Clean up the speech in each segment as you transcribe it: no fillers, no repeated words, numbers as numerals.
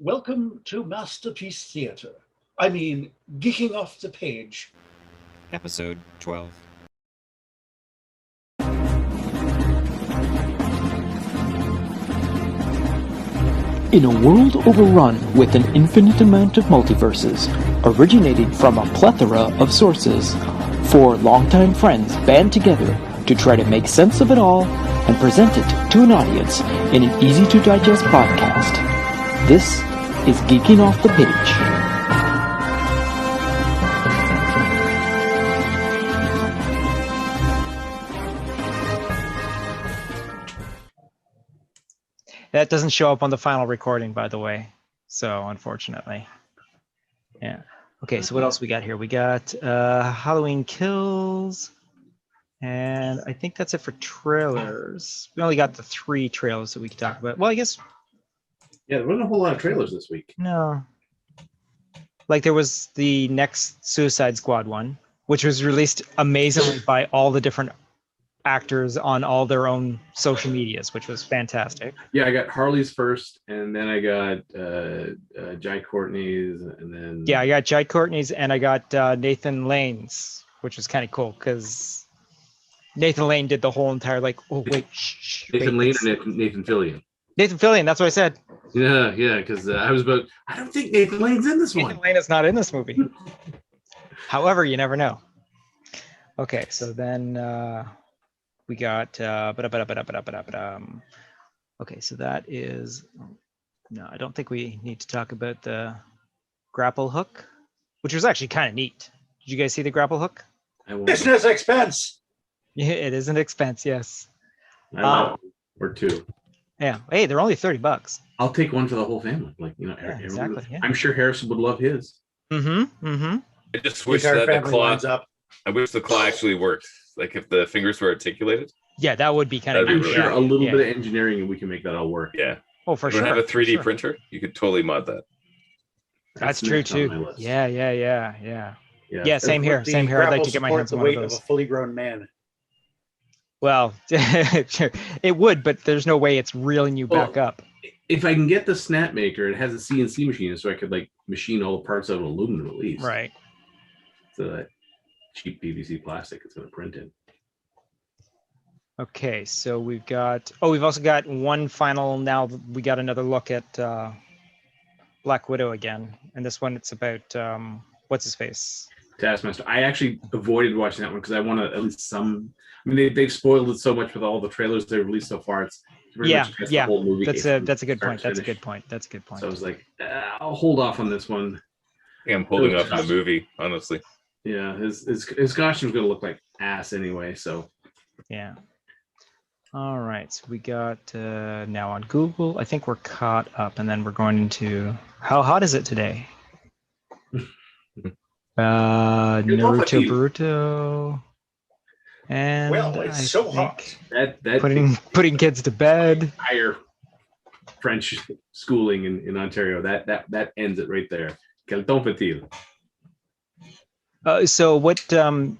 Welcome to Masterpiece Theatre. I mean, geeking off the page. Episode 12. In a world overrun with an infinite amount of multiverses, originating from a plethora of sources, four longtime friends band together to try to make sense of it all and present it to an audience in an easy-to-digest podcast. This is Geeking Off the Page. That doesn't show up on the final recording, by the way. So, unfortunately. Yeah. Okay, so what else we got here? We got Halloween Kills. And I think that's it for trailers. We only got the 3 trailers that we could talk about. Well, I guess... Yeah, there wasn't a whole lot of trailers this week. No. Like, there was the next Suicide Squad one, which was released amazingly by all the different actors on all their own social medias, which was fantastic. Yeah, I got Harley's first, and then I got Jai Courtney's, and then... Yeah, I got Jai Courtney's, and I got Nathan Lane's, which was kind of cool, because Nathan Lane did the whole entire, like, oh, wait, shh. Nathan Lane or Nathan Fillion? Nathan Fillion, that's what I said. Yeah, because I don't think Nathan Lane's in this one. Nathan Lane is not in this movie. However, you never know. Okay, so then we got... Okay, so that is... No, I don't think we need to talk about the grapple hook, which was actually kind of neat. Did you guys see the grapple hook? Business expense! Yeah, it is an expense, yes. Or 2. Yeah. Hey, they're only $30. I'll take one for the whole family. Exactly. Yeah. I'm sure Harrison would love his. I just wish that the claw. I wish the claw actually worked. Like if the fingers were articulated. Yeah, that would be kind of. I'm sure a little bit of engineering and we can make that all work. Yeah. Oh, for sure. sure. Have a 3D printer. You could totally mod that. That's true too. Yeah. Yeah. Same here. I'd like to get my hands on one of those. Of a fully grown man. Well, it would, but there's no way it's reeling you back up. If I can get the snap maker, it has a CNC machine, so I could like machine all the parts out of aluminum at least. Right. So that cheap PVC plastic it's going to print in. Okay, so we've also got one final. Now we got another look at Black Widow again, and this one it's about what's his face. Taskmaster. I actually avoided watching that one because I want to at least some. I mean, they've spoiled it so much with all the trailers they've released so far. It's very much the whole movie. That's a good point. That's a good point. So I was like, I'll hold off on this one. Yeah, I'm holding off the movie, honestly. Yeah, his costume's gonna look like ass anyway. So yeah. All right, so we got now on Google. I think we're caught up, and then we're going into how hot is it today? Naruto Boruto. And it's so hot. That putting kids to bed. Higher French schooling in Ontario. That ends it right there. Quel temps fait-il? So what? So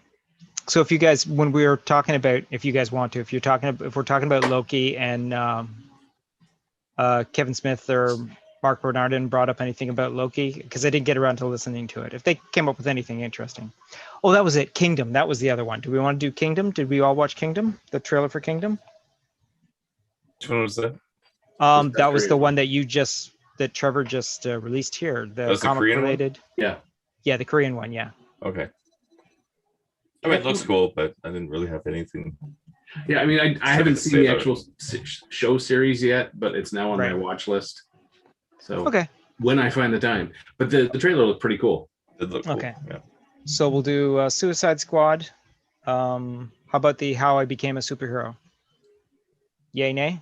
if you guys, when we were talking about, if we're talking about Loki and Kevin Smith or Mark Bernardin brought up anything about Loki, because I didn't get around to listening to it. If they came up with anything interesting. Oh, that was it. Kingdom. That was the other one. Do we want to do Kingdom? Did we all watch Kingdom? The trailer for Kingdom? Which one was that? That was the one that Trevor just released here. The comic related. Yeah. Yeah, the Korean one. Yeah. Okay. I mean, it looks cool, but I didn't really have anything. Yeah, I mean, I haven't seen the actual show series yet, but it's now on my watch list. So when I find the time, but the trailer looked pretty cool. It looked cool. Okay. Yeah. So we'll do Suicide Squad. How about How I Became a Superhero? Yay, nay?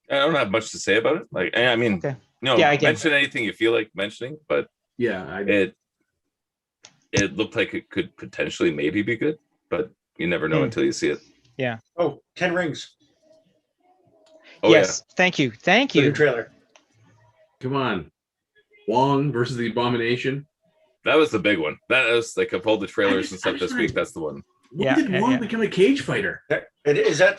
I don't have much to say about it. Like, I mean, mention anything you feel like mentioning, but yeah, it looked like it could potentially maybe be good, but you never know until you see it. Yeah. Oh, 10 Rings. Oh, yes. Yeah. Thank you. The trailer. Come on. Wong versus the Abomination. That was the big one. That was like of all the trailers and stuff this week. That's the one. When did Wong become a cage fighter? Is that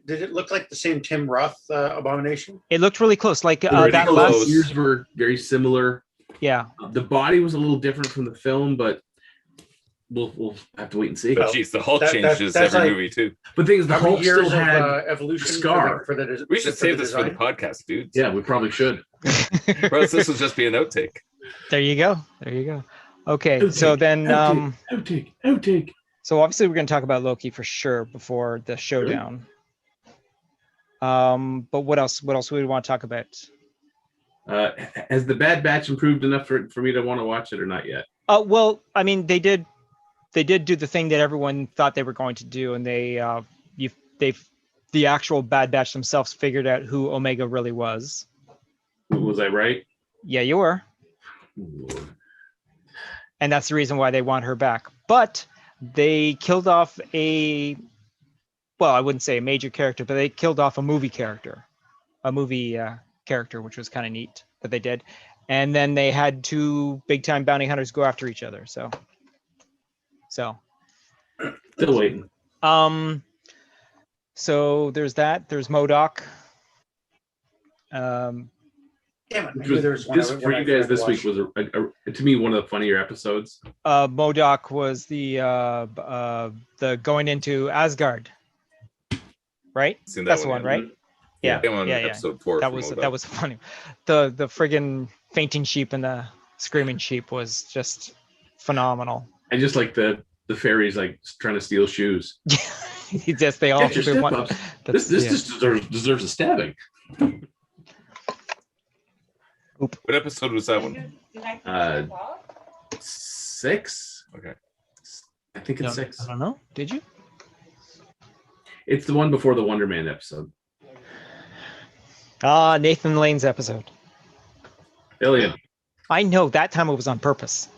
did it look like the same Tim Roth abomination? It looked really close. Like that last ears were very similar. Yeah. The body was a little different from the film, but we'll have to wait and see. But geez, the Hulk changes every movie too. But the thing is, the Hulk still had evolution scar. We should save this for the podcast, dude. Yeah, we probably should. Or else this will just be an outtake. There you go. Okay, so then outtake. So obviously we're going to talk about Loki for sure before the showdown. But what else would we want to talk about? Has the Bad Batch improved enough for me to want to watch it or not yet? Well, I mean, they did do the thing that everyone thought they were going to do, and the actual Bad Batch themselves figured out who Omega really was. Was I right? Yeah, you were. Lord. And that's the reason why they want her back. But they killed off I wouldn't say a major character, but they killed off a movie character, which was kind of neat that they did. And then they had two big time bounty hunters go after each other. So still waiting. So there's that. There's M.O.D.O.K. For you guys this week was to me one of the funnier episodes. M.O.D.O.K was the going into Asgard, right? That's the one, right? Yeah. Episode 4. That was funny. The friggin' fainting sheep and the screaming sheep was just phenomenal. I just like the fairies like trying to steal shoes. They all want. This just deserves a stabbing. What episode was that one? 6. Okay. I think it's 6. I don't know. Did you? It's the one before the Wonder Man episode. Nathan Lane's episode. Billion. I know that time it was on purpose.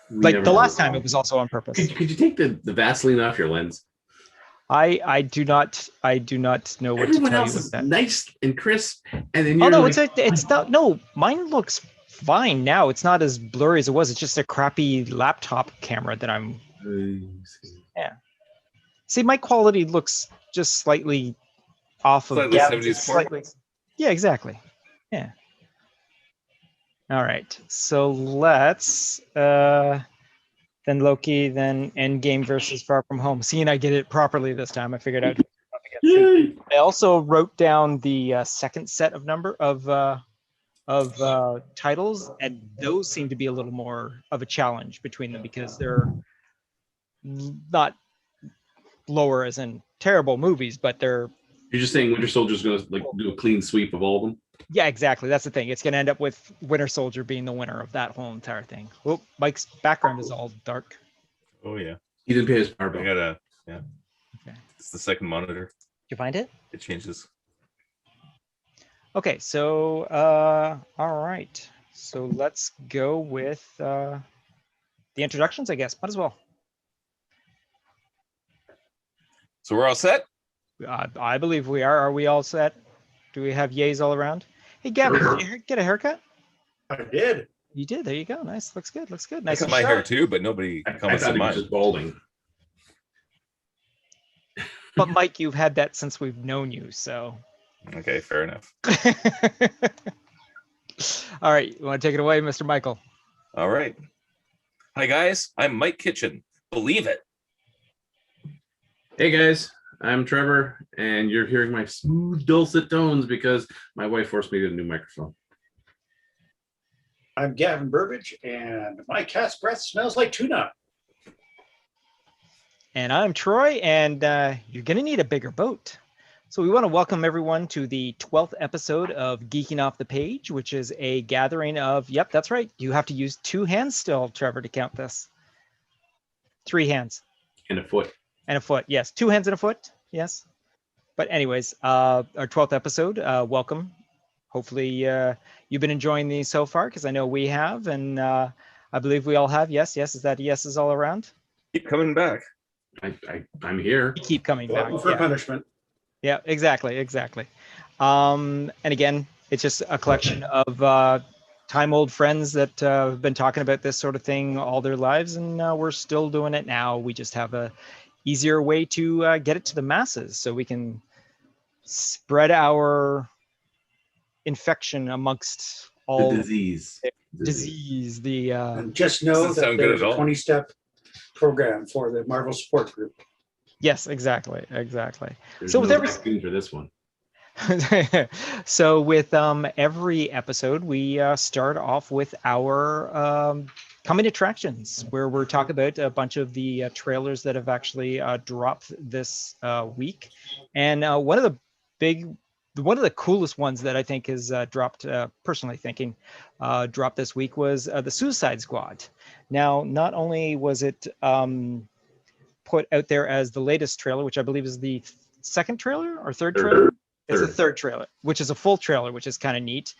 The last time it was also on purpose. Could you take the Vaseline off your lens? I do not know what Everyone to tell else you is with that. Nice and crisp, and then it's not. No, mine looks fine now. It's not as blurry as it was. It's just a crappy laptop camera that I'm. Yeah. See, my quality looks just slightly off of. Slightly 70s slightly. Yeah, exactly. Yeah. All right. So let's then Loki, then End Game versus Far From Home. See, and I get it properly this time. I figured out. I also wrote down the second set of titles, and those seem to be a little more of a challenge between them because they're not lower as in terrible movies, but they're. You're just saying Winter Soldier's going to do a clean sweep of all of them? Yeah, exactly. That's the thing. It's going to end up with Winter Soldier being the winner of that whole entire thing. Oh, Mike's background is all dark. Oh yeah. He didn't pay his power bill. Okay. Okay. It's the second monitor. Did you find it? It changes. Okay, so all right. So let's go with the introductions, I guess. Might as well. So we're all set? I believe we are. Are we all set? Do we have yays all around? Hey, Gavin, did you get a haircut? I did. You did. There you go. Nice. Looks good. Nice. I cut my hair too, but nobody comments on mine. Just balding. But Mike, you've had that since we've known you, so. Okay, fair enough. All right, you want to take it away, Mr. Michael? All right. Hi guys, I'm Mike Kitchen. Believe it. Hey guys, I'm Trevor, and you're hearing my smooth, dulcet tones because my wife forced me to get a new microphone. I'm Gavin Burbage, and my cat's breath smells like tuna. And I'm Troy, and you're going to need a bigger boat. So we want to welcome everyone to the 12th episode of Geeking Off the Page, which is a gathering of, yep, that's right. You have to use 2 hands still, Trevor, to count this. 3 hands. And a foot. And a foot, yes. 2 hands and a foot, yes. But anyways, our 12th episode, welcome. Hopefully you've been enjoying these so far, because I know we have, and I believe we all have. Yes, is that yeses all around? Keep coming back. I'm here. You keep coming back. For punishment. Yeah, exactly. And again, it's just a collection of time-old friends that have been talking about this sort of thing all their lives, and we're still doing it now. We just have a easier way to get it to the masses, so we can spread our infection amongst all the disease. And just know that there's a 20-step program for the Marvel Support Group. Yes, exactly. There's so no with every vaccine for this one. So with every episode, we start off with our coming attractions, where we're talking about a bunch of the trailers that have actually dropped this week. And one of the coolest ones that I think has dropped, personally thinking, dropped this week was the Suicide Squad. Now, not only was it put out there as the latest trailer, which I believe is the second trailer or third trailer. It's a third trailer, which is a full trailer, which is kind of neat.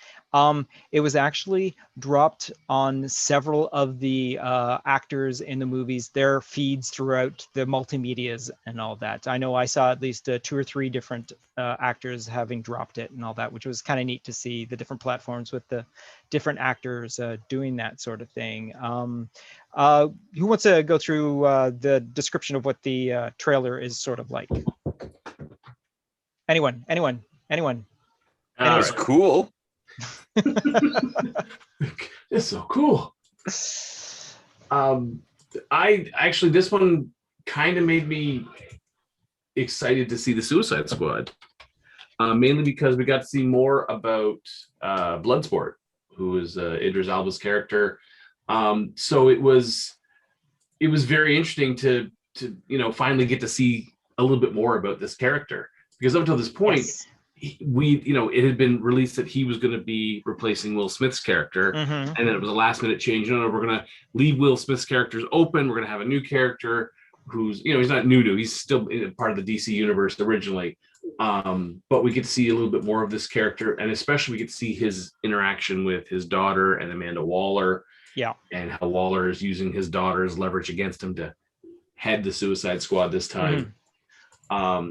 It was actually dropped on several of the actors in the movies, their feeds throughout the multimedias and all that. I know I saw at least 2 or 3 different actors having dropped it and all that, which was kind of neat to see the different platforms with the different actors doing that sort of thing. Who wants to go through the description of what the trailer is sort of like? Anyone? It's cool. It's so cool. I actually, this one kind of made me excited to see the Suicide Squad, mainly because we got to see more about Bloodsport, who is Idris Elba's character. So it was very interesting to finally get to see a little bit more about this character, because up until this point, yes, it had been released that he was going to be replacing Will Smith's character, and then it was a last minute change. We're going to leave Will Smith's characters open. We're going to have a new character who's, he's not new, he's still part of the DC universe originally. But we get to see a little bit more of this character, and especially we get to see his interaction with his daughter and Amanda Waller. Yeah. And how Waller is using his daughter's leverage against him to head the Suicide Squad this time.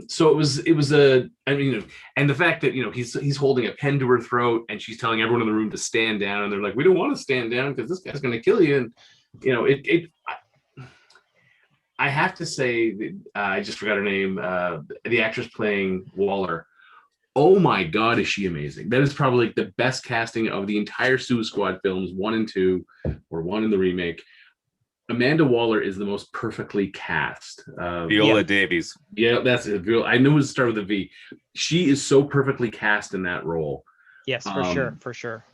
So it was and the fact that he's holding a pen to her throat and she's telling everyone in the room to stand down, and they're like, we don't want to stand down because this guy's going to kill you. And I have to say, I just forgot her name, the actress playing Waller. Oh my God, is she amazing? That is probably the best casting of the entire Suicide Squad films, 1 and 2, or 1 in the remake. Amanda Waller is the most perfectly cast. Viola Davis. Yeah, that's it. I knew it would start with a V. She is so perfectly cast in that role. Yes, for sure.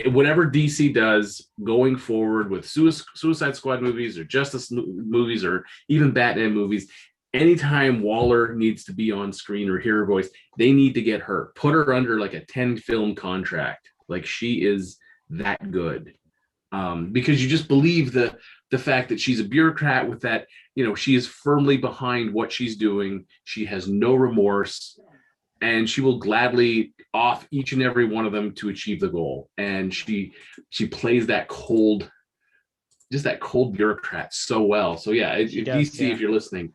Whatever DC does going forward with Suicide Squad movies or Justice movies or even Batman movies, anytime Waller needs to be on screen or hear her voice, they need to get her. Put her under like a 10-film contract. Like, she is that good. Because you just believe the fact that she's a bureaucrat with that, she is firmly behind what she's doing. She has no remorse, and she will gladly off each and every one of them to achieve the goal. And she plays that cold bureaucrat so well. So yeah, DC, if you're listening,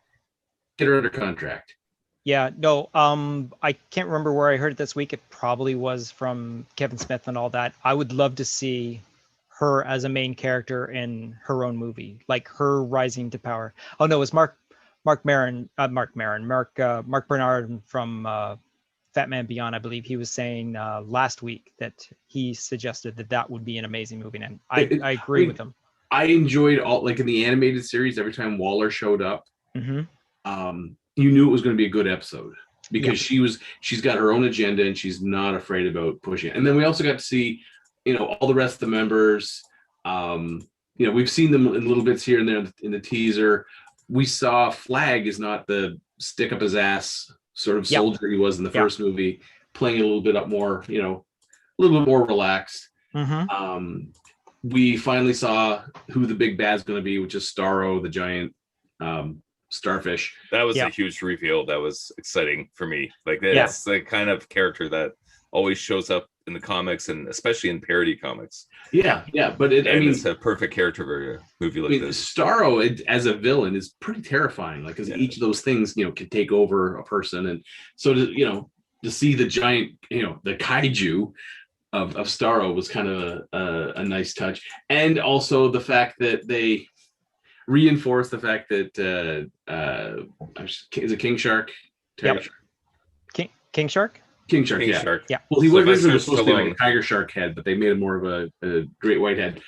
get her under contract. Yeah, no, I can't remember where I heard it this week. It probably was from Kevin Smith and all that. I would love to see her as a main character in her own movie, like her rising to power. Oh no, it was Mark Bernard from Fat Man Beyond. I believe he was saying last week that he suggested that would be an amazing movie, and I agree with him. I enjoyed all, like in the animated series, every time Waller showed up, you knew it was going to be a good episode, because she's got her own agenda and she's not afraid about pushing it. And then we also got to see all the rest of the members. We've seen them in little bits here and there in the teaser. We saw Flag is not the stick up his ass sort of soldier he was in the first movie, playing a little bit up more, a little bit more relaxed. We finally saw who the big bad's going to be, which is Starro the Giant, starfish. That was a huge reveal. That was exciting for me. Like, that's the kind of character that always shows up in the comics, and especially in parody comics. But it's a perfect character for a movie like this. Starro as a villain is pretty terrifying, like, because each of those things can take over a person. And so to see the giant, the kaiju of Starro was kind of a nice touch. And also the fact that reinforce the fact that is it King Shark? Yep. King Shark? King Shark, King yeah. Shark. Yeah. Well, he was Sylvester originally supposed to be like a Stallone. tiger shark head, but they made him more of a great white head.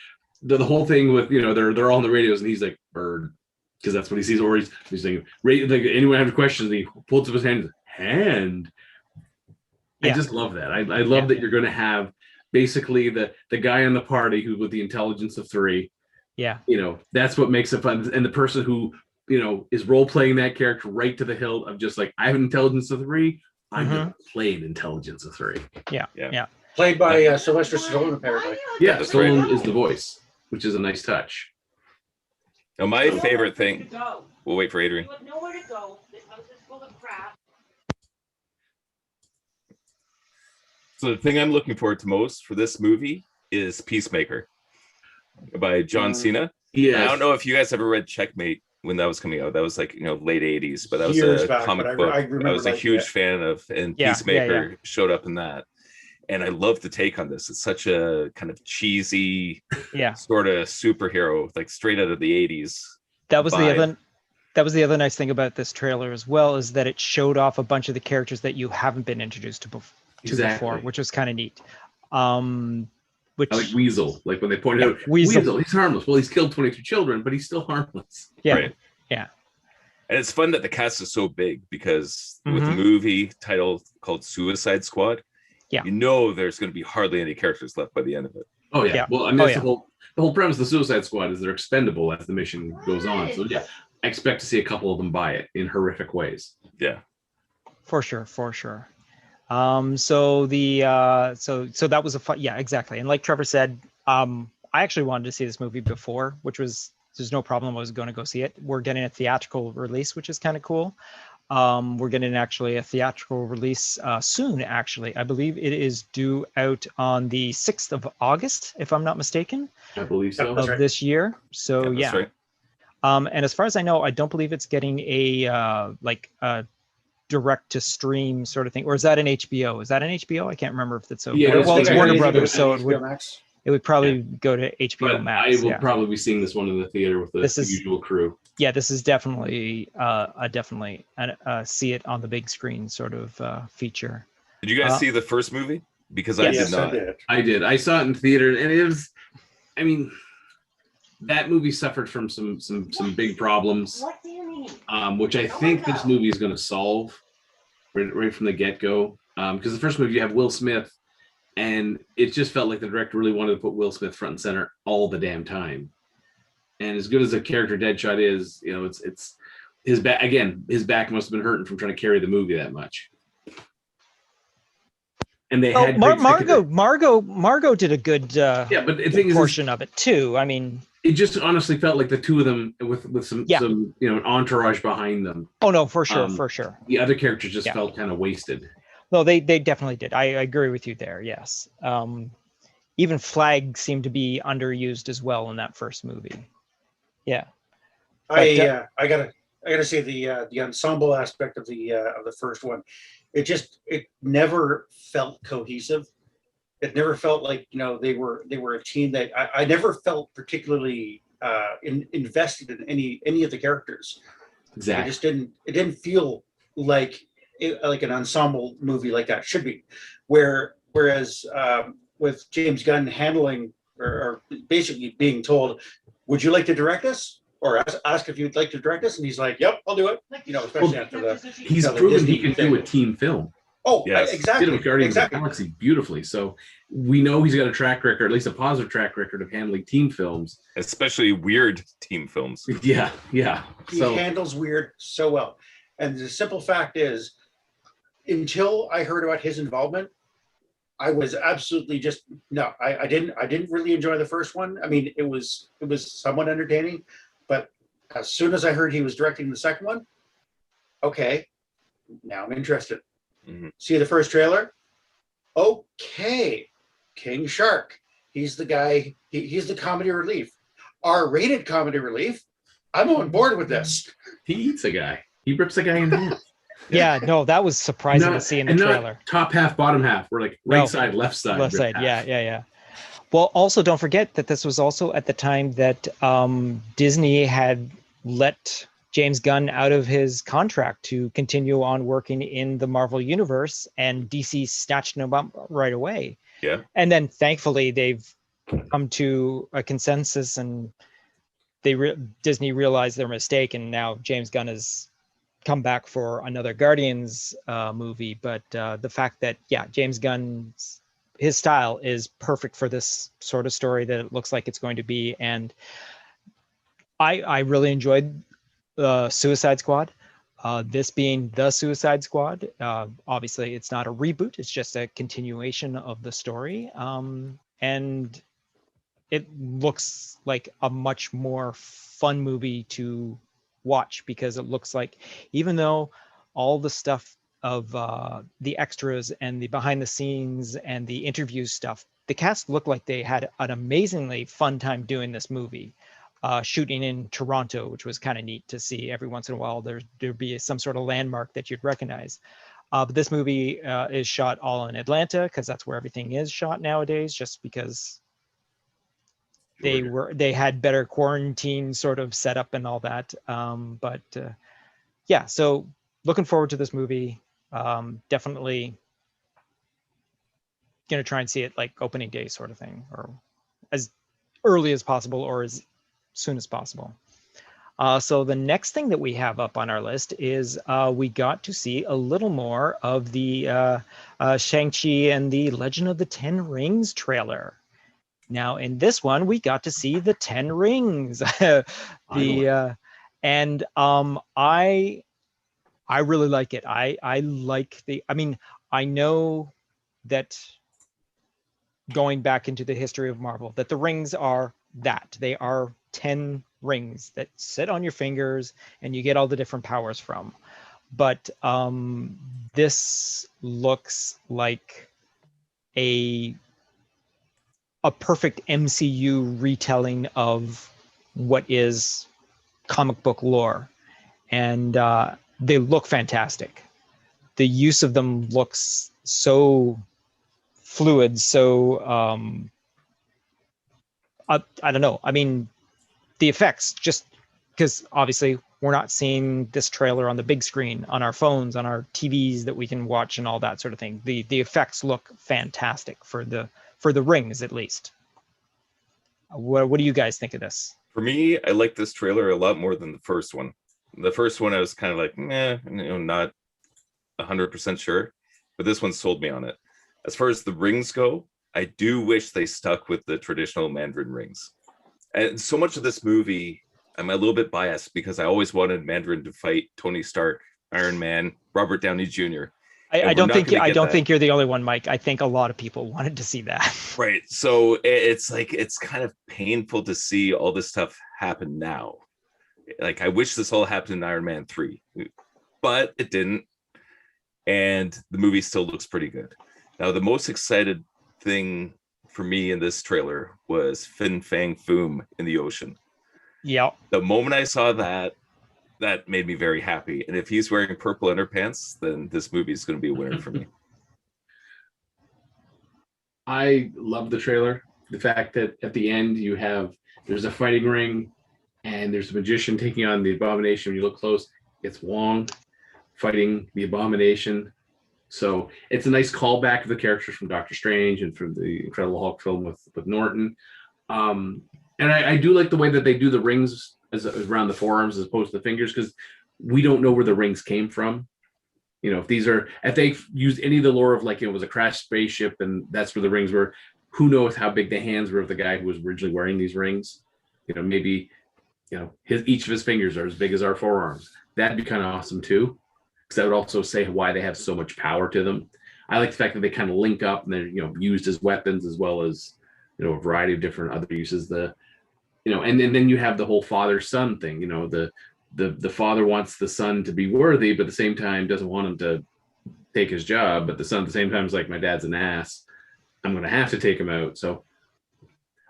The whole thing with, they're all on the radios and he's like, bird, because that's what he sees. Or he's saying, like, anyone have questions? And he pulls up his hand. I just love that. I love that you're going to have basically the guy on the party who with the intelligence of 3. Yeah. That's what makes it fun. And the person who, is role playing that character right to the hilt of just like, I have an intelligence of 3. I'm going to play an intelligence of 3. Yeah. Played by Sylvester Stallone, apparently. Yeah, That's Stallone right. is the voice, which is a nice touch. Now, my favorite thing. We'll wait for Adrian. You have nowhere to go. This house is full of crap. So the thing I'm looking forward to most for this movie is Peacemaker by John Cena. Yeah, I don't know if you guys ever read Checkmate when that was coming out. That was like late 80s, but that was Years a back, comic but book. I remember was a liking huge it. fan of, and Yeah, Peacemaker showed up in that. And I love the take on this. It's such a kind of cheesy sort of superhero, like straight out of the 80s. That was the other nice thing about this trailer as well, is that it showed off a bunch of the characters that you haven't been introduced to before, which was kind of neat. Which I like Weasel, like when they pointed out Weasel, he's harmless. Well, he's killed 22 children, but he's still harmless. Yeah. Right. Yeah. And it's fun that the cast is so big because with the movie title called Suicide Squad, there's going to be hardly any characters left by the end of it. Oh yeah. Well, I mean, that's the whole premise of the Suicide Squad is they're expendable as the mission goes on. So yeah, I expect to see a couple of them buy it in horrific ways. Yeah. For sure. So that was a fun, exactly. And like Trevor said, I actually wanted to see this movie before, there's no problem. I was going to go see it. We're getting a theatrical release, which is kind of cool. We're getting actually a theatrical release soon, actually. I believe it is due out on the 6th of August, if I'm not mistaken. I believe so. Of this year. So that's right. And as far as I know, I don't believe it's getting a direct to stream sort of thing, or is that an HBO? Is that an HBO? I can't remember if it's it's Warner Brothers, so it would probably go to HBO Max. I will probably be seeing this one in the theater with the usual crew. Yeah, this is definitely see it on the big screen sort of feature. Did you guys see the first movie? Because I did not. I did. I saw it in theater, and it was, I mean, that movie suffered from some big problems, which I think this movie is going to solve right from the get-go. Because the first movie, you have Will Smith, and it just felt like the director really wanted to put Will Smith front and center all the damn time. And as good as a character Deadshot is, it's his back. Again, his back must have been hurting from trying to carry the movie that much. And they had Margot did a good but the thing portion of it too. I mean, it just honestly felt like the two of them with some an entourage behind them. Oh no, for sure. The other characters just felt kind of wasted. No, they definitely did. I agree with you there. Yes. Even Flag seemed to be underused as well in that first movie. Yeah. I gotta say the ensemble aspect of the first one, it never felt cohesive. It never felt like they were a team that I never felt particularly invested in any of the characters. Exactly. It didn't feel like an ensemble movie like that should be. Whereas with James Gunn handling or basically being told, would you like to direct this? Or ask if you'd like to direct this, and he's like, "Yep, I'll do it." Especially after he's proven he can do a team film. Oh, yes. Exactly. He did Guardians of the Galaxy beautifully. So we know he's got a track record, at least a positive track record of handling team films, especially weird team films. Yeah. He handles weird so well, and the simple fact is, until I heard about his involvement, I was absolutely I didn't really enjoy the first one. I mean, it was somewhat entertaining. But as soon as I heard he was directing the second one, okay, now I'm interested. Mm-hmm. See the first trailer? Okay, King Shark. He's the guy. He's the comedy relief, R-rated comedy relief. I'm on board with this. He eats a guy. He rips a guy in half. Yeah, no, that was surprising to see in the trailer. Top half, bottom half. We're like right side, left side. Left side. Yeah. Well, also don't forget that this was also at the time that Disney had let James Gunn out of his contract to continue on working in the Marvel universe, and DC snatched him up right away. Yeah. And then thankfully they've come to a consensus, and Disney realized their mistake, and now James Gunn has come back for another Guardians movie. But the fact that James Gunn's his style is perfect for this sort of story that it looks like it's going to be, and I really enjoyed Suicide Squad. This being the Suicide Squad, obviously it's not a reboot; it's just a continuation of the story, and it looks like a much more fun movie to watch, because it looks like, even though all the stuff of the extras and the behind the scenes and the interview stuff, the cast looked like they had an amazingly fun time doing this movie, shooting in Toronto, which was kind of neat to see. Every once in a while there'd be some sort of landmark that you'd recognize. But this movie is shot all in Atlanta, because that's where everything is shot nowadays, just because they had better quarantine sort of setup and all that. So looking forward to this movie. Definitely gonna try and see it like opening day sort of thing, or as early as possible or as soon as possible. So the next thing that we have up on our list is we got to see a little more of the Shang-Chi and the Legend of the Ten Rings trailer. Now, in this one, we got to see the 10 rings. I really like it. I like I know that, going back into the history of Marvel, that the rings are that. They are 10 rings that sit on your fingers and you get all the different powers from. But this looks like a perfect MCU retelling of what is comic book lore. And they look fantastic. The use of them looks so fluid, so I don't know. I mean, the effects, just because obviously we're not seeing this trailer on the big screen, on our phones, on our TVs that we can watch and all that sort of thing. The effects look fantastic for the rings, at least. What do you guys think of this? For me, I like this trailer a lot more than the first one. The first one I was kind of like, not 100% sure, but this one sold me on it. As far as the rings go, I do wish they stuck with the traditional Mandarin rings. And so much of this movie, I'm a little bit biased because I always wanted Mandarin to fight Tony Stark, Iron Man, Robert Downey Jr. I don't think you're the only one, Mike. I think a lot of people wanted to see that. Right. So it's like, it's kind of painful to see all this stuff happen now. Like, I wish this all happened in Iron Man 3, but it didn't. And the movie still looks pretty good. Now, the most excited thing for me in this trailer was Fin Fang Foom in the ocean. Yeah. The moment I saw that made me very happy. And if he's wearing purple underpants, then this movie is going to be a winner for me. I love the trailer. The fact that at the end there's a fighting ring and there's a magician taking on the Abomination. When you look close, it's Wong fighting the Abomination. So it's a nice callback of the characters from Doctor Strange and from the Incredible Hulk film with Norton. And I do like the way that they do the rings as around the forearms as opposed to the fingers, because we don't know where the rings came from. You know, if they used any of the lore of, like, it was a crashed spaceship and that's where the rings were, who knows how big the hands were of the guy who was originally wearing these rings. You know, maybe, each of his fingers are as big as our forearms. That'd be kind of awesome too, because that would also say why they have so much power to them. I like the fact that they kind of link up and they're, used as weapons, as well as, a variety of different other uses. And then you have the whole father-son thing. The father wants the son to be worthy, but at the same time doesn't want him to take his job. But the son at the same time is like, my dad's an ass, I'm going to have to take him out. So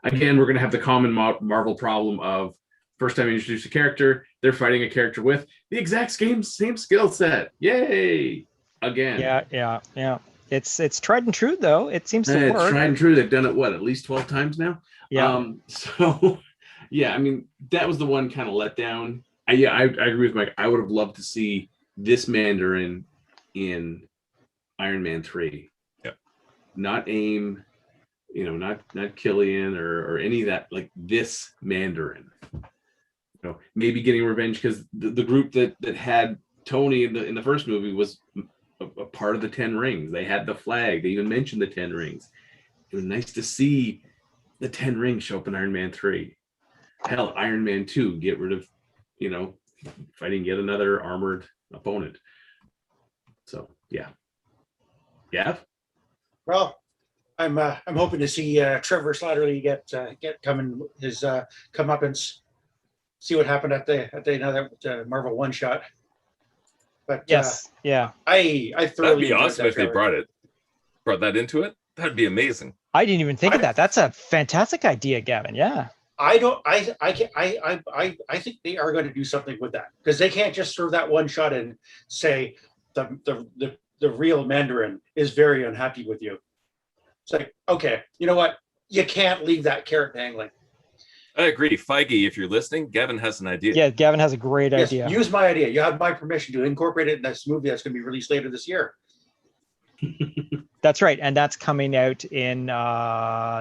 again, we're going to have the common Marvel problem of first time you introduce a character, they're fighting a character with the exact same skill set. Yay! Again. Yeah. It's tried and true though. It seems to It's work. tried and true. They've done it at least 12 times now. Yeah. So yeah, I mean, that was the one kind of let down. I agree with Mike. I would have loved to see this Mandarin in Iron Man 3. Yeah. Not AIM, not Killian or any of that, like this Mandarin. Maybe getting revenge because the group that had Tony in the first movie was a part of the 10 Rings. They had the flag. They even mentioned the 10 Rings. It was nice to see the 10 Rings show up in Iron Man 3. Hell, Iron Man 2, get rid of, fighting yet another armored opponent. So yeah. Yeah. Well, I'm hoping to see Trevor Slattery get his comeuppance. See what happened at another Marvel one shot. But yes, yeah. I That'd thoroughly be awesome if they brought that into it. That'd be amazing. I didn't even think of that. That's a fantastic idea, Gavin. Yeah. I think they are going to do something with that because they can't just throw that one shot and say the real Mandarin is very unhappy with you. It's like, okay, you know what? You can't leave that carrot dangling. I agree. Feige, if you're listening, Gavin has an idea. Yeah, Gavin has a great idea. Use my idea. You have my permission to incorporate it in this movie that's going to be released later this year. That's right. And that's coming out in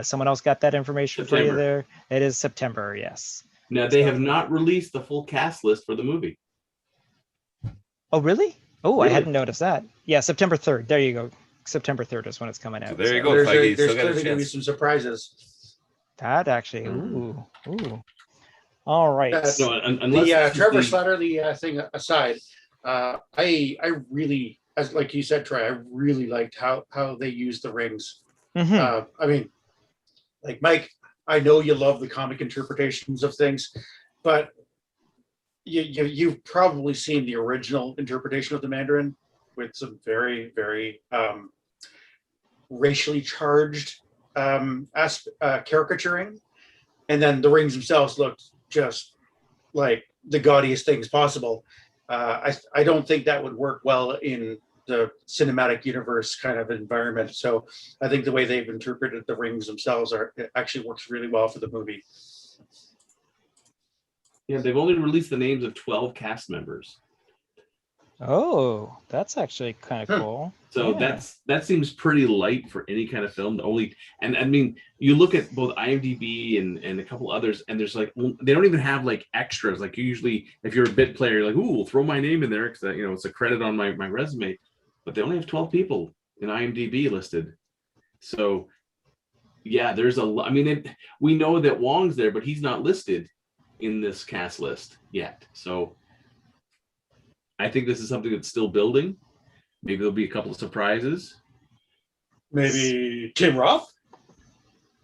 someone else got that information for you there. It is September, yes. Now they have not released the full cast list for the movie. Oh, really? Oh, really? I hadn't noticed that. Yeah, September 3rd. There you go. September 3rd is when it's coming out. So there you go, Feige. There's clearly going to be some surprises. That actually, ooh. All right. The Trevor Slattery thing aside, I really, as like you said, Troy, I really liked how they used the rings. Mm-hmm. I mean, like Mike, I know you love the comic interpretations of things, but you've probably seen the original interpretation of the Mandarin with some very, very racially charged caricaturing, and then the rings themselves looked just like the gaudiest things possible. I don't think that would work well in the cinematic universe kind of environment. So I think the way they've interpreted the rings themselves it actually works really well for the movie. Yeah, they've only released the names of 12 cast members. Oh, that's actually kind of cool. So that seems pretty light for any kind of film. And I mean, you look at both IMDb and a couple others, and there's like, they don't even have like extras. Like usually, if you're a bit player, you're like, ooh, we'll throw my name in there because it's a credit on my resume. But they only have 12 people in IMDb listed. So yeah, there's I mean, we know that Wong's there, but he's not listed in this cast list yet. So I think this is something that's still building. Maybe there'll be a couple of surprises. Maybe Tim Roth.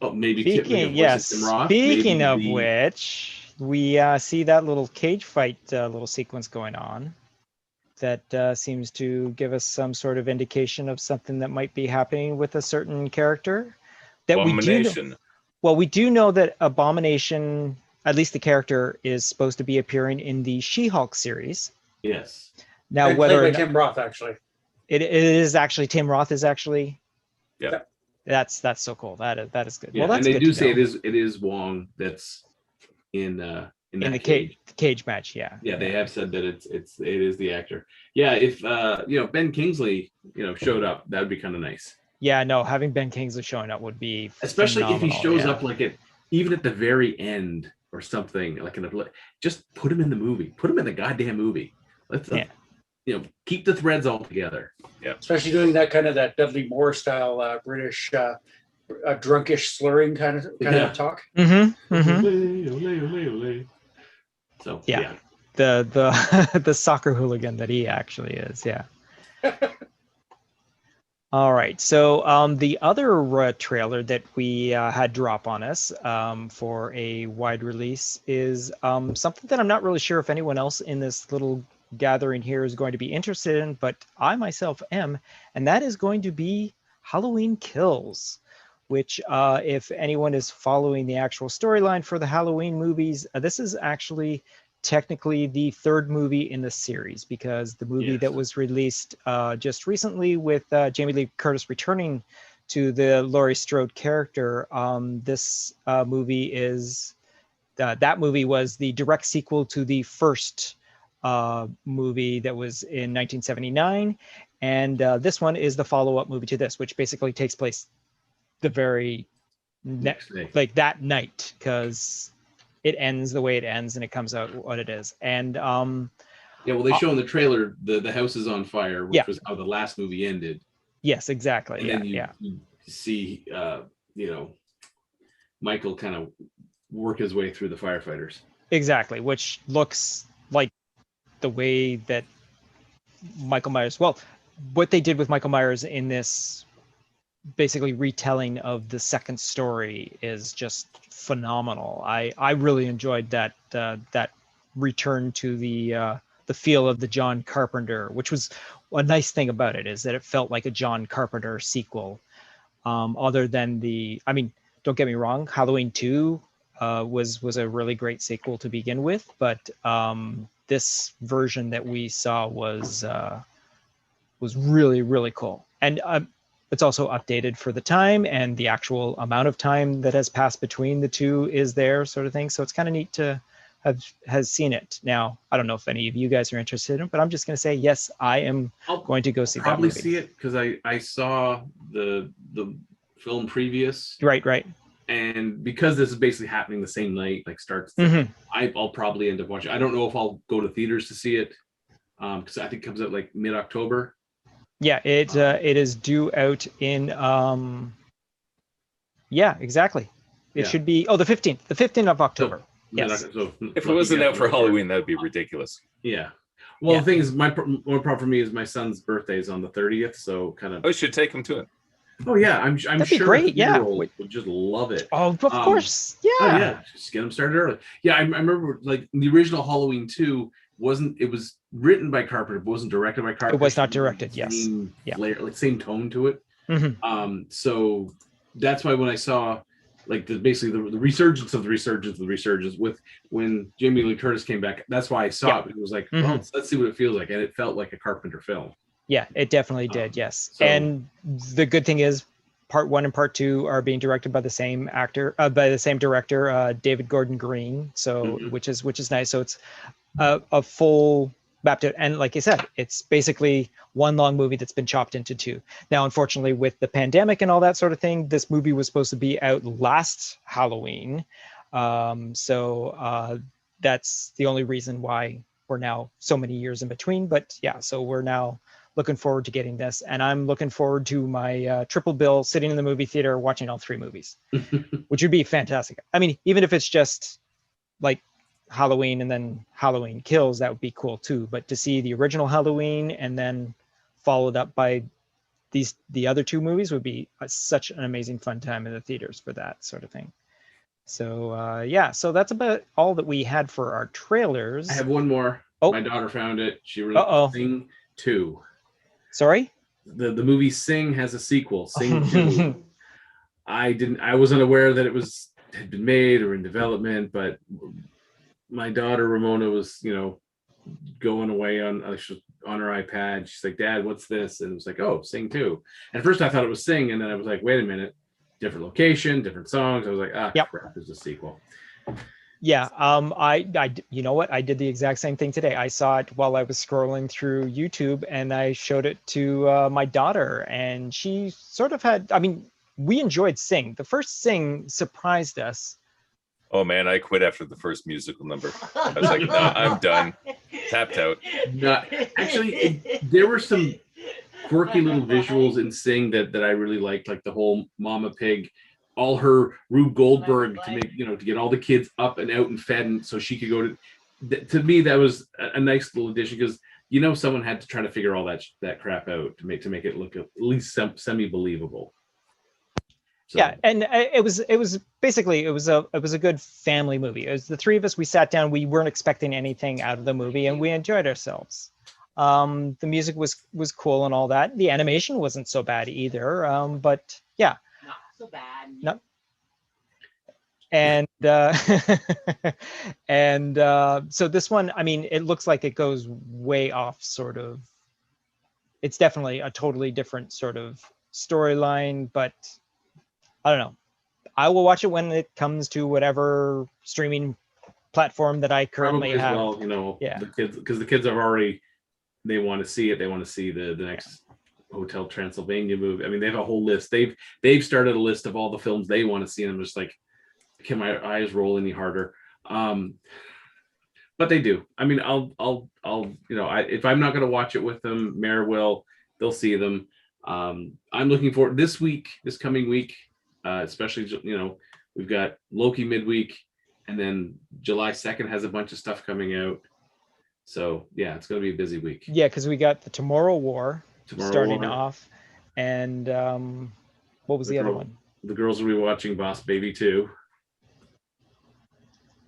Oh, maybe Tim Roth. Speaking of which, we see that little cage fight little sequence going on. That seems to give us some sort of indication of something that might be happening with a certain character. That Abomination. We do know that Abomination, at least the character, is supposed to be appearing in the She-Hulk series. Yes. Now, whether or not, Tim Roth actually, it is actually Tim Roth is actually. Yeah. That's so cool. That is good. Yeah, well, that's and they good do to say know. it is Wong that's in the cage match. Yeah. Yeah, they have said that it is the actor. Yeah, if Ben Kingsley showed up, that would be kind of nice. Yeah, no, having Ben Kingsley showing up would be especially phenomenal. If he shows up even at the very end or something, like just put him in the movie. Put him in the goddamn movie. Let's keep the threads all together. Yeah, especially doing that Dudley Moore style British drunkish slurring kind of talk. Mm-hmm. Mm-hmm. So yeah. The soccer hooligan that he actually is. Yeah. All right. So the other trailer that we had drop on us for a wide release is something that I'm not really sure if anyone else in this little gathering here is going to be interested in, but I myself am, and that is going to be Halloween Kills, which if anyone is following the actual storyline for the Halloween movies, this is actually technically the third movie in the series, because the movie that was released just recently with Jamie Lee Curtis returning to the Laurie Strode character, this movie is that movie was the direct sequel to the first movie that was in 1979, and this one is the follow-up movie to this, which basically takes place the very like that night, because it ends the way it ends and it comes out what it is. And well, they show in the trailer the house is on fire, which was how the last movie ended. Yes, exactly. And then you see Michael kind of work his way through the firefighters. Exactly, which looks like the way that Michael Myers, well, what they did with Michael Myers in this basically retelling of the second story is just phenomenal. I really enjoyed that that return to the feel of the John Carpenter, which was a nice thing about it, is that it felt like a John Carpenter sequel. Other than I mean, don't get me wrong, Halloween 2 was a really great sequel to begin with, but this version that we saw was really, really cool. And it's also updated for the time, and the actual amount of time that has passed between the two is there, sort of thing. So it's kind of neat to have seen it. Now, I don't know if any of you guys are interested in it, but I'm just going to say, yes, I am going to go see that movie. Probably see it, because I saw the film previous. Right. And because this is basically happening the same night, like starts, I'll probably end up watching. I don't know if I'll go to theaters to see it, because I think it comes out like mid-October. Yeah, it is due out in exactly. It should be the 15th of October. So, yes. So if it wasn't out for Halloween, that'd be ridiculous. Yeah. Well, the thing is, one problem for me is my son's birthday is on the 30th, so kind of. I should take him to it. Oh yeah, I'm That'd sure. Be great. Yeah, would just love it. Oh, of course. Yeah. Oh, yeah, just get them started early. Yeah, I remember like the original Halloween 2 it was written by Carpenter, but wasn't directed by Carpenter. It was not directed. Yes. Like same tone to it. Mm-hmm. So that's why when I saw like basically the resurgence of the resurgence with when Jamie Lee Curtis came back, that's why I saw it. It was like, well, let's see what it feels like, and it felt like a Carpenter film. Yeah, it definitely did. Yes, and the good thing is, Part 1 and Part 2 are being directed by the same director, David Gordon Green. So which is nice. So it's a full mapped out, and like I said, it's basically one long movie that's been chopped into two. Now, unfortunately, with the pandemic and all that sort of thing, this movie was supposed to be out last Halloween. So that's the only reason why we're now so many years in between. But yeah, so we're now looking forward to getting this, and I'm looking forward to my triple bill sitting in the movie theater watching all three movies, which would be fantastic. I mean, even if it's just like Halloween and then Halloween Kills, that would be cool too. But to see the original Halloween and then followed up by the other two movies would be such an amazing fun time in the theaters for that sort of thing. So yeah, so that's about all that we had for our trailers. I have one more. Oh, my daughter found it. She really Sing 2. Sorry? The movie Sing has a sequel, Sing 2. I wasn't aware that it had been made or in development, but my daughter Ramona was, going away on her iPad. She's like, "Dad, what's this?" And it was like, "Oh, Sing 2." And at first I thought it was Sing, and then I was like, "Wait a minute, different location, different songs." I was like, crap, there's a sequel. Yeah, I you know what? I did the exact same thing today. I saw it while I was scrolling through YouTube, and I showed it to my daughter, and she sort of had. I mean, we enjoyed Sing. The first Sing surprised us. Oh man, I quit after the first musical number. I was like, "No, I'm done." Tapped out. No, actually, there were some quirky little visuals in Sing that I really liked, like the whole Mama Pig. All her Rube Goldberg to make, to get all the kids up and out and fed, and so she could go to me, that was a nice little addition, because someone had to try to figure all that crap out to make it look at least semi believable. So. Yeah, and it was basically it was a good family movie. It was the three of us. We sat down. We weren't expecting anything out of the movie, and we enjoyed ourselves. The music was cool and all that. The animation wasn't so bad either. But yeah. So bad. No. And and so this one, I mean, it looks like it goes way off sort of. It's definitely a totally different sort of storyline, but I don't know. I will watch it when it comes to whatever streaming platform that I currently Probably as have. well, you know, Yeah. the kids, because the kids have already, they want to see it. They want to see the next Hotel Transylvania movie. I mean, they have a whole list. They've started a list of all the films they want to see, and I'm just like, can my eyes roll any harder? But they do. I mean, I'll you know, if I'm not going to watch it with them, Mare will. They'll see them. I'm looking forward this coming week, especially, you know, we've got Loki midweek, and then July 2nd has a bunch of stuff coming out. So yeah, it's going to be a busy week. Yeah, because we got the Tomorrow War starting off, and what was the other one? The girls will be watching Boss Baby 2.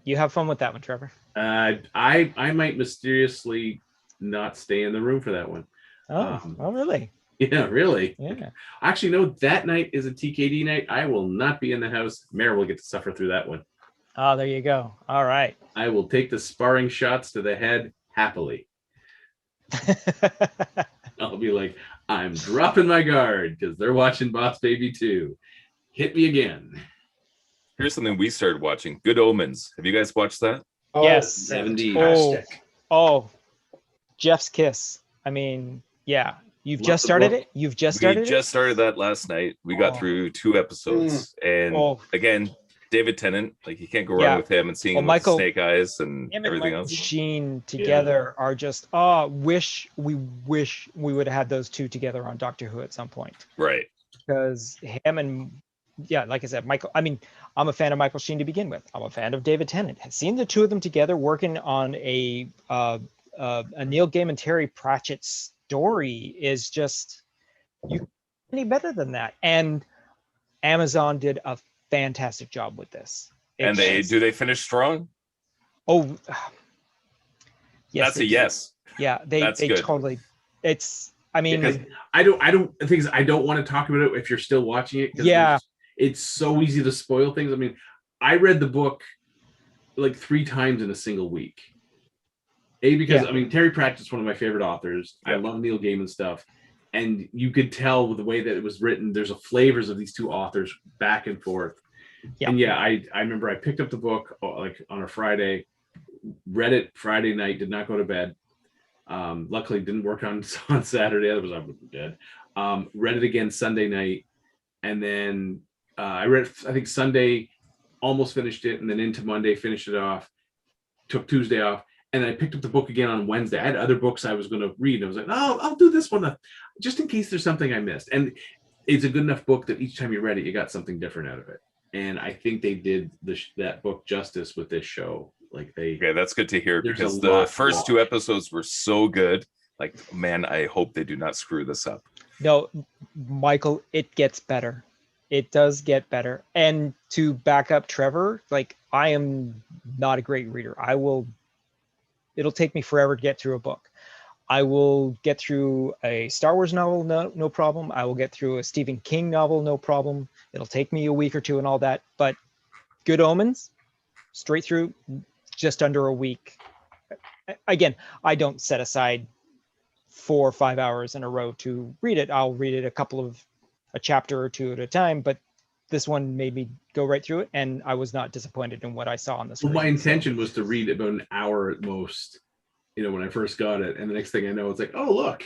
You have fun with that one, Trevor. I might mysteriously not stay in the room for that one. Oh, really? Yeah, really. Yeah. Actually, no, that night is a TKD night. I will not be in the house. Mare will get to suffer through that one. Oh, there you go. All right. I will take the sparring shots to the head happily. I'll be like, I'm dropping my guard because they're watching Boss Baby 2. Hit me again. Here's something we started watching. Good Omens. Have you guys watched that? Oh, Yes. fantastic. Oh, Jeff's Kiss. I mean, yeah. You've Love just the started book. it? You've just started We just started that last night. We got through 2 episodes. And again, David Tennant, like you can't go wrong with him, and seeing him with snake eyes and everything else. Sheen together are just wish we would have had those two together on Doctor Who at some point. Right. Because him and like I said, Michael, I mean, I'm a fan of Michael Sheen to begin with. I'm a fan of David Tennant. Seeing the two of them together working on a Neil Gaiman Terry Pratchett story is just, you any better than that. And Amazon did a fantastic job with this. And do they finish strong? Oh, yes. That's a yes. Yeah, they good. Totally. It's. I mean, because I don't. The thing is, I don't want to talk about it if you're still watching it. Yeah, it's so easy to spoil things. I mean, I read the book like 3 times in a single week. Because I mean, Terry Pratchett's one of my favorite authors. I love Neil Gaiman stuff. And you could tell with the way that it was written, there's a flavors of these two authors back and forth. Yeah. And I remember I picked up the book like on a Friday, read it Friday night, did not go to bed. Luckily didn't work on Saturday, otherwise I would be dead. Read it again Sunday night. And then I read, I think Sunday, almost finished it. And then into Monday, finished it off, took Tuesday off. And I picked up the book again on Wednesday. I had other books I was going to read. And I was like, oh, I'll do this one just in case there's something I missed. And it's a good enough book that each time you read it, you got something different out of it. And I think they did that book justice with this show. Like that's good to hear, because the first 2 episodes were so good. Like, man, I hope they do not screw this up. No, Michael, it gets better. It does get better. And to back up Trevor, like, I am not a great reader. It'll take me forever to get through a book. I will get through a Star Wars novel, no problem. I will get through a Stephen King novel, no problem. It'll take me a week or 2 and all that. But Good Omens, straight through, just under a week. Again, I don't set aside 4 or 5 hours in a row to read it. I'll read it a chapter or 2 at a time, but this one made me go right through it, and I was not disappointed in what I saw on the screen. Well, my intention was to read about an hour at most, when I first got it, and the next thing I know, it's like, oh look,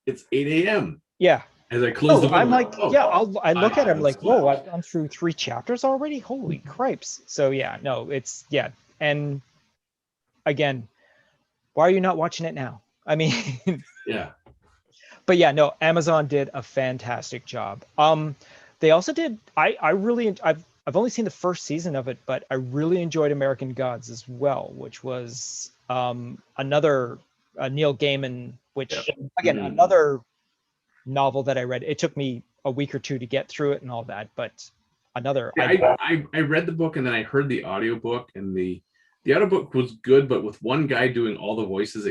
it's 8 a.m. Yeah. As I close the book, I'm like, I look at it, I'm like, whoa, I've gone through 3 chapters already. Holy cripes! So and again, why are you not watching it now? I mean, yeah. But yeah, no, Amazon did a fantastic job. They also did. I've only seen the first season of it, but I really enjoyed American Gods as well, which was another Neil Gaiman, which again another novel that I read. It took me a week or 2 to get through it and all that, but another. I read the book and then I heard the audiobook, and the audiobook was good, but with one guy doing all the voices,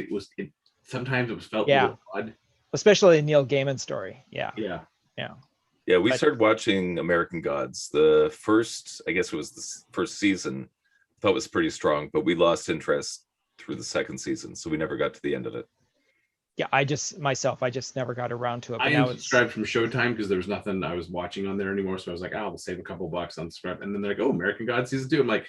sometimes it felt a little odd. Especially a Neil Gaiman story. Yeah. Yeah, we But- started watching American Gods. The first, I guess it was the first season, thought was pretty strong, but we lost interest through the second season, so we never got to the end of it. Yeah, I just never got around to it. But I now it's unsubscribed from Showtime because there was nothing I was watching on there anymore. So I was like, oh, I'll save a couple bucks on subscribe. And then they're like, oh, American God season 2. I'm like,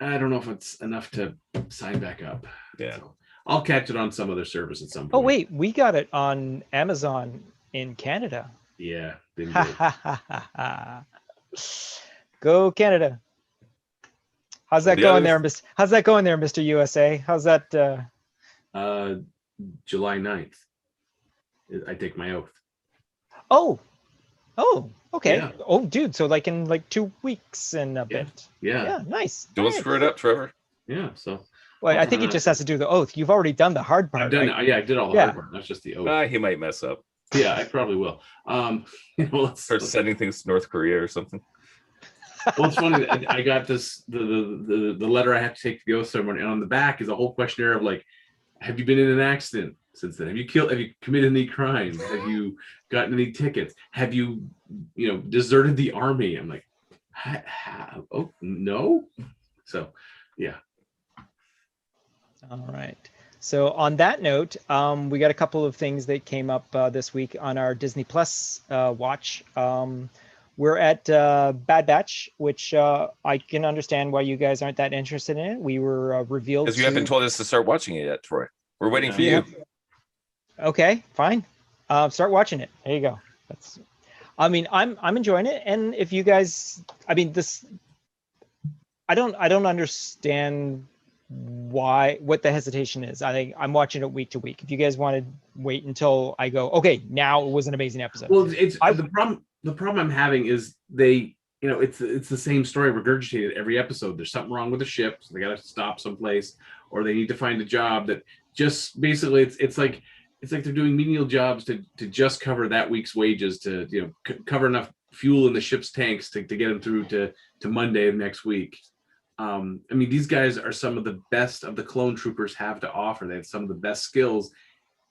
I don't know if it's enough to sign back up. Yeah. So I'll catch it on some other service at some point. Oh wait, we got it on Amazon in Canada. Yeah. Didn't Ha get it. ha ha ha ha. Go Canada. How's that The going other- there, How's that going there, Mr. USA? How's that? July 9th. I take my oath. Oh, okay. Yeah. Oh, dude. So like in like 2 weeks and a bit. Yeah. Yeah, nice. Don't Alright. screw it up, Trevor. Yeah. So Well, I think it just has to do the oath. You've already done the hard part. I've done right? it. Yeah, I did all the Yeah. hard part. That's just the oath. He might mess up. Yeah, I probably will. Let's Start sending things to North Korea or something. Well, it's funny. I got this the letter I have to take to the oath ceremony, and on the back is a whole questionnaire of like, have you been in an accident since then? Have you committed any crimes? Have you gotten any tickets? Have you deserted the army? I'm like, oh no. So, yeah. All right. So on that note, we got a couple of things that came up this week on our Disney Plus watch. We're at Bad Batch, which I can understand why you guys aren't that interested in it. We were revealed Because you haven't told us to start watching it yet, Troy. We're waiting for Yeah. you. Okay, fine. Start watching it. There you go. I'm enjoying it, and if you guys, I don't understand what the hesitation is. I think I'm watching it week to week. If you guys want to wait until I go, okay, now it was an amazing episode. Well, the problem. The problem I'm having is it's the same story regurgitated every episode. There's something wrong with the ship, so they got to stop someplace, or they need to find a job that just basically it's like they're doing menial jobs to just cover that week's wages to cover enough fuel in the ship's tanks to get them through to Monday of next week. These guys are some of the best of the clone troopers have to offer. They have some of the best skills.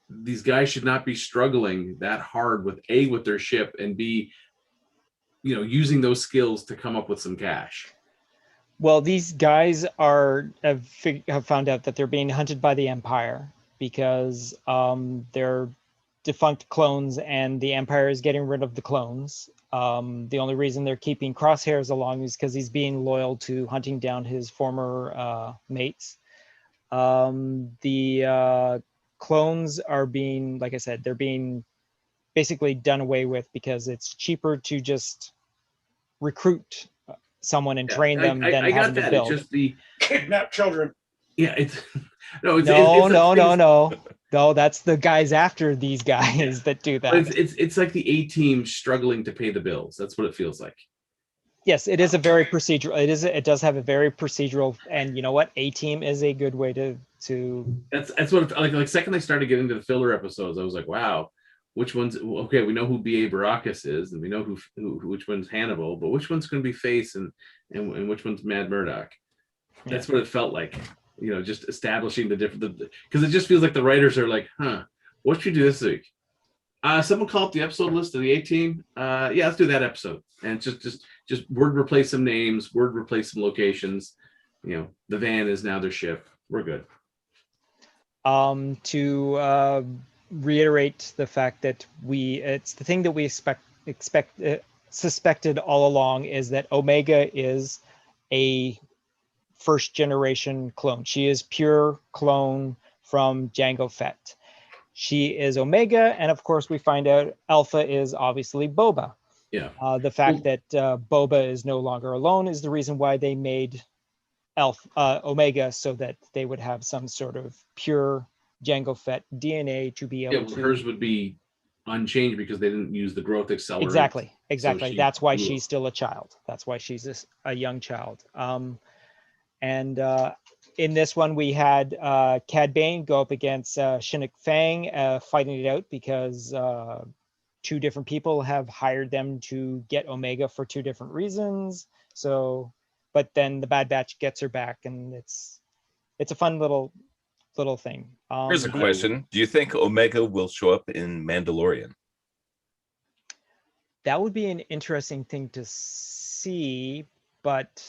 These guys should not be struggling that hard with their ship, and B, using those skills to come up with some cash. Well, these guys have found out that they're being hunted by the Empire because they're defunct clones, and the Empire is getting rid of the clones. The only reason they're keeping Crosshairs along is because he's being loyal to hunting down his former mates. The clones are being, like I said, they're being basically done away with because it's cheaper to just recruit someone and train them than having to build. It's just the Kidnap children. Yeah, it's no. That's the guys after these guys that do that. It's like the A-team struggling to pay the bills. That's what it feels like. Yes, it is a very procedural. It does have a very procedural, and you know what? A-team is a good way to. That's what it, like. Second they started getting to the filler episodes, I was like, wow, which one's okay? We know who B.A. Baracus is, and we know which one's Hannibal, but which one's going to be Face and which one's Mad Murdoch? That's what it felt like. Just establishing the different, because it just feels like the writers are like, what should we do this week? Someone call up the episode list of the A-team. Yeah, let's do that episode, and just word replace some names, word replace some locations. The van is now their ship. We're good. To reiterate the fact that it's the thing that we suspected all along is that Omega is a first generation clone. She is pure clone from Jango Fett. She is Omega, and of course we find out Alpha is obviously Boba. Yeah. The fact that Boba is no longer alone is the reason why they made Omega, so that they would have some sort of pure Jango Fett DNA to be able to. Hers would be unchanged because they didn't use the growth accelerator. Exactly. So that's why she's still a child. That's why she's a young child. And in this one, we had Cad Bane go up against Chinook Fang, fighting it out because two different people have hired them to get Omega for two different reasons. So, but then the Bad Batch gets her back, and it's a fun little thing. Here's a question: do you think Omega will show up in Mandalorian? That would be an interesting thing to see, but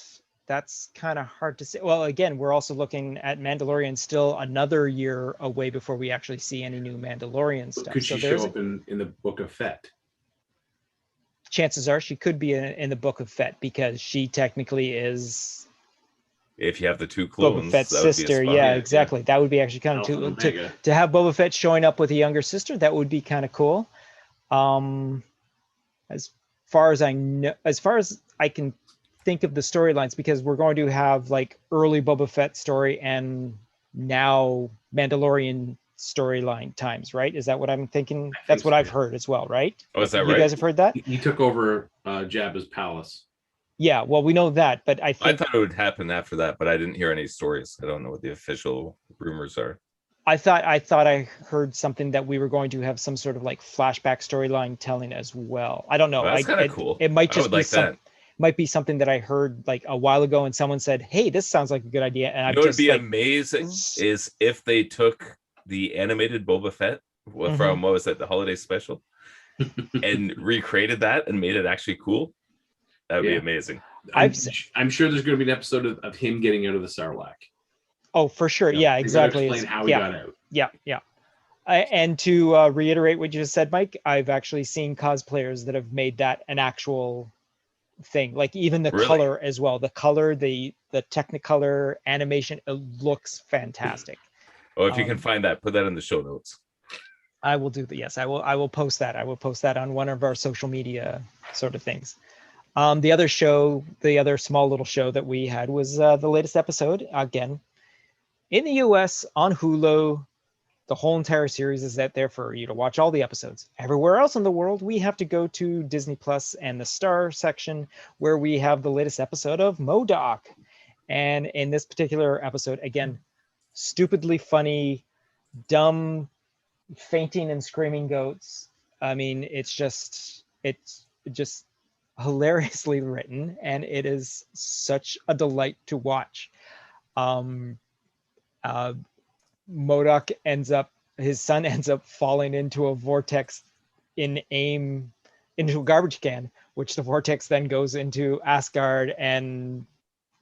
that's kind of hard to say. Well, again, we're also looking at Mandalorian still another year away before we actually see any new Mandalorian stuff. Could she show up in the Book of Fett? Chances are she could be in the Book of Fett because she technically is If you have the two clones, Boba Fett's sister. Yeah, exactly. That would be actually kind of to have Boba Fett showing up with a younger sister. That would be kind of cool. As far as I know, as far as I can think of the storylines, because we're going to have like early Boba Fett story and now Mandalorian storyline times, right? Is that what I'm thinking? That's what I've heard as well, right? Oh, is that right? You guys have heard that? He took over Jabba's palace. Yeah, well, we know that, but I thought it would happen after that, but I didn't hear any stories. I don't know what the official rumors are. I thought I heard something that we were going to have some sort of like flashback storyline telling as well. I don't know. Well, that's kind of cool. It might just be might be something that I heard like a while ago, and someone said, "Hey, this sounds like a good idea." And what would be amazing is if they took the animated Boba Fett from what was it, the holiday special, and recreated that and made it actually cool. That would be amazing. I'm sure there's going to be an episode of him getting out of the Sarlacc. Oh, for sure. Yeah, exactly. Explain how he got out. Yeah. And to reiterate what you just said, Mike, I've actually seen cosplayers that have made that an actual thing. Like even the color as well. The color, the Technicolor animation, it looks fantastic. Oh, if you can find that, put that in the show notes. I will do that. Yes, I will post that. I will post that on one of our social media sort of things. The other small little show that we had was the latest episode. Again, in the US on Hulu, the whole entire series is out there for you to watch all the episodes. Everywhere else in the world, we have to go to Disney Plus and the Star section where we have the latest episode of M.O.D.O.K. And in this particular episode, again, stupidly funny, dumb, fainting and screaming goats. I mean, it's just hilariously written, and it is such a delight to watch. M.O.D.O.K. his son ends up falling into a vortex into a garbage can, which the vortex then goes into Asgard, and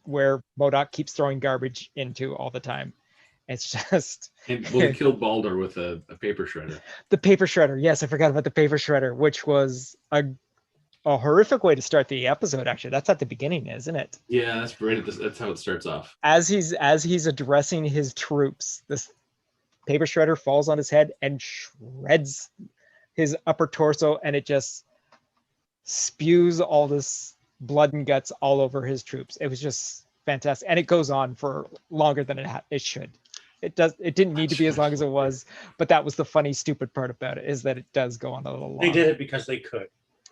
where M.O.D.O.K. keeps throwing garbage into all the time. It's just they killed Balder with a paper shredder. The paper shredder, yes, I forgot about the paper shredder, which was a horrific way to start the episode. Actually, that's at the beginning, isn't it? Yeah, that's right. That's how it starts off. As he's addressing his troops, this paper shredder falls on his head and shreds his upper torso, and it just spews all this blood and guts all over his troops. It was just fantastic, and it goes on for longer than it should. It didn't need to be as long as it was, but that was the funny, stupid part about it, is that it does go on a little longer. They did it because they could.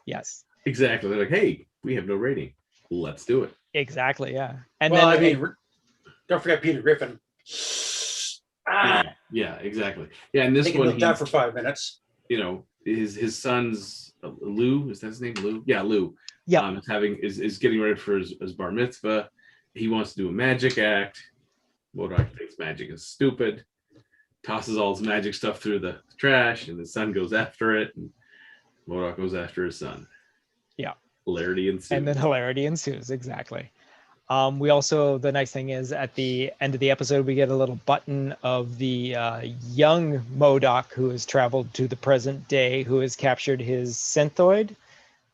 Yes. Exactly. They're like, hey, we have no rating. Let's do it. Exactly. Yeah. And well, don't forget Peter Griffin. Yeah, exactly. Yeah, and this one, down for 5 minutes. You know, his son's Lou. Is that his name? Lou. Yeah, Lou. Yeah. Is getting ready for his bar mitzvah. He wants to do a magic act. M.O.D.O.K. thinks magic is stupid. Tosses all his magic stuff through the trash, and his son goes after it. And M.O.D.O.K. goes after his son. Yeah. Hilarity ensues. And then hilarity ensues, exactly. We also, the nice thing is at the end of the episode, we get a little button of the young M.O.D.O.K. who has traveled to the present day, who has captured his synthoid,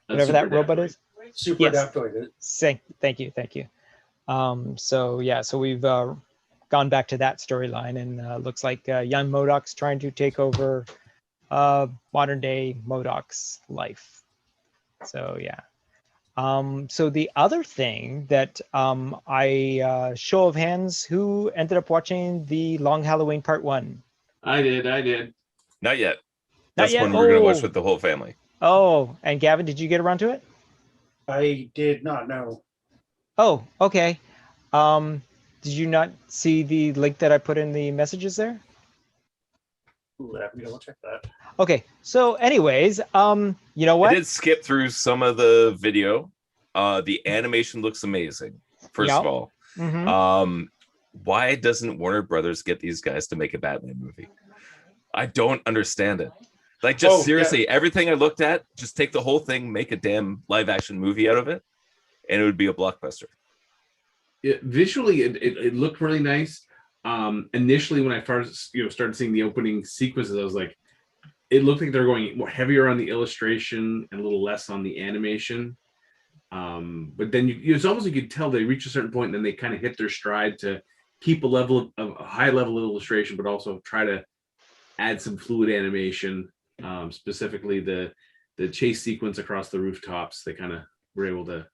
whatever that robot is. Super Adaptoid. Thank you. So we've gone back to that storyline, and looks like young M.O.D.O.K.'s trying to take over modern day M.O.D.O.K.'s life. So yeah. So the other thing that I show of hands, who ended up watching the Long Halloween Part 1? I did. Not yet. That's one we're gonna watch with the whole family. Oh, and Gavin, did you get around to it? I did not know. Oh, okay. Did you not see the link that I put in the messages there? Let me double check that. Okay, so anyways, you know what? I did skip through some of the video. The animation looks amazing, first of all. Mm-hmm. Why doesn't Warner Brothers get these guys to make a Batman movie? I don't understand it. Like, just seriously, everything I looked at, just take the whole thing, make a damn live action movie out of it, and it would be a blockbuster. Visually, it looked really nice. Initially, when I first started seeing the opening sequences, I was like, it looked like they're going more heavier on the illustration and a little less on the animation. But then it's almost like you could tell they reach a certain point and then they kind of hit their stride to keep a level of a high level of illustration, but also try to add some fluid animation. Specifically the chase sequence across the rooftops, they kind of were able to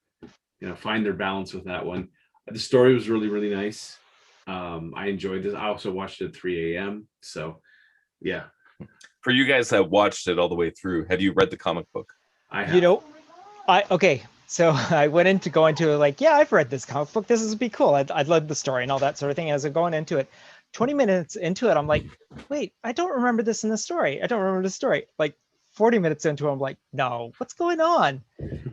find their balance with that one. The story was really, really nice. I enjoyed this. I also watched it at 3 a.m. So yeah. For you guys that watched it all the way through, have you read the comic book? I have. So I went into going to like, yeah, I've read this comic book. This would be cool. I'd love the story and all that sort of thing. As I'm going into it, 20 minutes into it, I'm like, wait, I don't remember this in the story. I don't remember the story. Like 40 minutes into it, I'm like, no, what's going on?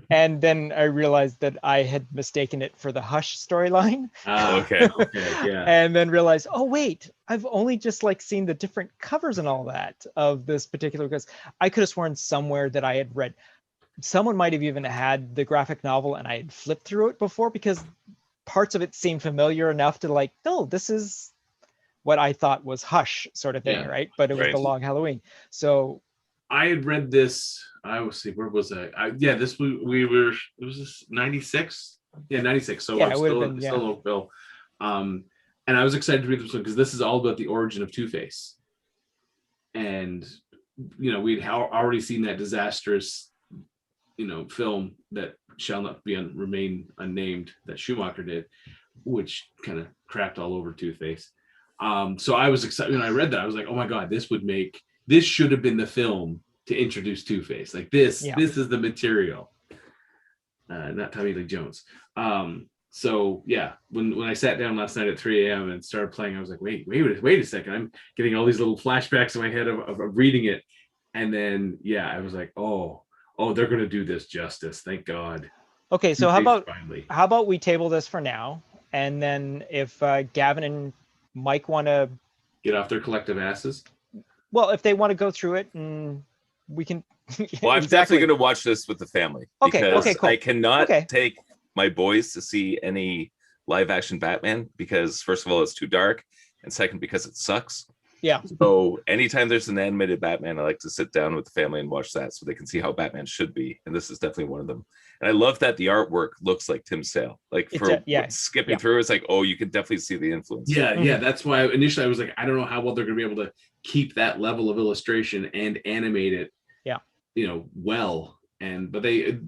And then I realized that I had mistaken it for the Hush storyline. Okay, yeah. And then realized, oh wait, I've only just like seen the different covers and all that of this particular, because I could have sworn somewhere that I had read. Someone might have even had the graphic novel and I had flipped through it before, because parts of it seemed familiar enough to like, no, this is what I thought was Hush sort of thing, right? But it was the Long Halloween. So I had read this. I will see, where was I? This it was this 96. Yeah, 96. So I'm still a Bill. And I was excited to read this one because this is all about the origin of Two-Face. And we'd already seen that disastrous film that shall not remain unnamed that Schumacher did, which kind of crapped all over Two-Face. So I was excited when I read that. I was like, oh my God, this should have been the film to introduce Two-Face. Like this is the material. Not Tommy Lee Jones. So yeah, when I sat down last night at 3 a.m. and started playing, I was like, wait a second. I'm getting all these little flashbacks in my head of reading it. And then, I was like, oh, they're going to do this justice. Thank God. Okay. So how about we table this for now? And then if Gavin and Mike want to get off their collective asses. Well, if they want to go through it, and we can. Well, I'm definitely going to watch this with the family. Okay, cool. I cannot take my boys to see any live action Batman because, first of all, it's too dark, and second, because it sucks. Yeah. So anytime there's an animated Batman, I like to sit down with the family and watch that so they can see how Batman should be. And this is definitely one of them. And I love that the artwork looks like Tim Sale. Like skipping through, it's like, oh, you can definitely see the influence. Yeah. That's why initially I was like, I don't know how well they're going to be able to keep that level of illustration and animate it. Yeah. Well. But they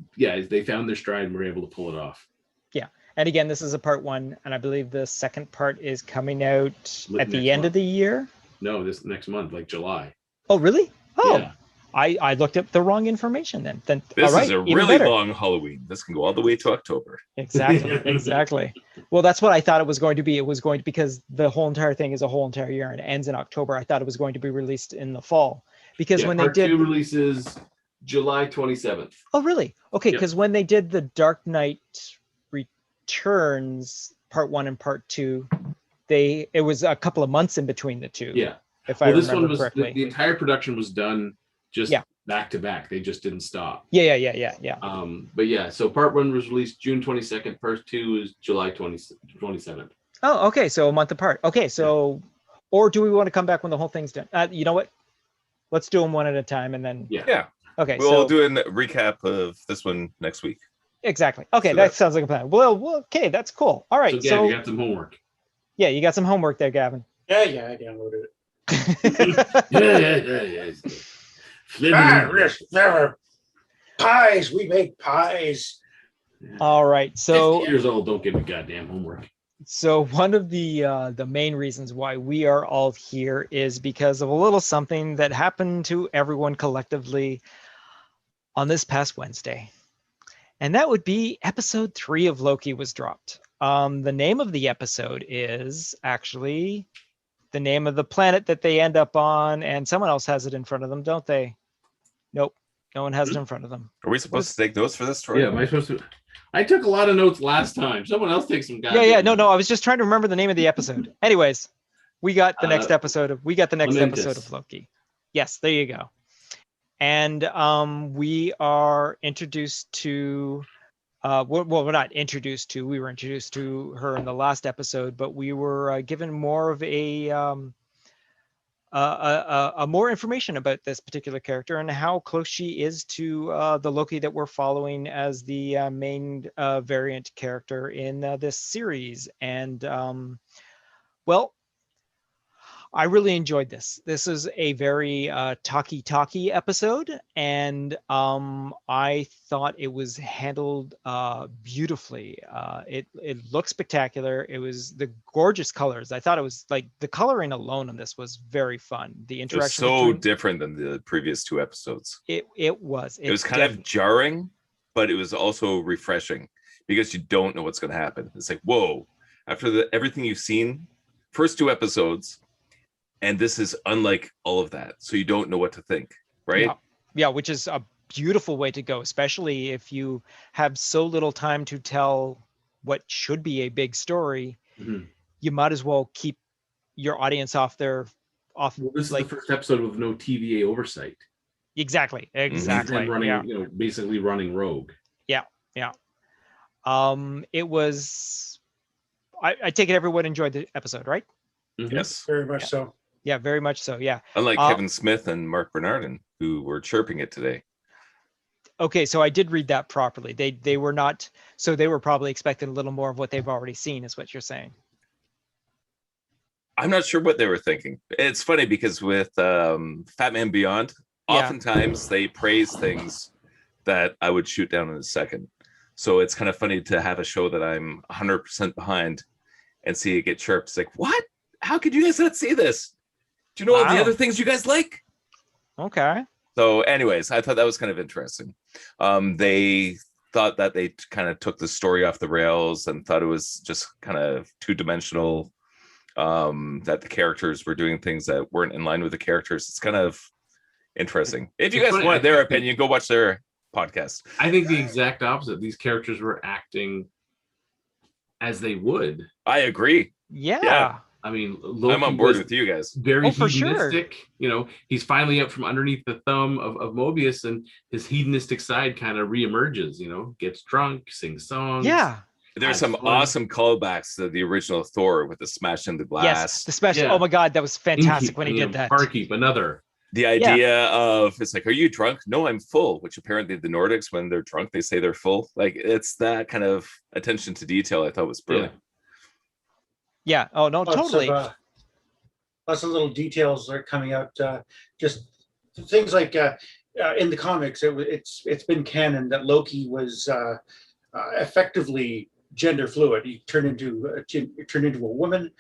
found their stride and were able to pull it off. Yeah. And again, this is a part 1, and I believe the second part is coming out at the end of the year. No, this next month, like July. Oh, really? Oh, yeah. I looked up the wrong information then. This is a really long Halloween. This can go all the way to October. Exactly. Well, that's what I thought it was going to be. It was going to, because the whole entire thing is a whole entire year and it ends in October. I thought it was going to be released in the fall, because when they did, part 2 releases July 27th. Oh, really? Okay, because when they did the Dark Knight Returns part 1 and part 2, it was a couple of months in between the two. Yeah. If I remember correctly. The entire production was done just back to back. They just didn't stop. Yeah. But so part 1 was released June 22nd. Part 2 is July 27th. Oh, okay. So a month apart. Okay. So, or do we want to come back when the whole thing's done? You know what? Let's do them one at a time and then. Yeah. Okay. We'll do a recap of this one next week. Exactly. Okay. So that sounds like a plan. Well, okay. That's cool. All right. So you got some homework. Yeah. You got some homework there, Gavin. Yeah. I downloaded it. Pies. We make pies. All right. So 50 years old, don't give me goddamn homework. So one of the main reasons why we are all here is because of a little something that happened to everyone collectively on this past Wednesday. And that would be episode 3 of Loki was dropped. The name of the episode is actually the name of the planet that they end up on, and someone else has it in front of them, don't they? Nope. No one has it in front of them. Are we supposed to take notes for this story? Yeah, am I supposed to? I took a lot of notes last time. Someone else takes some guys. Yeah. No. I was just trying to remember the name of the episode. Anyways, we got the next episode of Loki. Yes, there you go. And we are introduced to well, we're not introduced to, we were introduced to her in the last episode, but we were given more of a more information about this particular character and how close she is to the Loki that we're following as the main variant character in this series. And well, I really enjoyed this. This is a very talky episode, and I thought it was handled beautifully. It looked spectacular. It was the gorgeous colors. I thought it was like the coloring alone on this was very fun. The interaction it was so different than the previous 2 episodes. It was. It was kind of jarring, but it was also refreshing because you don't know what's going to happen. It's like, whoa! After everything you've seen, first 2 episodes. And this is unlike all of that. So you don't know what to think, right? Yeah, which is a beautiful way to go, especially if you have so little time to tell what should be a big story. Mm-hmm. You might as well keep your audience off. Well, this is the first episode with no TVA oversight. Exactly. Mm-hmm. And running, basically running rogue. Yeah. It was, I take it everyone enjoyed the episode, right? Mm-hmm. Yes. Very much so. Yeah, very much so. Yeah. Unlike Kevin Smith and Mark Bernardin, who were chirping it today. Okay, so I did read that properly. They were not, so they were probably expecting a little more of what they've already seen, is what you're saying. I'm not sure what they were thinking. It's funny because with Fat Man Beyond, oftentimes they praise things that I would shoot down in a second. So it's kind of funny to have a show that I'm 100% behind and see it get chirped. It's like, what? How could you guys not see this? Do you know all the other things you guys like? Okay. So anyways, I thought that was kind of interesting. They thought that they kind of took the story off the rails and thought it was just kind of 2-dimensional, that the characters were doing things that weren't in line with the characters. It's kind of interesting. If you guys want their opinion, go watch their podcast. I think the exact opposite. These characters were acting as they would. I agree. Yeah. I mean, Loki I'm on board with you guys. Very hedonistic. Sure. He's finally up from underneath the thumb of Mobius, and his hedonistic side kind of reemerges. Gets drunk, sings songs. Yeah. There's some awesome callbacks to the original Thor with the smash in the glass. Yes, the special. Yeah. Oh my God, that was fantastic when he did that. Barkeep, another. The idea of, it's like, are you drunk? No, I'm full. Which apparently the Nordics, when they're drunk, they say they're full. Like, it's that kind of attention to detail I thought was brilliant. Yeah. Oh no, totally. Lots of little details are coming out. Just things like in the comics, it's been canon that Loki was effectively gender fluid. He turned into a woman.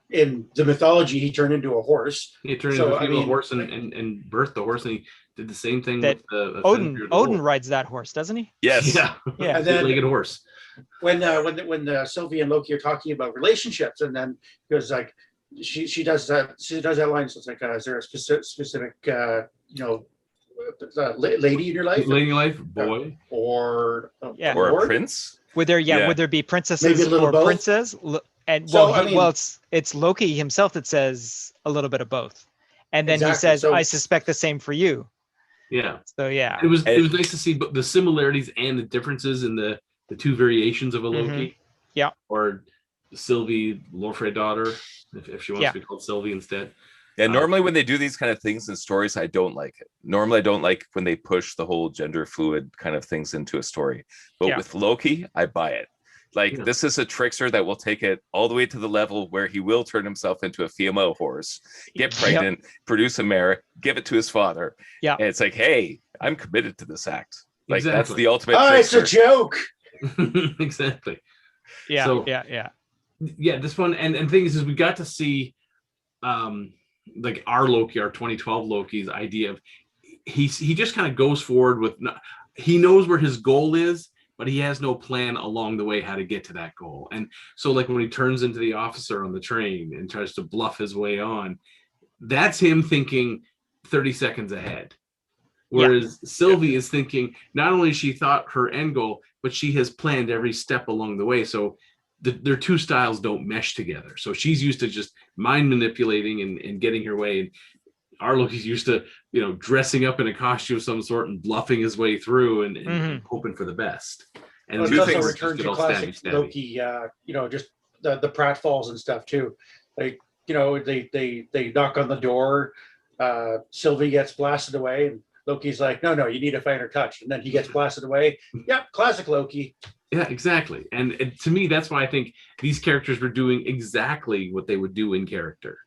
In the mythology, he turned into a horse. He turned into a horse and birthed the horse, and he did the same thing with the Odin rides that horse, doesn't he? Yes. Yeah. And then, legged horse. When Sylvie and Loki are talking about relationships, and then it was like she does that line. So it's like, is there a specific lady in your life? Lady in life, boy, or a prince? Would there be princesses or princes? And it's Loki himself that says a little bit of both, and then he says, "I suspect the same for you." Yeah. So yeah, it was nice to see the similarities and the differences in the 2 variations of a Loki. Mm-hmm. Yeah. Or Sylvie, Lorfred daughter, if she wants to be called Sylvie instead. Yeah, normally when they do these kind of things in stories, I don't like it. Normally, I don't like when they push the whole gender fluid kind of things into a story. But with Loki, I buy it. Like, this is a trickster that will take it all the way to the level where he will turn himself into a female horse, get pregnant, produce a mare, give it to his father. Yeah. And it's like, hey, I'm committed to this act. Like, that's the ultimate trickster. It's a joke. Exactly. Yeah. So, yeah. This one, and thing is we got to see like our Loki, our 2012 Loki's idea of he just kind of goes forward with, he knows where his goal is, but he has no plan along the way how to get to that goal. And so like when he turns into the officer on the train and tries to bluff his way on, that's him thinking 30 seconds ahead. Whereas Sylvie is thinking, not only she thought her end goal, but she has planned every step along the way. So their 2 styles don't mesh together. So she's used to just mind manipulating and getting her way. And our Loki's used to, dressing up in a costume of some sort and bluffing his way through and hoping for the best. And Well, two it's things also just returned get to all classic stabby. Loki, just the pratfalls and stuff too. Like, they knock on the door, Sylvie gets blasted away, and Loki's like, no, you need a finer touch. And then he gets blasted away. Yep, classic Loki. Yeah, exactly. And to me, that's why I think these characters were doing exactly what they would do in character.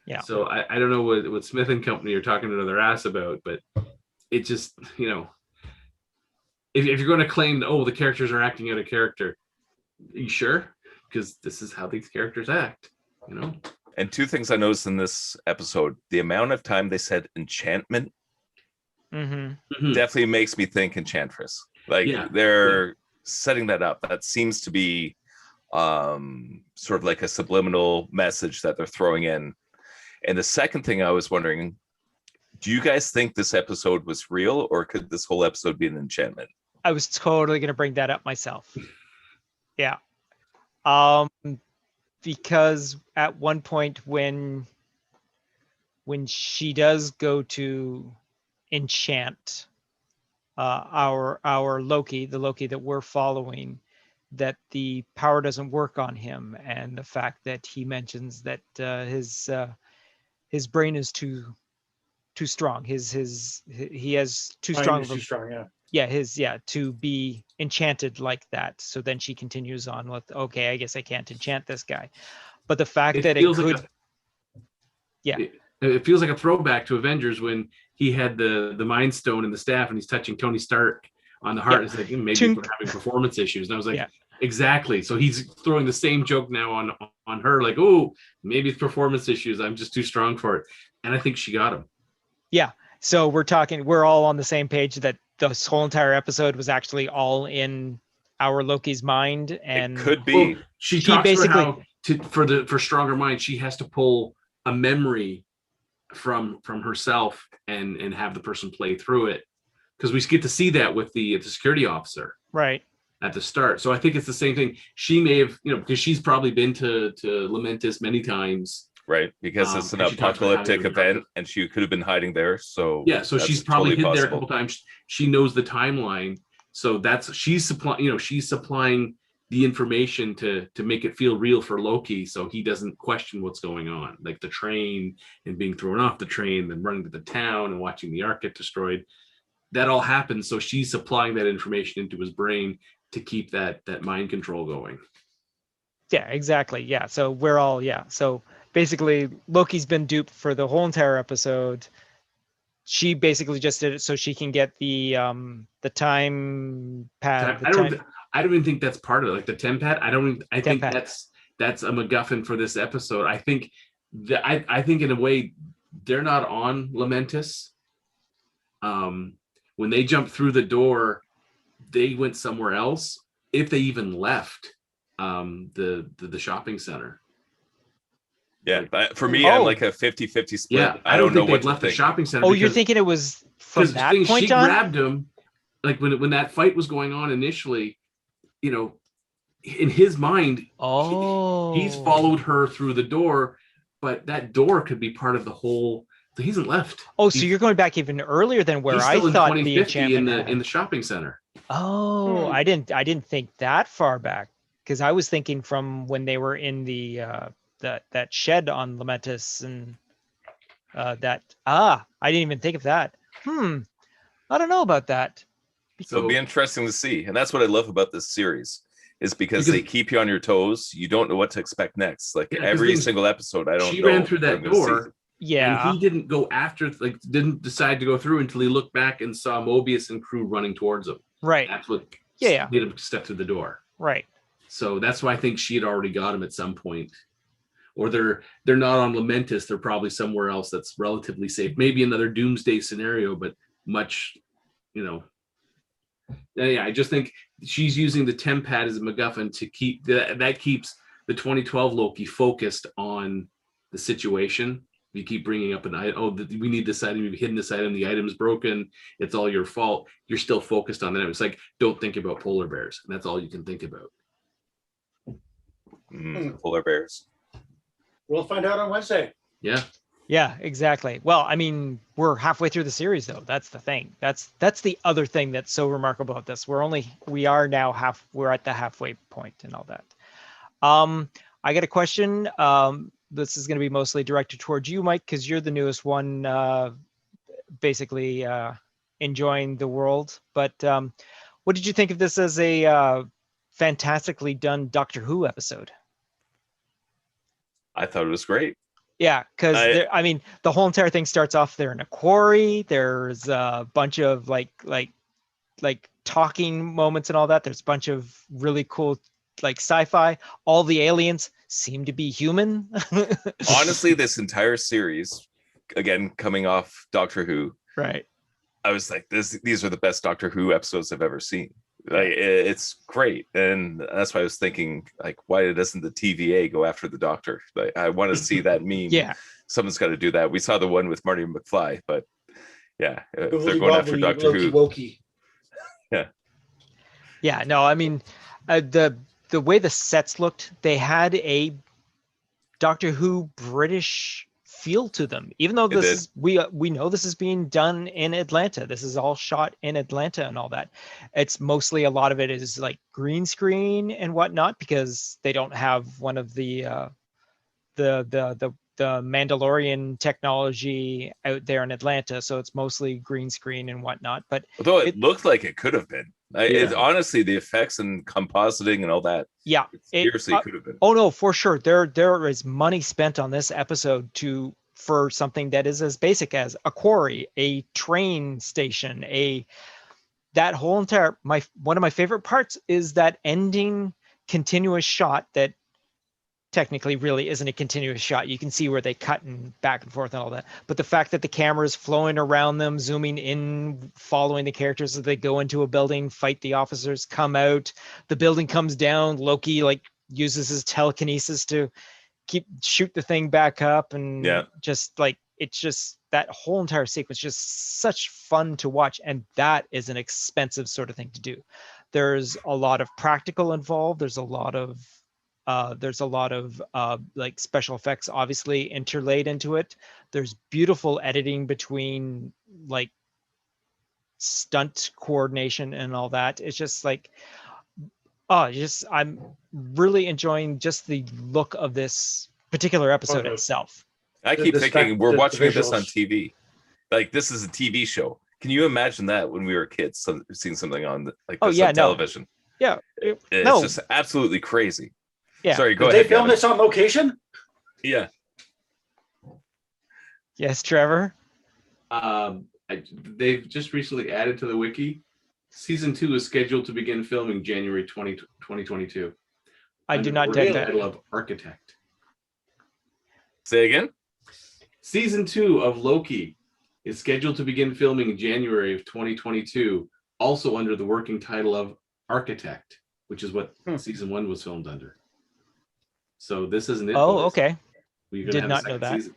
Yeah. So I don't know what Smith and company are talking to their ass about, but it just, if you're going to claim, the characters are acting out of character, are you sure? Because this is how these characters act, And two things I noticed in this episode: the amount of time they said enchantment definitely makes me think Enchantress. Like they're setting that up. That seems to be sort of like a subliminal message that they're throwing in. And the second thing I was wondering, do you guys think this episode was real, or could this whole episode be an enchantment? I was totally going to bring that up myself. Yeah. Because at one point when she does go to enchant our Loki, the Loki that we're following, that the power doesn't work on him, and the fact that he mentions that his brain is too strong. He has too strong of a, too strong, to be enchanted like that. So then she continues on with, okay, I guess I can't enchant this guy. But the fact that it could, it feels like a throwback to Avengers when he had the Mind Stone and the staff, and he's touching Tony Stark on the heart. It's like, maybe we're having performance issues. And I was like, exactly. So he's throwing the same joke now on her, like, oh, maybe it's performance issues. I'm just too strong for it. And I think she got him. Yeah. So we're all on the same page that this whole entire episode was actually all in our Loki's mind. And it could be. Well, she talks basically about how for stronger mind, she has to pull a memory from herself and have the person play through it, because we get to see that with the security officer right at the start. So I think it's the same thing. She may have, because she's probably been to Lamentis many times, right? Because it's an apocalyptic event, and she could have been hiding there. So so she's probably hid there a couple times. She knows the timeline, so she's supplying the information to make it feel real for Loki, so he doesn't question what's going on, like the train and being thrown off the train, then running to the town and watching the Ark get destroyed. That all happens, so she's supplying that information into his brain to keep that mind control going. Yeah, exactly. Yeah, so we're all so basically Loki's been duped for the whole entire episode. She basically just did it so she can get the time pad. I don't even think that's part of it, like the temp pad. I think that's a MacGuffin for this episode. I think I think in a way they're not on Lamentis. When they jumped through the door, they went somewhere else, if they even left the shopping center. Yeah, but for me, I'm like a 50-50 split. Yeah, I don't know what left to the think. shopping center. Oh, you're thinking it was from that point she on? She grabbed him, like when that fight was going on initially. In his mind, he's followed her through the door, but that door could be part of the whole. He hasn't left. Oh, so you're going back even earlier than where I thought the enchantment in the shopping center. Oh, I didn't think that far back, because I was thinking from when they were in the that shed on Lamentis, and I didn't even think of that. I don't know about that. So it'll be interesting to see. And that's what I love about this series, is because they keep you on your toes. You don't know what to expect next. Like every single episode, I don't know. She ran through that door. Yeah. And he didn't go didn't decide to go through until he looked back and saw Mobius and crew running towards him. Right. That's what made him step through the door. Right. So that's why I think she had already got him at some point. Or they're not on Lamentis. They're probably somewhere else that's relatively safe. Maybe another doomsday scenario, but much, Yeah, I just think she's using the temp pad as a MacGuffin to keep that keeps the 2012 Loki focused on the situation. You keep bringing up we need this item, you've hidden this item, the item's broken, it's all your fault. You're still focused on that. It's like, don't think about polar bears, and that's all you can think about. Polar bears. We'll find out on Wednesday. Yeah. Yeah, exactly. Well, I mean, we're halfway through the series though. That's the thing. That's the other thing that's so remarkable about this. We're at the halfway point and all that. I got a question. This is going to be mostly directed towards you, Mike, because you're the newest one, basically enjoying the world. But what did you think of this as a fantastically done Doctor Who episode? I thought it was great. Yeah, because I mean, the whole entire thing starts off there in a quarry. There's a bunch of like talking moments and all that. There's a bunch of really cool like sci-fi. All the aliens seem to be human. Honestly, this entire series, again coming off Doctor Who, right? I was like, these are the best Doctor Who episodes I've ever seen. Like, it's great, and that's why I was thinking, like, why doesn't the TVA go after the Doctor? Like, I want to see that meme. Yeah, someone's got to do that. We saw the one with Marty McFly, but yeah, if they're going after Doctor Loki, Who. Woki. Yeah. No, I mean, the way the sets looked, they had a Doctor Who British feel to them, even though this is we know this is being done in Atlanta. This is all shot in Atlanta and all that. It's mostly, a lot of it is like green screen and whatnot, because they don't have one of the Mandalorian technology out there in Atlanta, so it's mostly green screen and whatnot. But although it looked like it could have been, it honestly, the effects and compositing and all that, yeah, seriously could have been. Oh no, for sure. There is money spent on this episode for something that is as basic as a quarry, a train station, that whole entire one of my favorite parts is that ending continuous shot that technically really isn't a continuous shot. You can see where they cut and back and forth and all that. But the fact that the camera is flowing around them, zooming in, following the characters as they go into a building, fight the officers, come out, the building comes down, Loki like uses his telekinesis to shoot the thing back up, and just like, it's just, that whole entire sequence just such fun to watch. And that is an expensive sort of thing to do. There's a lot of practical involved. There's a lot of like special effects obviously interlaid into it. There's beautiful editing between like stunt coordination and all that. It's just like, I'm really enjoying just the look of this particular episode itself. I keep thinking we're watching this on TV. Like, this is a TV show. Can you imagine that when we were kids, seeing something on this on television? Yeah, it's just absolutely crazy. Yeah. Sorry, go ahead. Did they film this on location? Yeah. Yes, Trevor. They've just recently added to the wiki. Season 2 is scheduled to begin filming January 2022. I do not dig that. Title of Architect. Say again? Season 2 of Loki is scheduled to begin filming in January of 2022, also under the working title of Architect, which is what Season 1 was filmed under. So this isn't it. Oh, okay. Did not know that. Season.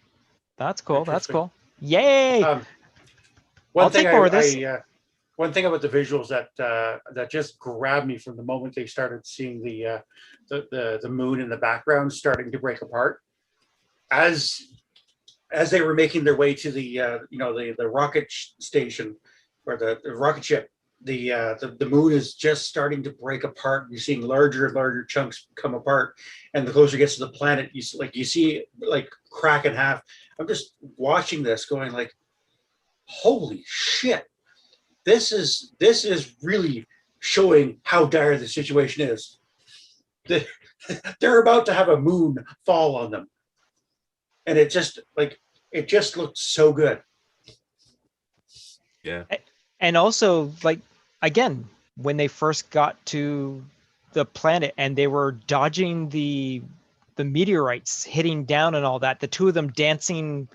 That's cool. That's cool. Yay! I'll take more of this. One thing about the visuals that just grabbed me from the moment they started seeing the moon in the background starting to break apart, as they were making their way to the rocket station, or the rocket ship. The moon is just starting to break apart. You're seeing larger and larger chunks come apart, and the closer it gets to the planet, you see like crack in half. I'm just watching this, going like, "Holy shit! This is really showing how dire the situation is." They're about to have a moon fall on them, and it just looked so good. Yeah. And also, like, again, when they first got to the planet and they were dodging the meteorites hitting down and all that, the two of them dancing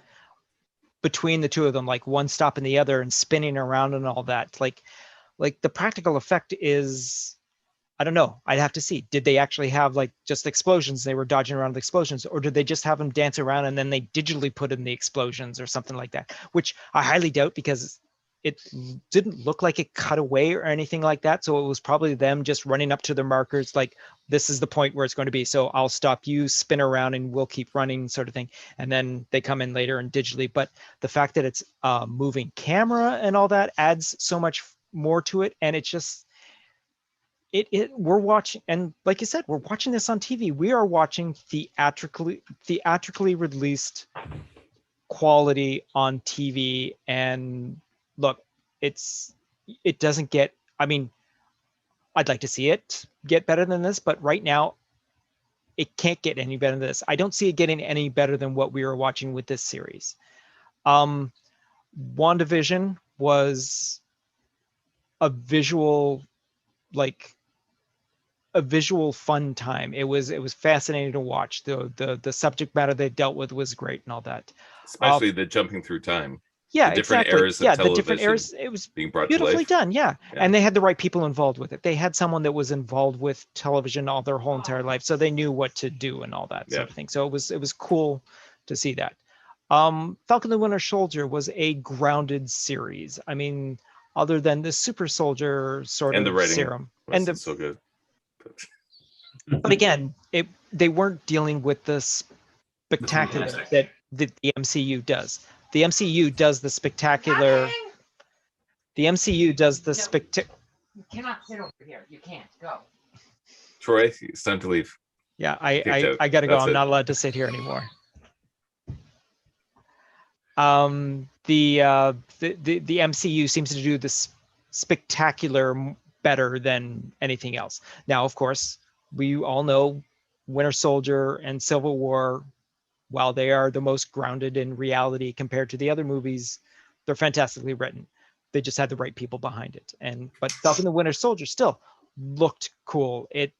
between the two of them, like one stopping the other and spinning around and all that, like the practical effect is, I don't know, I'd have to see. Did they actually have like just explosions? They were dodging around the explosions, or did they just have them dance around and then they digitally put in the explosions or something like that? Which I highly doubt, because didn't look like it cut away or anything like that. So it was probably them just running up to the markers, like, this is the point where it's going to be. So I'll stop you, spin around, and we'll keep running, sort of thing. And then they come in later and digitally. But the fact that it's moving camera and all that adds so much more to it. And it's just, we're watching, and like you said, we're watching this on TV. We are watching theatrically released quality on TV. And look, it doesn't get, I mean, I'd like to see it get better than this, but right now it can't get any better than this. I don't see it getting any better than what we were watching with this series. WandaVision was a visual fun time. It was fascinating to watch. The subject matter they dealt with was great and all that. Especially the jumping through time. Yeah, the different exactly. eras of the different eras. It was being brought beautifully to life. done. Yeah. And they had the right people involved with it. They had someone that was involved with television all their whole entire life, so they knew what to do and all that sort of thing. So it was cool to see that. Falcon the Winter Soldier was a grounded series. I mean, other than the super soldier sort and of the writing serum, and so good. But again, they weren't dealing with the spectacular that the MCU does. The MCU does the spectacular. The MCU does the spectacular. You cannot sit over here. You can't go. Troy, it's time to leave. Yeah, I gotta go. I'm not allowed to sit here anymore. The MCU seems to do this spectacular better than anything else. Now, of course, we all know Winter Soldier and Civil War, while they are the most grounded in reality compared to the other movies, they're fantastically written. They just had the right people behind it. But Falcon the Winter Soldier still looked cool. The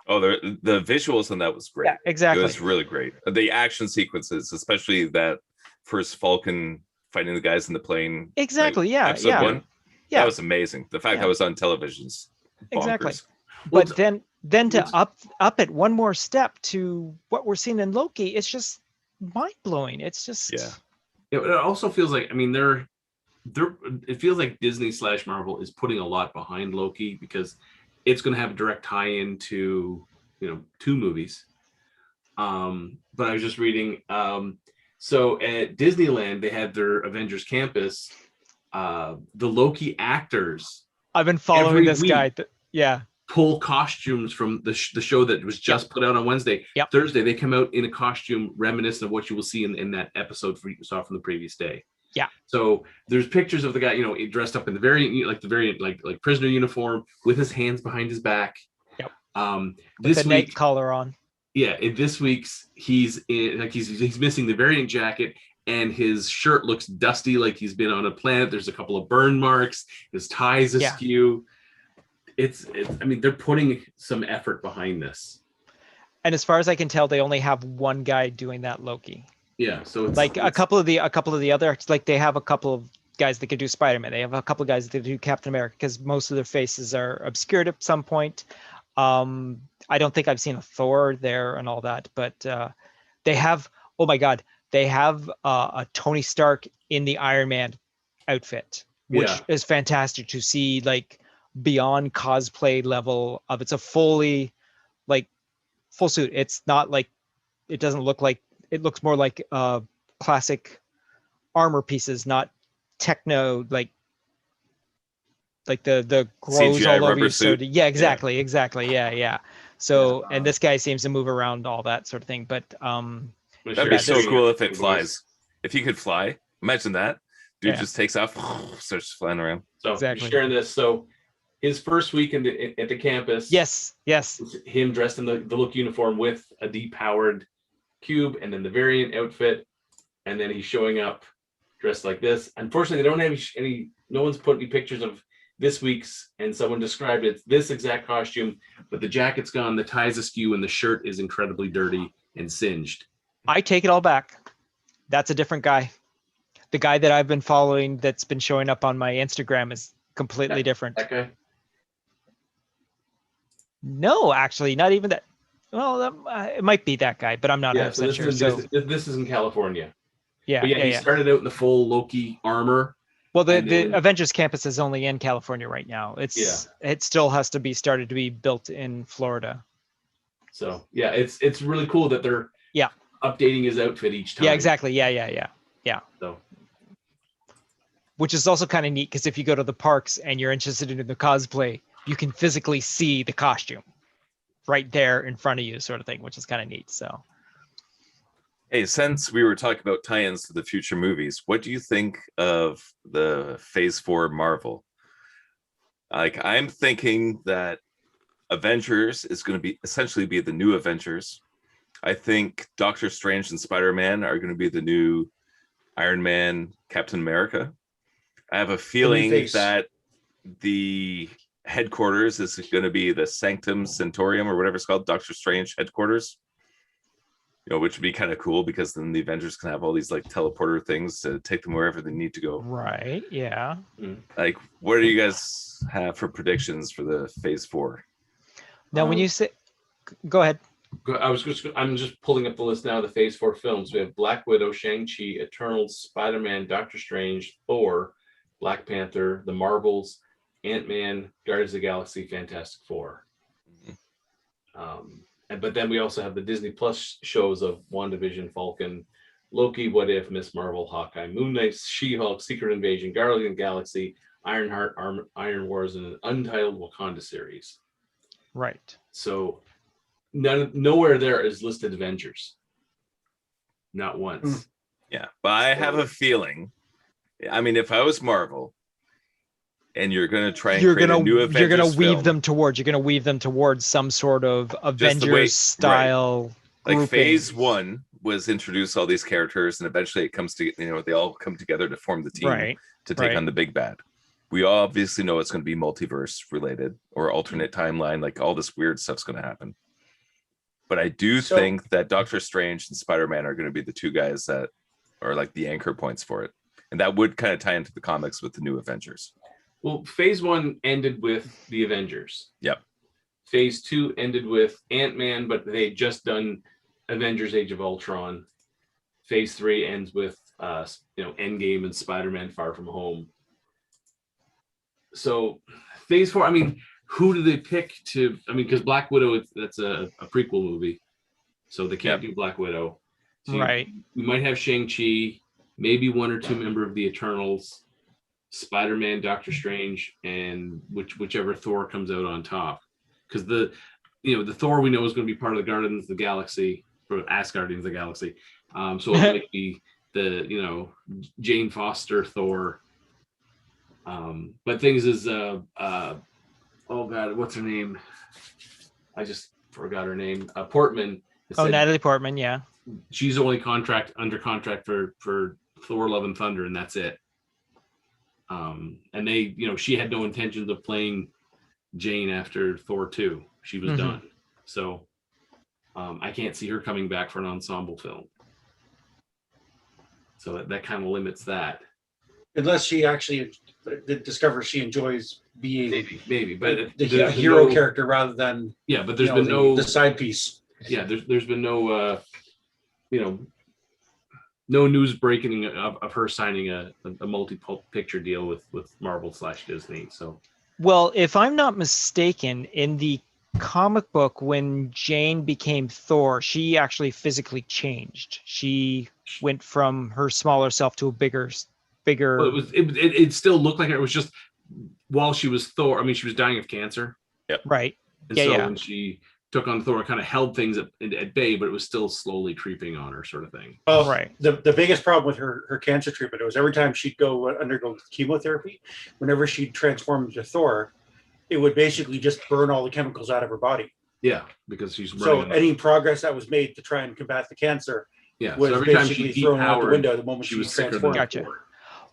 visuals on that was great. Yeah, exactly. It was really great. The action sequences, especially that first Falcon fighting the guys in the plane. Exactly. Episode 1. Yeah. That was amazing. The fact that was on television's bonkers. Exactly. But then to up it one more step to what we're seeing in Loki, it's just mind blowing. It's just It also feels like, I mean, it feels like Disney/Marvel is putting a lot behind Loki because it's going to have a direct tie-in to 2 movies. But I was just reading. So at Disneyland, they had their Avengers campus. The Loki actors. I've been following this guy. Pull costumes from the show that was just put out on Wednesday. Thursday, they come out in a costume reminiscent of what you will see in that episode you saw from the previous day. Yeah. So there's pictures of the guy, dressed up in the variant, like prisoner uniform with his hands behind his back. Yep. With the night collar on. Yeah. In this week's, he's missing the variant jacket. And his shirt looks dusty, like he's been on a planet. There's a couple of burn marks. His tie's askew. I mean, they're putting some effort behind this. And as far as I can tell, they only have one guy doing that Loki. Yeah, so it's like a couple of the other, like they have a couple of guys that could do Spider-Man. They have a couple of guys that do Captain America because most of their faces are obscured at some point. I don't think I've seen a Thor there and all that, but they have. Oh my God, they have a Tony Stark in the Iron Man outfit, which is fantastic to see. Like beyond cosplay level of it's a fully full suit. It's not like it doesn't look like it looks more like classic armor pieces, not techno like the grows CGI all over you. suit. Exactly. Yeah. So and this guy seems to move around all that sort of thing. But that'd be so cool if it flies. If he could fly, imagine that. Dude just takes off, starts flying around. So sharing this. So his first week at the campus. Yes. Him dressed in the look uniform with a depowered cube and then the variant outfit. And then he's showing up dressed like this. Unfortunately, they don't have no one's put any pictures of this week's, and someone described it this exact costume, but the jacket's gone, the tie's askew, and the shirt is incredibly dirty and singed. I take it all back. That's a different guy. The guy that I've been following that's been showing up on my Instagram is completely different. That guy? No, actually, not even that. Well, it might be that guy, but I'm not 100% sure. This is in California. Yeah, he started out in the full Loki armor, Well, the Avengers campus is only in California right now. It still has to be started to be built in Florida. So yeah, it's really cool that they're updating his outfit each time. Yeah, exactly. Yeah. So, which is also kind of neat because if you go to the parks and you're interested in the cosplay, you can physically see the costume right there in front of you, sort of thing, which is kind of neat. So, hey, since we were talking about tie-ins to the future movies, what do you think of the Phase 4 Marvel? Like, I'm thinking that Avengers is going to be essentially be the new Avengers. I think Doctor Strange and Spider-Man are going to be the new Iron Man, Captain America. I have a feeling that the headquarters is going to be the Sanctum Sanctorum or whatever it's called, Doctor Strange headquarters. You know, which would be kind of cool because then the Avengers can have all these like teleporter things to take them wherever they need to go. Right. Yeah. Like, what do you guys have for predictions for the Phase 4? Now, when you say, go ahead. I'm just pulling up the list now of the Phase 4 films. We have Black Widow, Shang-Chi, Eternals, Spider-Man, Doctor Strange, Thor, Black Panther, The Marvels, Ant-Man, Guardians of the Galaxy, Fantastic Four. But then we also have the Disney Plus shows of WandaVision, Falcon, Loki, What If, Miss Marvel, Hawkeye, Moon Knight, She-Hulk, Secret Invasion, Guardians of the Galaxy, Ironheart, Iron Wars, and an Untitled Wakanda series. Right. So nowhere there is listed Avengers. Not once. Yeah, but I have a feeling. I mean, if I was Marvel, and you're going to try and create a new Avengers you're going to weave film, them towards some sort of Avengers style. Right. Like grouping. Phase 1 was introduce all these characters, and eventually it comes to they all come together to form the team to take on the big bad. We obviously know it's going to be multiverse related or alternate timeline, like all this weird stuff's going to happen. But I do think that Doctor Strange and Spider-Man are going to be the two guys that are like the anchor points for it. And that would kind of tie into the comics with the new Avengers. Well, Phase 1 ended with the Avengers. Yep. Phase 2 ended with Ant-Man, but they had just done Avengers Age of Ultron. Phase 3 ends with End Game and Spider-Man Far From Home. So Phase 4, I mean, who do they pick to? I mean, because Black Widow, that's a prequel movie, so they can't do Black Widow. So we might have Shang-Chi, maybe one or two member of the Eternals, Spider-Man, Doctor Strange, and whichever Thor comes out on top. Because the Thor we know is going to be part of the Guardians of the Galaxy, or Guardians of the Galaxy. So it might be the Jane Foster Thor. But things is oh God, what's her name? I just forgot her name. Portman. Natalie Portman, yeah. She's only under contract for Thor: Love and Thunder, and that's it. And they, she had no intentions of playing Jane after Thor 2. She was done. So I can't see her coming back for an ensemble film. So that kind of limits that. Unless she actually discovers she enjoys being maybe, but the hero character rather than but there's been no the side piece. Yeah, there's been no no news breaking of her signing a multi-picture deal with Marvel/Disney. So, well, if I'm not mistaken, in the comic book, when Jane became Thor, she actually physically changed. She went from her smaller self to a bigger. Well, it still looked like it was just while she was Thor. I mean, she was dying of cancer. Yep. Right. And when she took on Thor, it kind of held things at bay, but it was still slowly creeping on her, sort of thing. Well, the biggest problem with her cancer treatment was every time she'd undergo chemotherapy, whenever she'd transform into Thor, it would basically just burn all the chemicals out of her body. Yeah, because she's any progress that was made to try and combat the cancer was so every basically time she thrown out the window the moment she was transformed. Gotcha.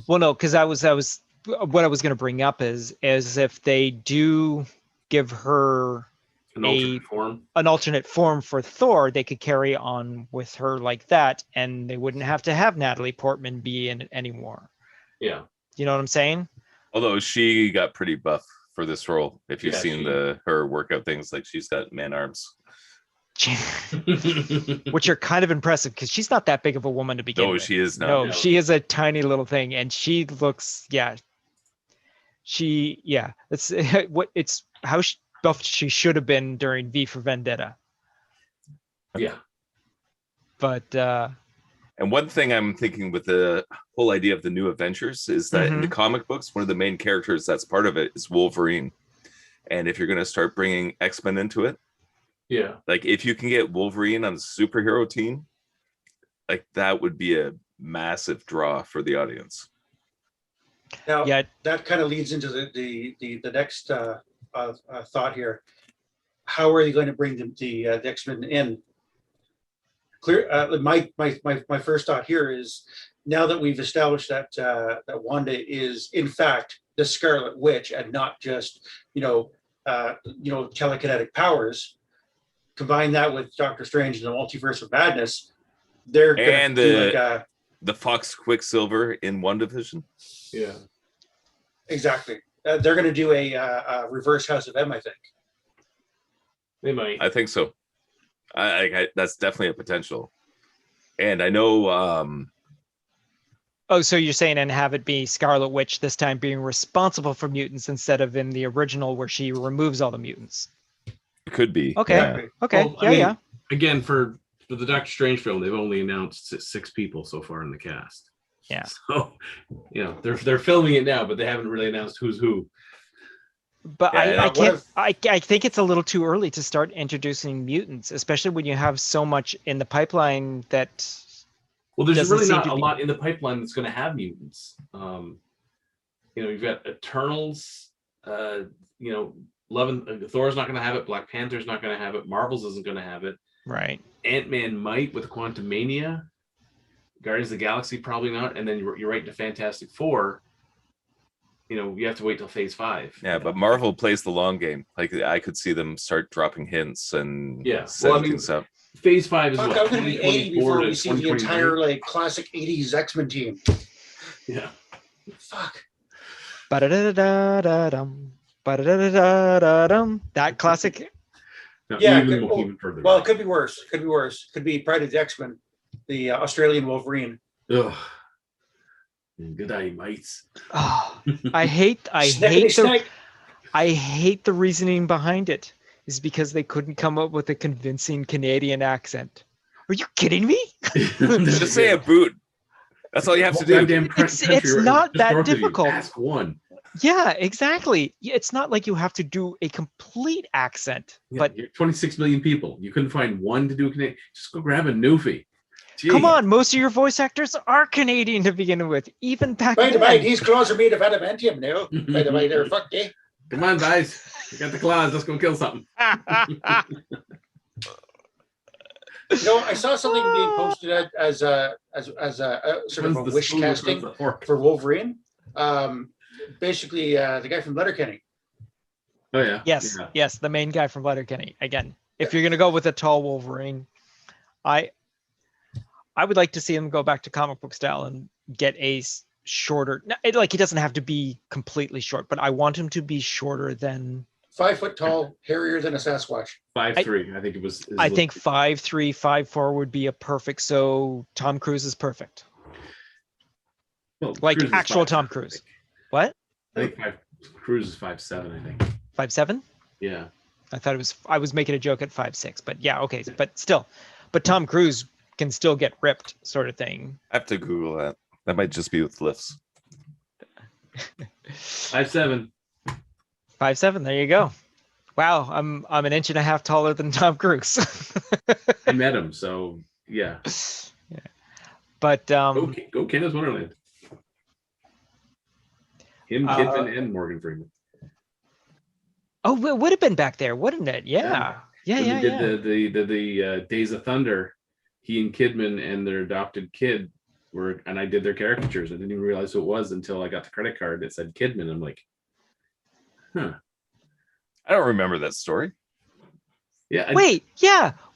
Well, no, because what I was going to bring up is if they do give her an alternate form for Thor, they could carry on with her like that, and they wouldn't have to have Natalie Portman be in it anymore. Yeah. You know what I'm saying? Although she got pretty buff for this role. If you've seen her workout things, like she's got man arms. which are kind of impressive because she's not that big of a woman to begin No, with. she is not. No, she is a tiny little thing, and she looks, it's what it's how buff she should have been during V for Vendetta. Yeah. But and one thing I'm thinking with the whole idea of the new Avengers is that in the Mhm. comic books, one of the main characters that's part of it is Wolverine. And if you're going to start bringing X-Men into it, yeah, like if you can get Wolverine on the superhero team, like that would be a massive draw for the audience. Now, yeah, that kind of leads into the next thought here. How are you going to bring the X-Men in? Clear. My first thought here is, now that we've established that that Wanda is in fact the Scarlet Witch and not just telekinetic powers, combine that with Doctor Strange and the Multiverse of Madness, they're gonna And do like the Fox Quicksilver in WandaVision. yeah. exactly. They're going to do a reverse House of M, I think. They might. I think so. I that's definitely a potential. And I know oh, so you're saying and have it be Scarlet Witch this time being responsible for mutants instead of in the original where she removes all the mutants. it could be. Okay. Yeah. Okay. Well, I mean, yeah. Again, for the Doctor Strange film, they've only announced 6 people so far in the cast. Yeah. So, they're filming it now, but they haven't really announced who's who. But Yeah, I think it's a little too early to start introducing mutants, especially when you have so much in the pipeline that. Well, there's doesn't really seem not to a be- lot in the pipeline that's going to have mutants. You've got Eternals. Love and Thor's not going to have it. Black Panther's not going to have it. Marvel's isn't going to have it. Right. Ant-Man might with Quantumania. Guardians of the Galaxy probably not. And then you're right to Fantastic Four. You have to wait till Phase 5. Yeah, but Marvel plays the long game. Like I could see them start dropping hints and setting things up. Phase 5 is Fuck, what? I'm going to be 80 before we see the 2029? entire classic 80s X-Men team. Yeah. Fuck. Ba-da-da-da-da-dum. Ba-da-da-da-da-dum. That classic. No, Yeah, even further. Well, it could be worse. Could be Pride of the X-Men, the Australian Wolverine. Ugh. Good day, mates. Oh, I hate the reasoning behind it. Is because they couldn't come up with a convincing Canadian accent. Are you kidding me? Just say a boot. That's all you have to do. It's not that difficult. Ask one. Yeah, exactly. It's not like you have to do a complete accent. Yeah, but you're 26 million people. You couldn't find one to do a Canadian. Just go grab a newfie. Gee. Come on, most of your voice actors are Canadian to begin with, even back By the then. way, these claws are made of adamantium now. By the way, they're fucked, eh? Come on, guys. We got the claws. Let's go kill something. I saw something being posted as a sort of a wish casting for Wolverine. Basically, the guy from Letterkenny. Oh yeah. Yes, Yeah. yes, the main guy from Letterkenny. Again, if you're gonna go with a tall Wolverine, I would like to see him go back to comic book style and get a shorter. Like he doesn't have to be completely short, but I want him to be shorter than 5 foot tall, hairier than a Sasquatch. 5'3". I think it was. I think 5'3", 5'4" would be a perfect. So Tom Cruise is perfect. Well, Like Cruise is actual 5'7", Tom Cruise. What? I think Cruise is 5'7". I think. 5'7"? Yeah. I thought I was making a joke at 5'6", but yeah, okay, but still, but Tom Cruise can still get ripped, sort of thing. I have to Google that. That might just be with lifts. 5'7". 5'7", there you go. Wow, I'm an inch and a half taller than Tom Cruise. I met him, so yeah. Yeah. But Go Canada's Wonderland. Him, Kidman, and Morgan Freeman. oh, it would have been back there, wouldn't it? Yeah. When Yeah. they did the Days of Thunder, he and Kidman and their adopted kid were, and I did their caricatures. I didn't even realize who it was until I got the credit card that said Kidman. I'm like, huh. I don't remember that story. Yeah. Wait,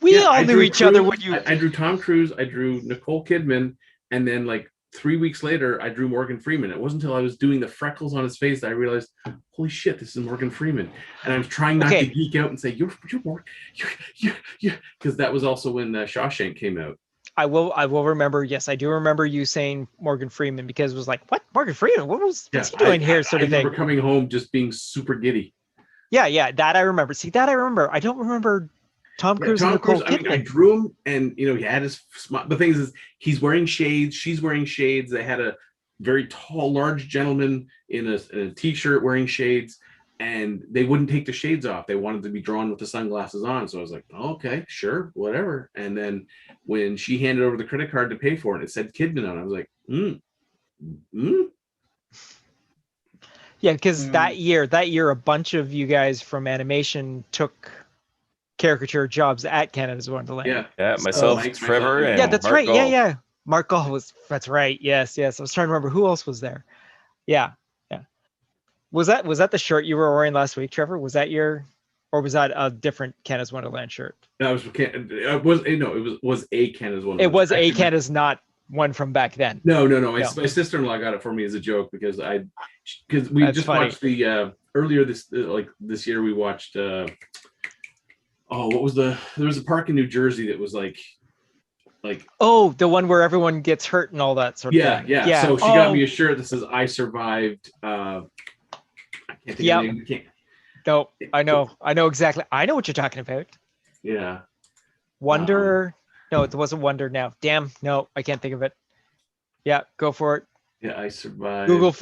we all I knew drew each other Cruise, when you. I drew Tom Cruise, I drew Nicole Kidman, and then like 3 weeks later, I drew Morgan Freeman. It wasn't until I was doing the freckles on his face that I realized, holy shit, this is Morgan Freeman. And I was trying not to geek out and say, you're because that was also when Shawshank came out. I will remember. Yes, I do remember you saying Morgan Freeman, because it was like, what, Morgan Freeman? What's he doing here? Sort of thing. I remember coming home just being super giddy. Yeah, that I remember. See, that I remember. I don't remember Tom Cruise and Nicole Kidman. I drew him, and he had his smile. The thing is, he's wearing shades. She's wearing shades. They had a very tall, large gentleman in a t-shirt wearing shades, and they wouldn't take the shades off. They wanted to be drawn with the sunglasses on. So I was like, oh, okay, sure, whatever. And then when she handed over the credit card to pay for it, it said Kidman on it. I was like, Yeah, because that year, a bunch of you guys from animation took caricature jobs at Canada's Wonderland. Yeah, myself, Trevor, and that's Mark right. Gall. Yeah, Mark Gall was. That's right. Yes. I was trying to remember who else was there. Yeah. Was that the shirt you were wearing last week, Trevor? Was that or was that a different Canada's Wonderland shirt? That was it was a Canada's Wonderland. It was a Canada's, not one from back then. No. My sister-in-law got it for me as a joke because we just watched the earlier this year we watched what was there was a park in New Jersey that was like the one where everyone gets hurt and all that sort of thing. Yeah. So she got me a shirt that says I survived. I can't think of the name. No, I know exactly. I know what you're talking about. Yeah. Wonder. No, it wasn't Wonder now. Damn. No, I can't think of it. Yeah, go for it. Yeah, I survived. Google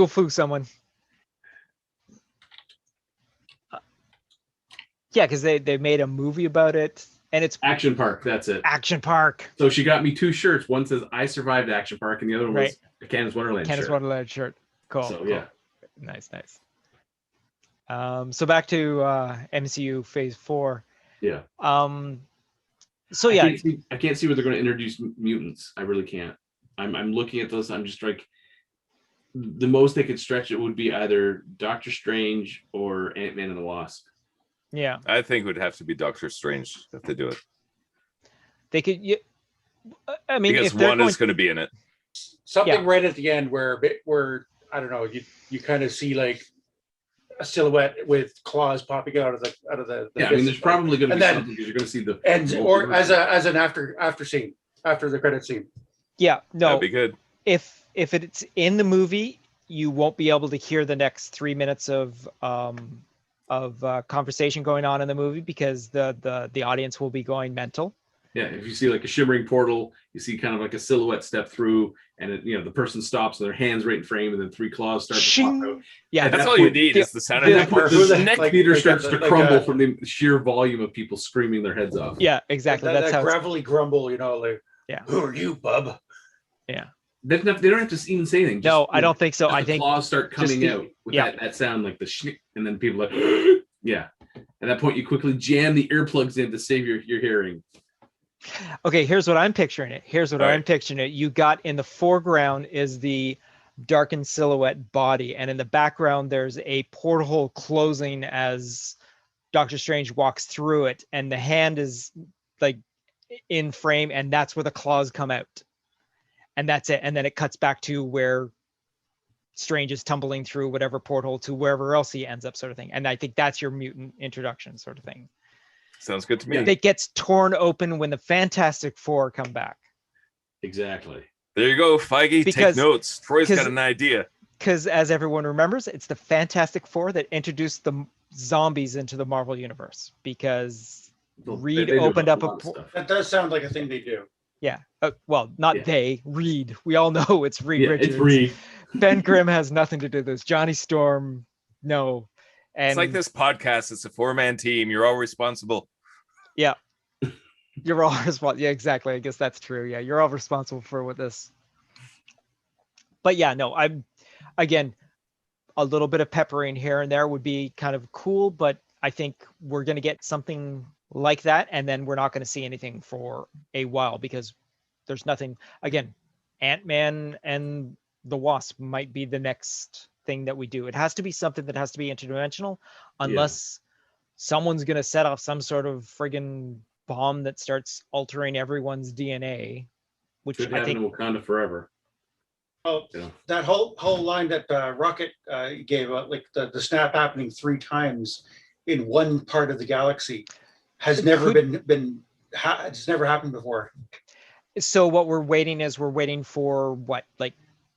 foo someone. Yeah, because they made a movie about it, and it's Action Park. That's it. Action Park. So she got me 2 shirts. One says I survived Action Park, and the other one was a Canada's Wonderland shirt. Canada's Wonderland shirt. Cool. So cool. Yeah. Nice. So back to MCU Phase 4. Yeah. So yeah, I can't see where they're going to introduce mutants. I really can't. I'm looking at this. I'm just like, the most they could stretch it would be either Doctor Strange or Ant-Man and the Wasp. Yeah. I think it would have to be Doctor Strange if they do it. They could. I mean, because one is going to be in it. Something right at the end where I don't know, you kind of see like a silhouette with claws popping out of the I mean, there's probably going to be something because you're going to see the or as an after scene, after the credit scene. Yeah, no, that'd be good. If it's in the movie, you won't be able to hear the next 3 minutes of conversation going on in the movie because the audience will be going mental. Yeah, if you see like a shimmering portal, you see kind of like a silhouette step through, and the person stops and their hands right in frame, and then 3 claws start to pop out. Yeah, that's all you need is the sound of that. The neck theater starts to crumble from the sheer volume of people screaming their heads off. Yeah, exactly. That's how gravelly grumble, like, who are you, bub? Yeah. They don't have to even say anything. No, I don't think so. I think claws start coming out with that sound, like the schnick, and then people like, yeah. At that point, you quickly jam the earplugs in to save your hearing. Okay, here's what I'm picturing it. You got in the foreground is the darkened silhouette body, and in the background there's a porthole closing as Doctor Strange walks through it, and the hand is like in frame, and that's where the claws come out. And that's it. And then it cuts back to where Strange is tumbling through whatever porthole to wherever else he ends up, sort of thing. And I think that's your mutant introduction, sort of thing. Sounds good to me. It gets torn open when the Fantastic Four come back. Exactly. There you go, Feige. Take notes. Troy's got an idea. Because as everyone remembers, it's the Fantastic Four that introduced the zombies into the Marvel Universe. Because Reed opened up a... That does sound like a thing they do. Yeah. Well, not they. Reed. We all know it's Reed Richards. It's Reed. Ben Grimm has nothing to do with this. Johnny Storm, no. And it's like this podcast. It's a 4-man team. You're all responsible. Yeah. You're all responsible. Yeah, exactly. I guess that's true. Yeah, you're all responsible for what this. But yeah, no, I'm, again, a little bit of peppering here and there would be kind of cool, but I think we're going to get something like that, and then we're not going to see anything for a while because there's nothing. Again, Ant-Man and the Wasp might be the next thing that we do. It has to be something that has to be interdimensional, unless someone's going to set off some sort of friggin' bomb that starts altering everyone's DNA, which could I happen think in Wakanda forever. Oh, Yeah. that whole line that Rocket gave out, like the snap happening 3 times in one part of the galaxy, has never it's never happened before. So what we're waiting for what, like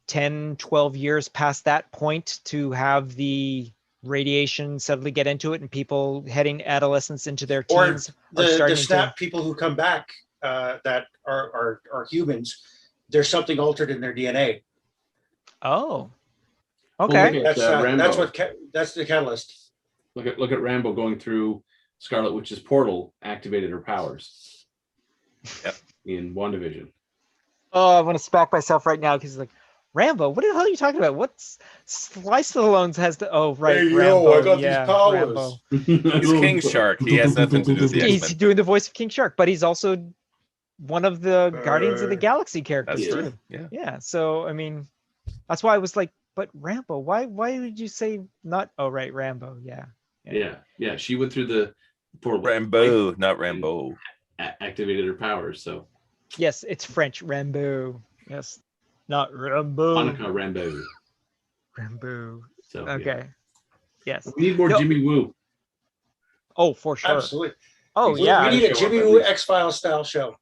10, 12 years past that point to have the radiation suddenly get into it and people heading adolescence into their Or teens the snap people who come back that are humans, there's something altered in their DNA. Oh, Well, okay. look at, Rambo. That's the catalyst. Look at Rambo going through Scarlet Witch's portal, activated her powers. Yep. In WandaVision. Oh, I want to smack myself right now because he's like, Rambo, what the hell are you talking about? What's Slice Stallone's has to? Oh, right, Hey, Rambo. I got yeah, these powers. Rambo. He's King Shark. He has nothing to do with the He's X-Men. doing the voice of King Shark, but he's also one of the Guardians of the Galaxy characters That's too. true. Yeah. Yeah. So I mean, that's why I was like, but Rambo, why did you say not? Oh, right, Rambo. Yeah. She went through the portal. Rambo, not Rambo. Activated her powers. So Yes, it's French. Rambo. Yes, not Rambo. Monica Rambo. Rambo. So Okay. Yes. we need more Jimmy Woo. Oh, for sure. Absolutely. Oh, We yeah. need a Jimmy Woo X-Files style show.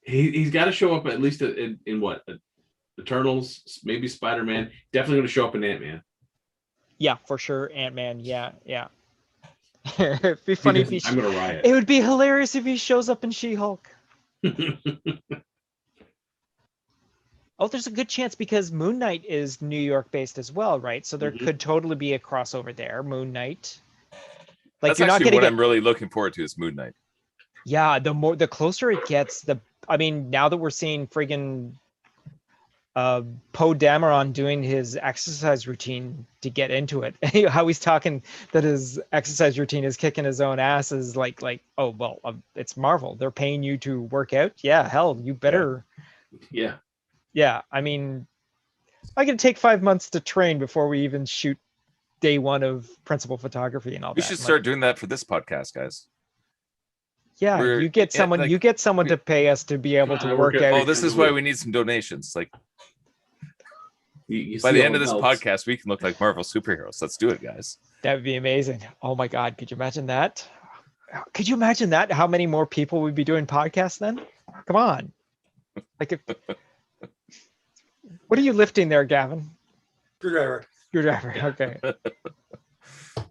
He's got to show up at least in what? Eternals, maybe Spider-Man. Definitely going to show up in Ant-Man. Yeah, for sure. Ant-Man. Yeah. It'd be funny if I'm going to riot. It would be hilarious if he shows up in She-Hulk. Oh, there's a good chance because Moon Knight is New York based as well, right? So there could totally be a crossover there. Moon Knight. Like, That's you're not actually going to what get. I'm really looking forward to is Moon Knight. Yeah, the closer it gets, I mean, now that we're seeing friggin' Poe Dameron doing his exercise routine to get into it, how he's talking that his exercise routine is kicking his own ass is like, oh well, it's Marvel. They're paying you to work out. Yeah, hell, you better. Yeah. Yeah, I mean, I can take 5 months to train before we even shoot day 1 of principal photography and all that. We should start doing that for this podcast, guys. Yeah, you get someone to pay us to be able to work out. Oh, this is why we need some donations. Like, by the end of this podcast, we can look like Marvel superheroes. Let's do it, guys. That would be amazing. Oh my God, could you imagine that? Could you imagine that? How many more people would be doing podcasts then? Come on. Like, what are you lifting there, Gavin? Screwdriver. Okay.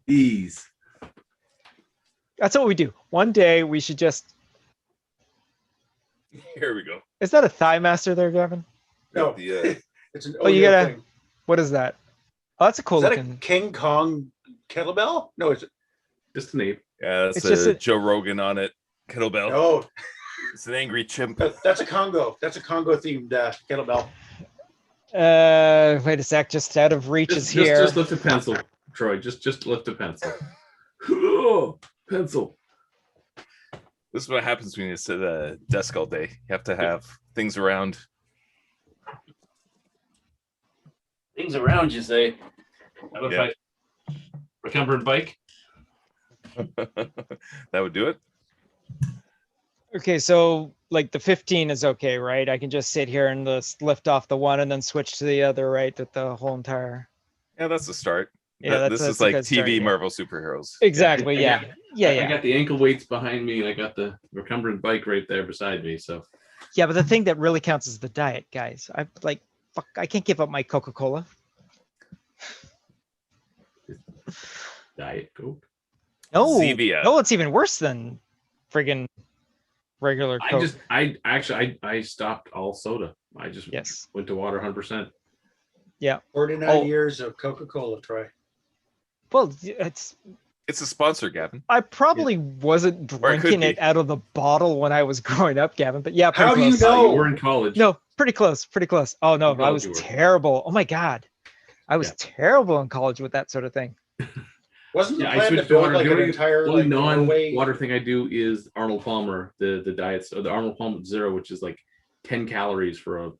Ease. That's what we do. One day we should just. Here we go. Is that a thigh master there, Gavin? No. It's an you gotta. thing. What is that? Oh, that's a cool Is that looking. a King Kong kettlebell? No, it's Just an ape. Yeah, that's It's just a- Joe Rogan on it. Kettlebell. no. It's an angry chimp. That's a Congo. That's a Congo themed kettlebell. Wait a sec. Just out of reach is here. Just lift a pencil, Troy. Just lift a pencil. Oh, pencil. This is what happens when you sit at a desk all day. You have to have things around. Things around, you say. How about if I recumbent bike? That would do it. Okay, so like the 15 is okay, right? I can just sit here and just lift off the one and then switch to the other, right? That the whole entire. Yeah, that's the start. Yeah, this that's is a like good TV start, yeah. Marvel superheroes. Exactly. Yeah. I got the ankle weights behind me, and I got the recumbent bike right there beside me. So. Yeah, but the thing that really counts is the diet, guys. I can't give up my Coca-Cola. Diet Coke. No, Zevia. no, it's even worse than friggin' regular Coke. I stopped all soda. I just went to water 100%. Yeah. 49 years of Coca-Cola, Troy. Well, it's a sponsor, Gavin. I probably wasn't drinking it out of the bottle when I was growing up, Gavin. But yeah, how do you close. know? You were in college. No, pretty close. Oh no, I was terrible. Oh my God, I was terrible in college with that sort of thing. Wasn't the I plan to switched build water. like The an entire only like, non-water thing I do is Arnold Palmer, the diets, or the Arnold Palmer Zero, which is like 10 calories for a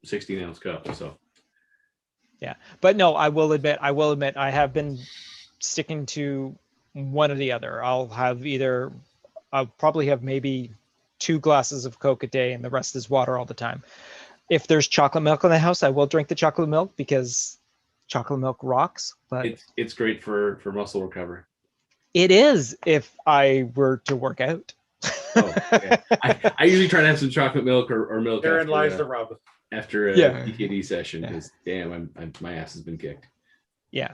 16-ounce cup. So. Yeah, but no, I will admit, I have been sticking to one or the other. I'll probably have maybe 2 glasses of Coke a day, and the rest is water all the time. If there's chocolate milk in the house, I will drink the chocolate milk because chocolate milk rocks. But it's great for muscle recovery. It is if I were to work out. Oh, okay. I usually try to have some chocolate milk or milk. Therein lies the rub. After a DKD session, because damn, my ass has been kicked. Yeah.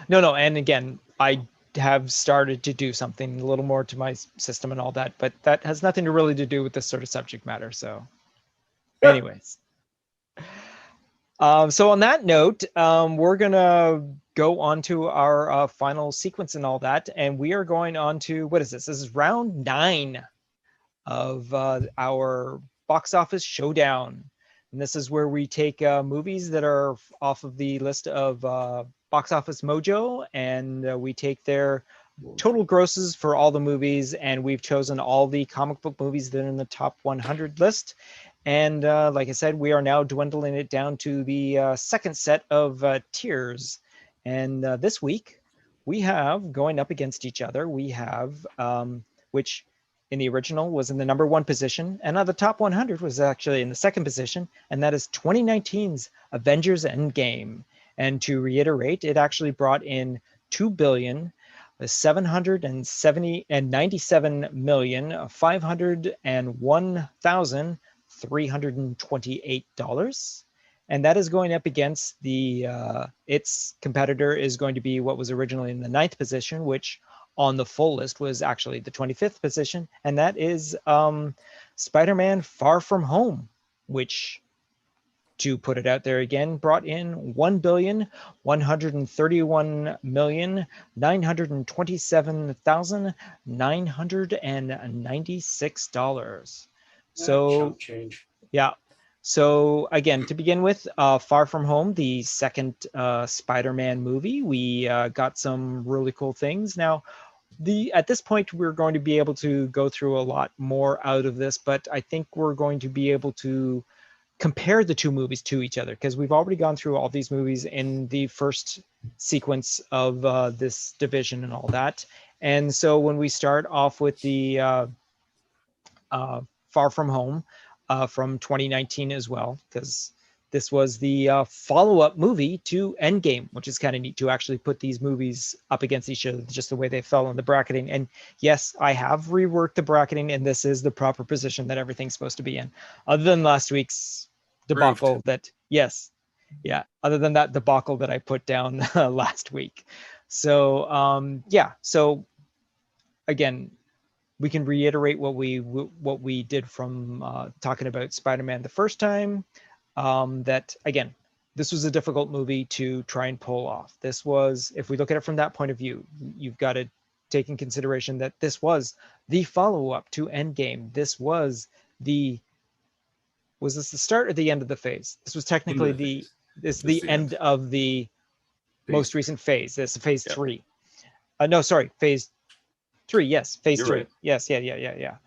No. And again, I have started to do something a little more to my system and all that, but that has nothing to really to do with this sort of subject matter. So anyways. So on that note, we're going to go on to our final sequence and all that. And we are going on to, what is this? This is round 9 of our box office showdown. And this is where we take movies that are off of the list of Box Office Mojo, and we take their total grosses for all the movies, and we've chosen all the comic book movies that are in the top 100 list. And like I said, we are now dwindling it down to the second set of tiers. And this week, we have, going up against each other, we have, which in the original was in the number 1 position, and on the top 100 was actually in the second position, and that is 2019's Avengers End Game. And to reiterate, it actually brought in $2,797,501,328. And that is going up against the its competitor is going to be what was originally in the 9th position, which on the full list was actually the 25th position, and that is Spider-Man Far From Home, which, to put it out there again, brought in $1,131,927,996. So change. Yeah. So again, to begin with, Far From Home, the second Spider-Man movie, we got some really cool things. Now, at this point, we're going to be able to go through a lot more out of this, but I think we're going to be able to compare the two movies to each other, because we've already gone through all these movies in the first sequence of this division and all that. And so when we start off with the Far From Home from 2019 as well, because this was the follow-up movie to Endgame, which is kind of neat to actually put these movies up against each other, just the way they fell in the bracketing. And yes, I have reworked the bracketing, and this is the proper position that everything's supposed to be in. Other than last week's debacle other than that debacle that I put down last week. So so again, we can reiterate what we did from talking about Spider-Man the first time. That again, this was a difficult movie to try and pull off. This was, if we look at it from that point of view, you've got to take in consideration that this was the follow-up to Endgame. This was the start or the end of the phase? This was technically the end of the most recent phase. This is phase 3. No, sorry, phase 3. Yes, phase 3. Right. Yes, yeah.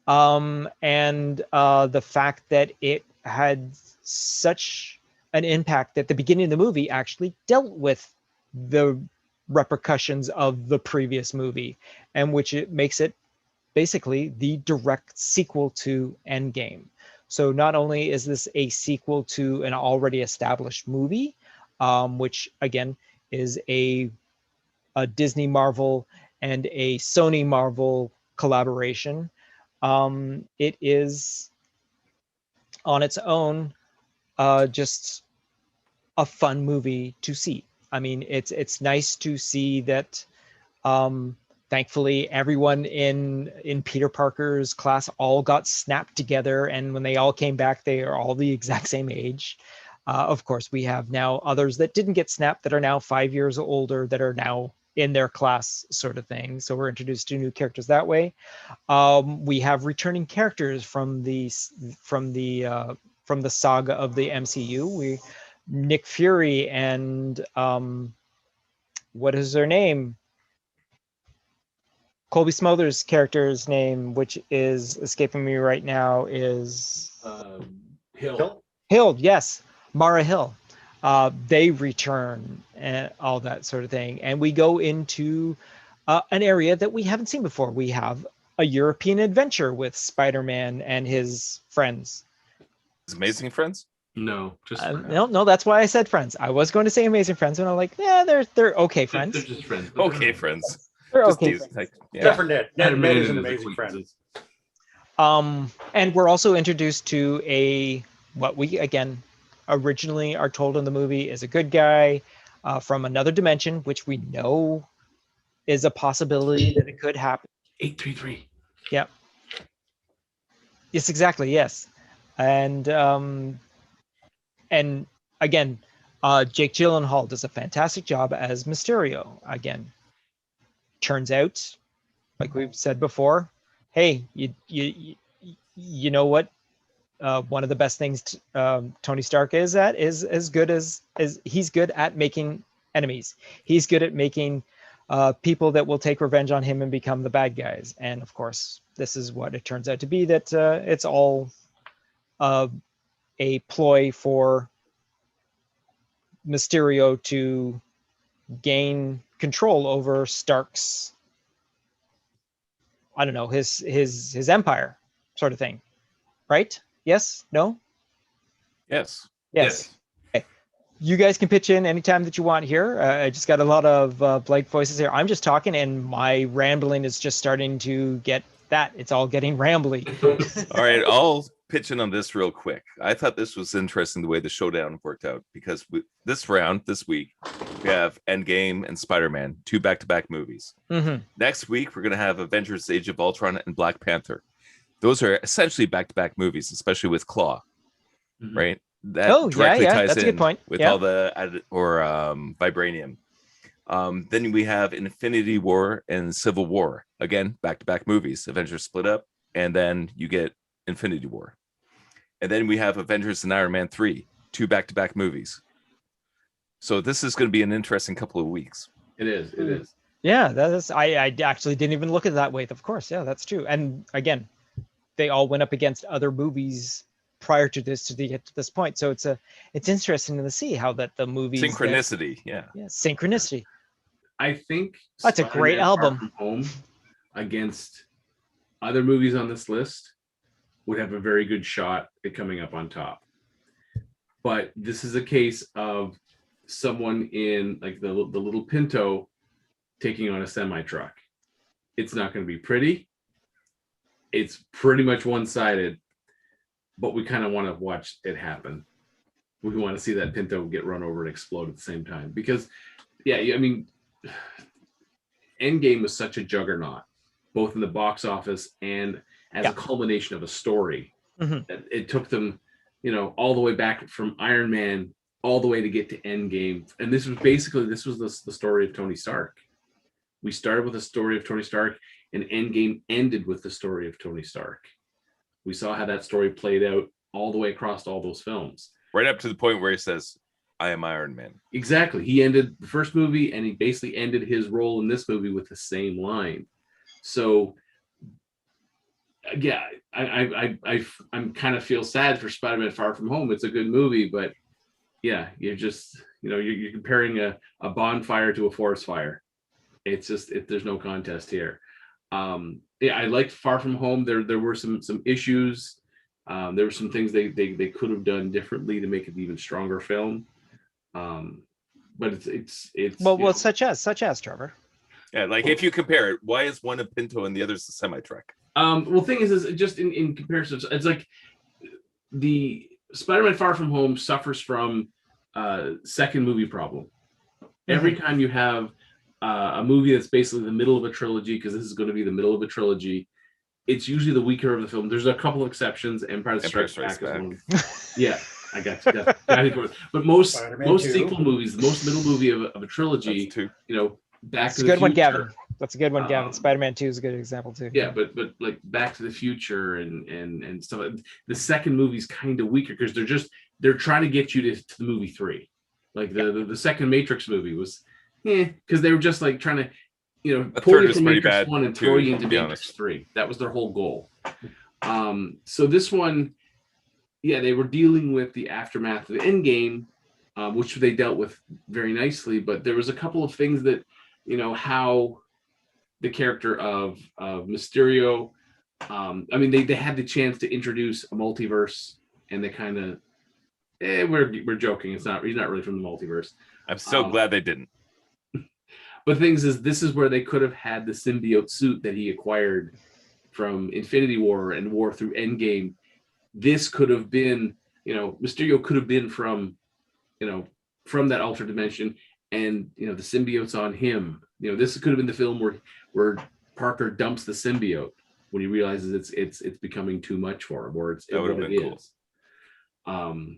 And the fact that it had such an impact that the beginning of the movie actually dealt with the repercussions of the previous movie, and which it makes it basically the direct sequel to Endgame. So not only is this a sequel to an already established movie, which again is a Disney Marvel and a Sony Marvel collaboration, it is on its own just a fun movie to see. I mean, it's nice to see that thankfully everyone in Peter Parker's class all got snapped together, and when they all came back, they are all the exact same age. Of course, we have now others that didn't get snapped that are now 5 years older that are now in their class, sort of thing. So we're introduced to new characters that way. We have returning characters from the saga of the MCU. Nick Fury and what is their name? Colby Smulders' character's name, which is escaping me right now, is Hill. Hill, yes, Mara Hill. They return and all that sort of thing, and we go into an area that we haven't seen before. We have a European adventure with Spider-Man and his friends. His amazing friends? No, just no. That's why I said Friends. I was going to say Amazing Friends, and I'm like, yeah, they're okay friends. They're just friends. Okay, friends. They're Just okay. these, like, Except for Ned. Ned Spider-Man is an and his amazing friend. acquaintances. And we're also introduced to what we again originally are told in the movie is a good guy from another dimension, which we know is a possibility that it could happen. 833. Yep. Yes, exactly. Yes, and again, Jake Gyllenhaal does a fantastic job as Mysterio. Again, turns out, like we've said before, hey, you know what? One of the best things Tony Stark is as good as he's good at making enemies. He's good at making people that will take revenge on him and become the bad guys. And of course, this is what it turns out to be, that it's all a ploy for Mysterio to gain control over Stark's, I don't know, his empire sort of thing. Right? Yes? No? Yes. Yes. Okay. You guys can pitch in anytime that you want here. I just got a lot of blank voices here. I'm just talking, and my rambling is just starting to get that. It's all getting rambly. All right, I'll pitch in on this real quick. I thought this was interesting the way the showdown worked out, because this week, we have Endgame and Spider-Man, 2 back-to-back movies. Mm-hmm. Next week, we're going to have Avengers Age of Ultron and Black Panther. Those are essentially back-to-back movies, especially with Claw, right? That directly ties that's in a good point. with all the vibranium. Then we have Infinity War and Civil War. Again, back-to-back movies. Avengers split up, and then you get Infinity War. And then we have Avengers and Iron Man 3, 2 back-to-back movies. So this is going to be an interesting couple of weeks. It is. Yeah, that is. I actually didn't even look at it that way. Of course, yeah, that's true. And again, they all went up against other movies prior to this to get to this point. So it's interesting to see how that the movies synchronicity. Synchronicity. I think that's a great album. Far From Home against other movies on this list would have a very good shot at coming up on top. But this is a case of someone in like the little Pinto taking on a semi truck. It's not going to be pretty. It's pretty much one-sided, but we kind of want to watch it happen. We want to see that Pinto get run over and explode at the same time, because I mean, Endgame was such a juggernaut, both in the box office and as a culmination of a story. That it took them, all the way back from Iron Man all the way to get to Endgame. And this was the story of Tony Stark. We started with the story of Tony Stark, and Endgame ended with the story of Tony Stark. We saw how that story played out all the way across all those films. Right up to the point where he says, I am Iron Man. Exactly. He ended the first movie, and he basically ended his role in this movie with the same line. So, yeah, I'm kind of feel sad for Spider-Man Far From Home. It's a good movie, but yeah, you're just, you're comparing a bonfire to a forest fire. It's just, there's no contest here. I liked Far From Home. There were some issues. There were some things they could have done differently to make it an even stronger film. But it's such as Trevor. Yeah, like if you compare it, why is one a Pinto and the other's a semi-truck? Well, thing is just in comparison, it's like the Spider-Man Far From Home suffers from second movie problem. Every time you have a movie that's basically the middle of a trilogy, because this is going to be the middle of a trilogy, it's usually the weaker of the film. There's a couple of exceptions, Empire Strikes Back is one. Yeah, I got you. But most sequel movies, the most middle movie of a trilogy, Back to the Future. That's a good one, Gavin. That's a good one, Gavin. Spider-Man 2 is a good example too. Yeah, but like Back to the Future and stuff. The second movie's kind of weaker because they're trying to get you to the movie 3. Like the second Matrix movie was, because they were just like trying to, pull you from Matrix 1 and throw you into Matrix 3. That was their whole goal. So this one, they were dealing with the aftermath of Endgame, which they dealt with very nicely. But there was a couple of things that, how the character of Mysterio, they had the chance to introduce a multiverse, and they kind of We're joking. He's not really from the multiverse. I'm so glad they didn't. But things is, this is where they could have had the symbiote suit that he acquired from Infinity War and wore through Endgame. This could have been, Mysterio could have been from that altered dimension, and the symbiote's on him. This could have been the film where Parker dumps the symbiote when he realizes it's becoming too much for him, or it's that would have been cool.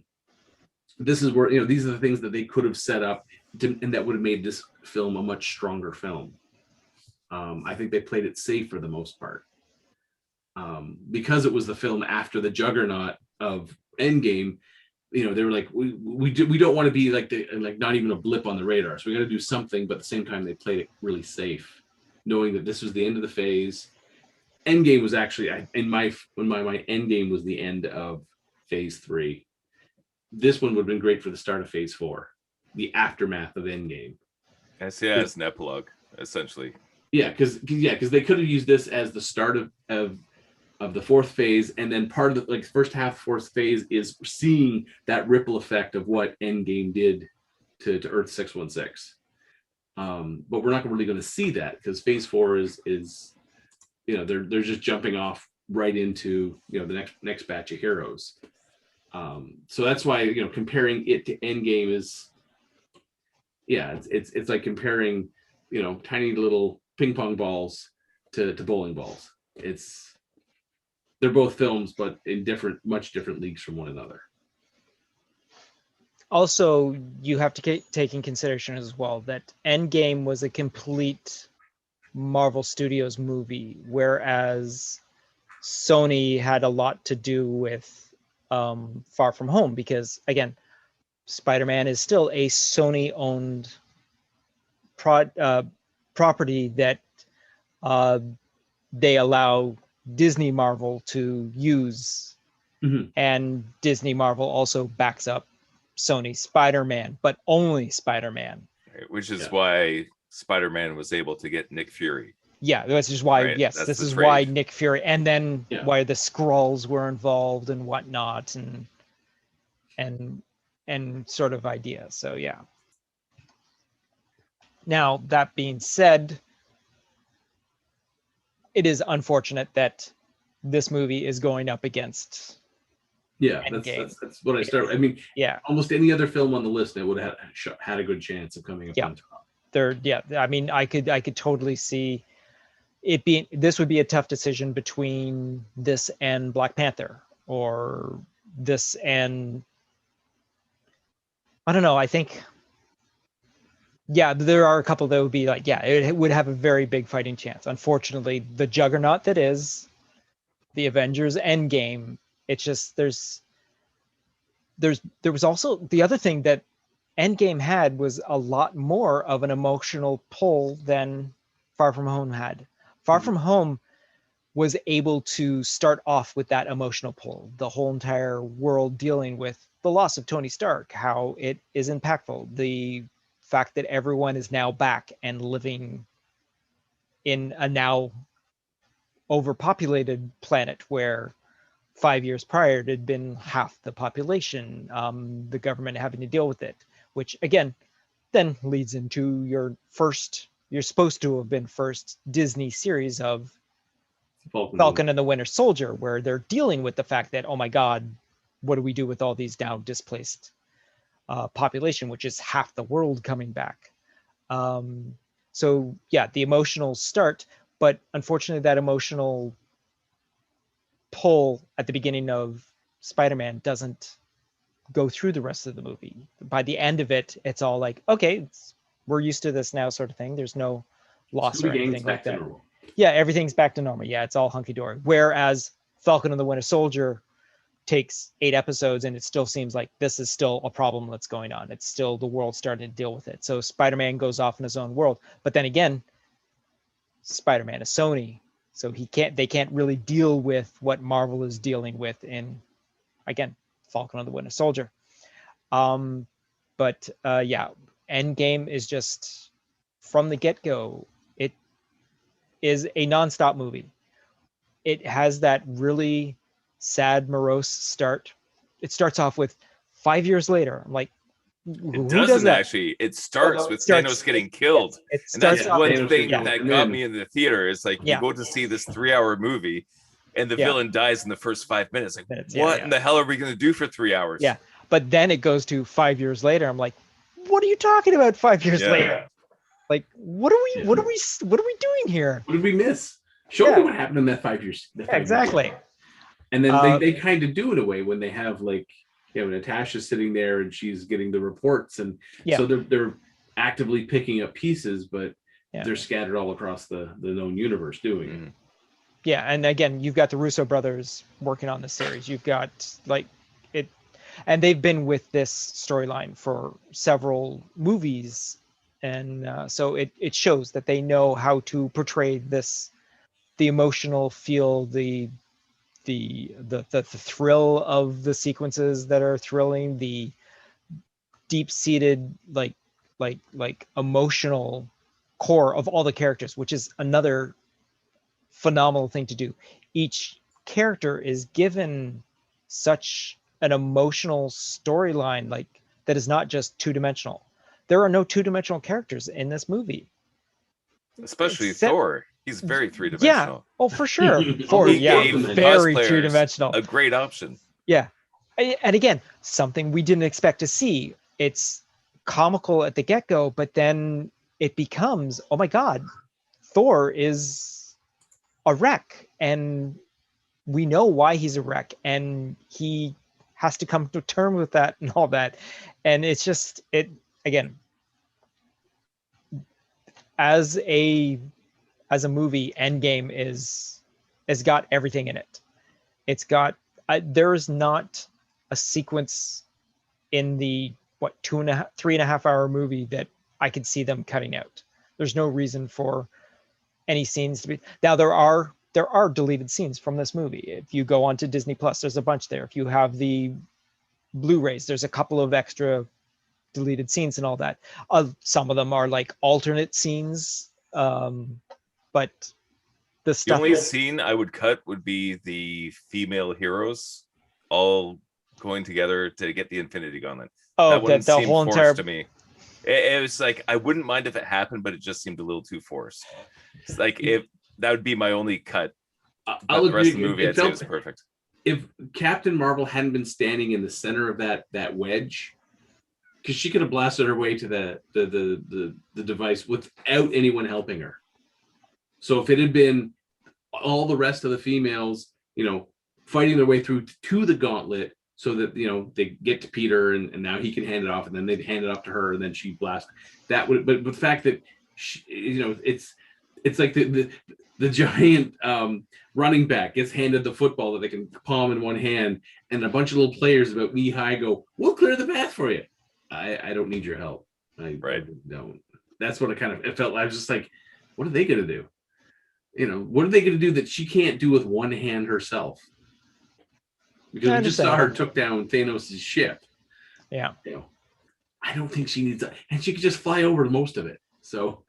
This is where these are the things that they could have set up, and that would have made this film a much stronger film. I think they played it safe for the most part, because it was the film after the juggernaut of Endgame. They were like, we don't want to be like not even a blip on the radar, so we got to do something. But at the same time, they played it really safe, knowing that this was the end of the phase. Endgame was actually, in my mind, Endgame was the end of Phase 3. This one would have been great for the start of Phase 4, the aftermath of Endgame. I see it as an epilogue, essentially. Yeah, because they could have used this as the start of the fourth phase, and then part of the first half fourth phase is seeing that ripple effect of what Endgame did to Earth 616. But we're not really going to see that, because Phase 4 is they're just jumping off right into the next batch of heroes. So that's why comparing it to Endgame is, it's like comparing tiny little ping pong balls to bowling balls. They're both films, but in much different leagues from one another. Also, you have to take in consideration as well that Endgame was a complete Marvel Studios movie, whereas Sony had a lot to do with Far From Home, because again, Spider-Man is still a Sony-owned property that they allow Disney Marvel to use, and Disney Marvel also backs up Sony Spider-Man, but only Spider-Man, which is why Spider-Man was able to get Nick Fury. Yeah, this is why. Right? Yes, That's this the is trade. why Nick Fury, and then why the Skrulls were involved and whatnot, and sort of idea. So yeah. Now that being said, it is unfortunate that this movie is going up against. Yeah, that's what I started. I mean, almost any other film on the list that would have had a good chance of coming up on top. I mean, I could totally see it being. This would be a tough decision between this and Black Panther, or this and I don't know. I think, there are a couple that would be like, it would have a very big fighting chance. Unfortunately, the juggernaut that is the Avengers End Game, it's just there was also the other thing that Endgame had was a lot more of an emotional pull than Far From Home had. Far From Home was able to start off with that emotional pull, the whole entire world dealing with the loss of Tony Stark, how it is impactful, the fact that everyone is now back and living in a now overpopulated planet where 5 years prior it had been half the population, the government having to deal with it, which again then leads into you're supposed to have been first Disney series of Falcon and the Winter Soldier, where they're dealing with the fact that, oh my God, what do we do with all these now displaced population, which is half the world coming back. So the emotional start, but unfortunately that emotional pull at the beginning of Spider-Man doesn't go through the rest of the movie. By the end of it, it's all like, okay, we're used to this now, sort of thing. There's no loss or anything like that. Yeah, everything's back to normal. Yeah, it's all hunky-dory. Whereas Falcon and the Winter Soldier takes 8 episodes and it still seems like this is still a problem that's going on. It's still the world starting to deal with it. So Spider-Man goes off in his own world. But then again, Spider-Man is Sony, so they can't really deal with what Marvel is dealing with in, again, Falcon and the Winter Soldier. Endgame is just, from the get-go, it is a non-stop movie. It has that really sad, morose start. It starts off with 5 years later. I'm like, It who doesn't does that? actually. It starts it with starts- Thanos getting killed. It And that's starts off one Thanos thing getting that killed. got me in the theater. Is like Yeah. you go to see this 3-hour movie, and the Yeah. villain dies in the first 5 minutes. Like, Minutes, what yeah. in the hell are we going to do for 3 hours? Yeah. But then it goes to 5 years later. I'm like, what are you talking about 5 years Yeah. later? Like, what are we doing here? What did we miss? Show Yeah. me what happened in that 5 years. Exactly. And then they kind of do it away when they have like, Natasha's sitting there and she's getting the reports, and so they're actively picking up pieces, but they're scattered all across the known universe doing it. Yeah, and again, you've got the Russo brothers working on the series. You've got like it, and they've been with this storyline for several movies, and so it shows that they know how to portray this, the emotional feel, the thrill of the sequences that are thrilling, the deep-seated like emotional core of all the characters, which is another phenomenal thing to do. Each character is given such an emotional storyline, like that is not just two-dimensional. There are no two-dimensional characters in this movie, Especially Thor. He's very three-dimensional. Yeah. Oh, for sure. Thor, He yeah, gave very cosplayers two-dimensional. A great option. Yeah. And again, something we didn't expect to see. It's comical at the get-go, but then it becomes, oh my God, Thor is a wreck, and we know why he's a wreck, and he has to come to terms with that and all that. And it's just, it again, as a movie, Endgame has got everything in it. It's got there's not a sequence in the 3.5 hour movie that I could see them cutting out. There's no reason for any scenes to be. Now there are deleted scenes from this movie. If you go onto Disney Plus, there's a bunch there. If you have the Blu-rays, there's a couple of extra deleted scenes and all that. Some of them are like alternate scenes, but the stuff. The only scene I would cut would be the female heroes all going together to get the Infinity Gauntlet. Oh, that wouldn't the seem whole forced entire. To me. It was like I wouldn't mind if it happened, but it just seemed a little too forced. It's like if that would be my only cut. I'll the rest agree. of the movie, I'd say it was perfect. If Captain Marvel hadn't been standing in the center of that wedge, because she could have blasted her way to the device without anyone helping her. So if it had been all the rest of the females, fighting their way through to the gauntlet, so that they get to Peter and now he can hand it off, and then they'd hand it off to her, and then she blasts. That would, but the fact that it's like the giant running back gets handed the football that they can palm in one hand, and a bunch of little players about knee high go, "We'll clear the path for you. I don't need your help." I don't. That's what it felt like. I was just like, what are they gonna do? What are they gonna do that she can't do with one hand herself? Because we just saw her took down Thanos' ship. Yeah. I don't think she needs that. And she could just fly over most of it. So.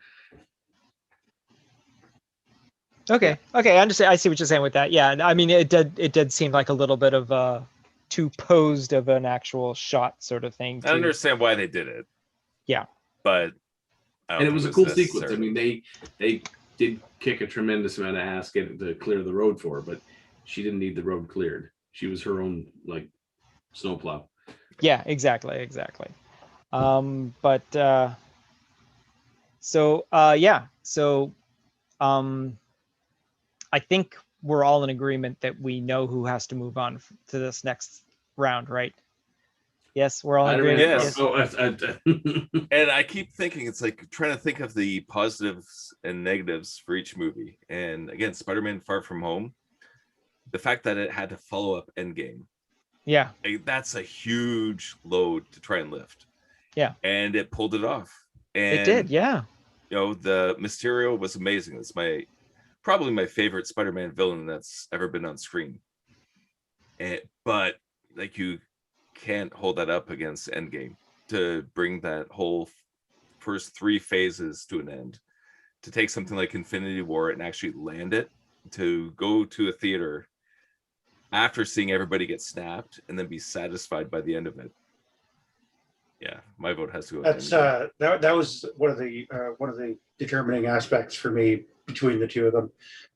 Okay. I understand. I see what you're saying with that. Yeah. I mean, it did seem like a little bit of too posed of an actual shot sort of thing. I understand why they did it. Yeah. But. And it was a cool sequence. I mean, they did kick a tremendous amount of ass to clear the road for her, but she didn't need the road cleared. She was her own snowplow. Yeah, exactly. I think we're all in agreement that we know who has to move on to this next round, right? Yes, we're all in agreement. Yes. And I keep thinking, it's like trying to think of the positives and negatives for each movie. And again, Spider-Man Far From Home, the fact that it had to follow up Endgame. Yeah. That's a huge load to try and lift. Yeah. And it pulled it off. And it did, yeah. The Mysterio was amazing. It's probably my favorite Spider-Man villain that's ever been on screen. But you can't hold that up against Endgame to bring that whole first 3 phases to an end. To take something like Infinity War and actually land it, to go to a theater after seeing everybody get snapped and then be satisfied by the end of it. Yeah, my vote has to go. That's that was one of the determining aspects for me between the two of them,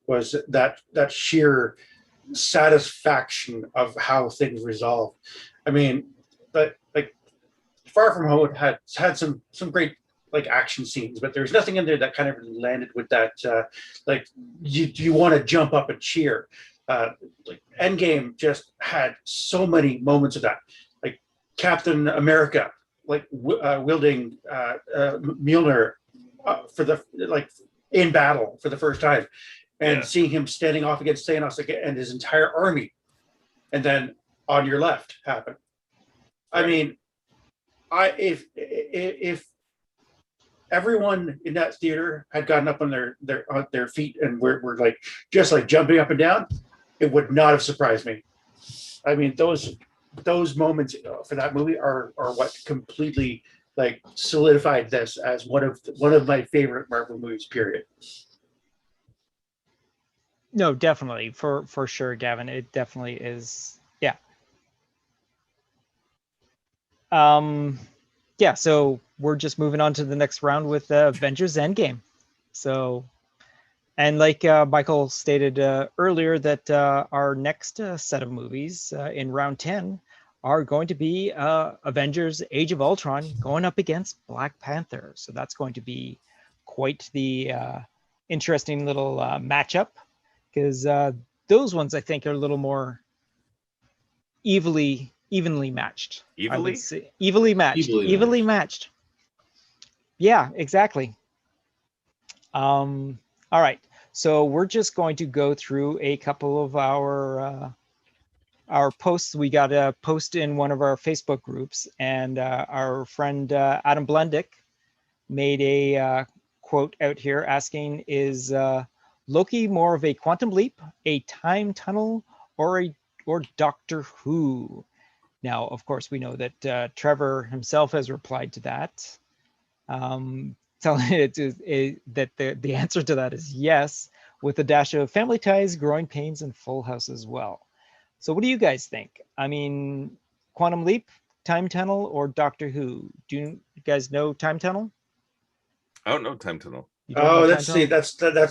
was that sheer satisfaction of how things resolved. I mean, but like Far From Home had some great like action scenes, but there's nothing in there that kind of landed with that like you want to jump up and cheer. Like Endgame just had so many moments of that, like Captain America like wielding Mjolnir for the like in battle for the first time, and seeing him standing off against Thanos and his entire army, and then on your left happen. I mean, if everyone in that theater had gotten up on their feet and were like just like jumping up and down, it would not have surprised me. I mean, those moments for that movie are what completely like solidified this as one of my favorite Marvel movies, period. No, definitely, for sure, Gavin. It definitely is. Yeah. Yeah, so we're just moving on to the next round with Avengers End Game. So, and like Michael stated earlier, that our next set of movies in round 10 are going to be Avengers Age of Ultron going up against Black Panther. So that's going to be quite the interesting little matchup, because those ones I think are a little more evenly matched. Evenly matched. Yeah, exactly. All right. So we're just going to go through a couple of our posts. We got a post in one of our Facebook groups, and our friend Adam Blendick made a quote out here asking, is Loki more of a quantum leap, a time tunnel, or Doctor Who? Now, of course, we know that Trevor himself has replied to that, telling it that the answer to that is yes, with a dash of Family Ties, Growing Pains, and Full House as well. So what do you guys think? I mean, quantum leap, time tunnel, or Doctor Who? Do you guys know time tunnel? I don't know time tunnel. Oh, that's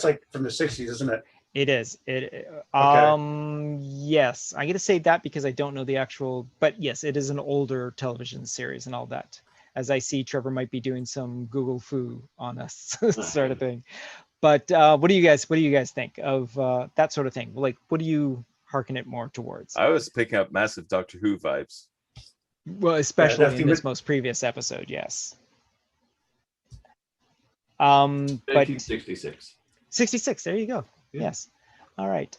like from the 60s, isn't it? It is. Okay. Yes, I'm gonna say that because I don't know the actual, but yes, it is an older television series and all that. As I see, Trevor might be doing some Google foo on us, sort of thing. But what do you guys think of that sort of thing? Like, what do you hearken it more towards? I was picking up massive Doctor Who vibes. Well, especially in this most previous episode, yes. But 1966. 66. There you go. Yeah. Yes. All right.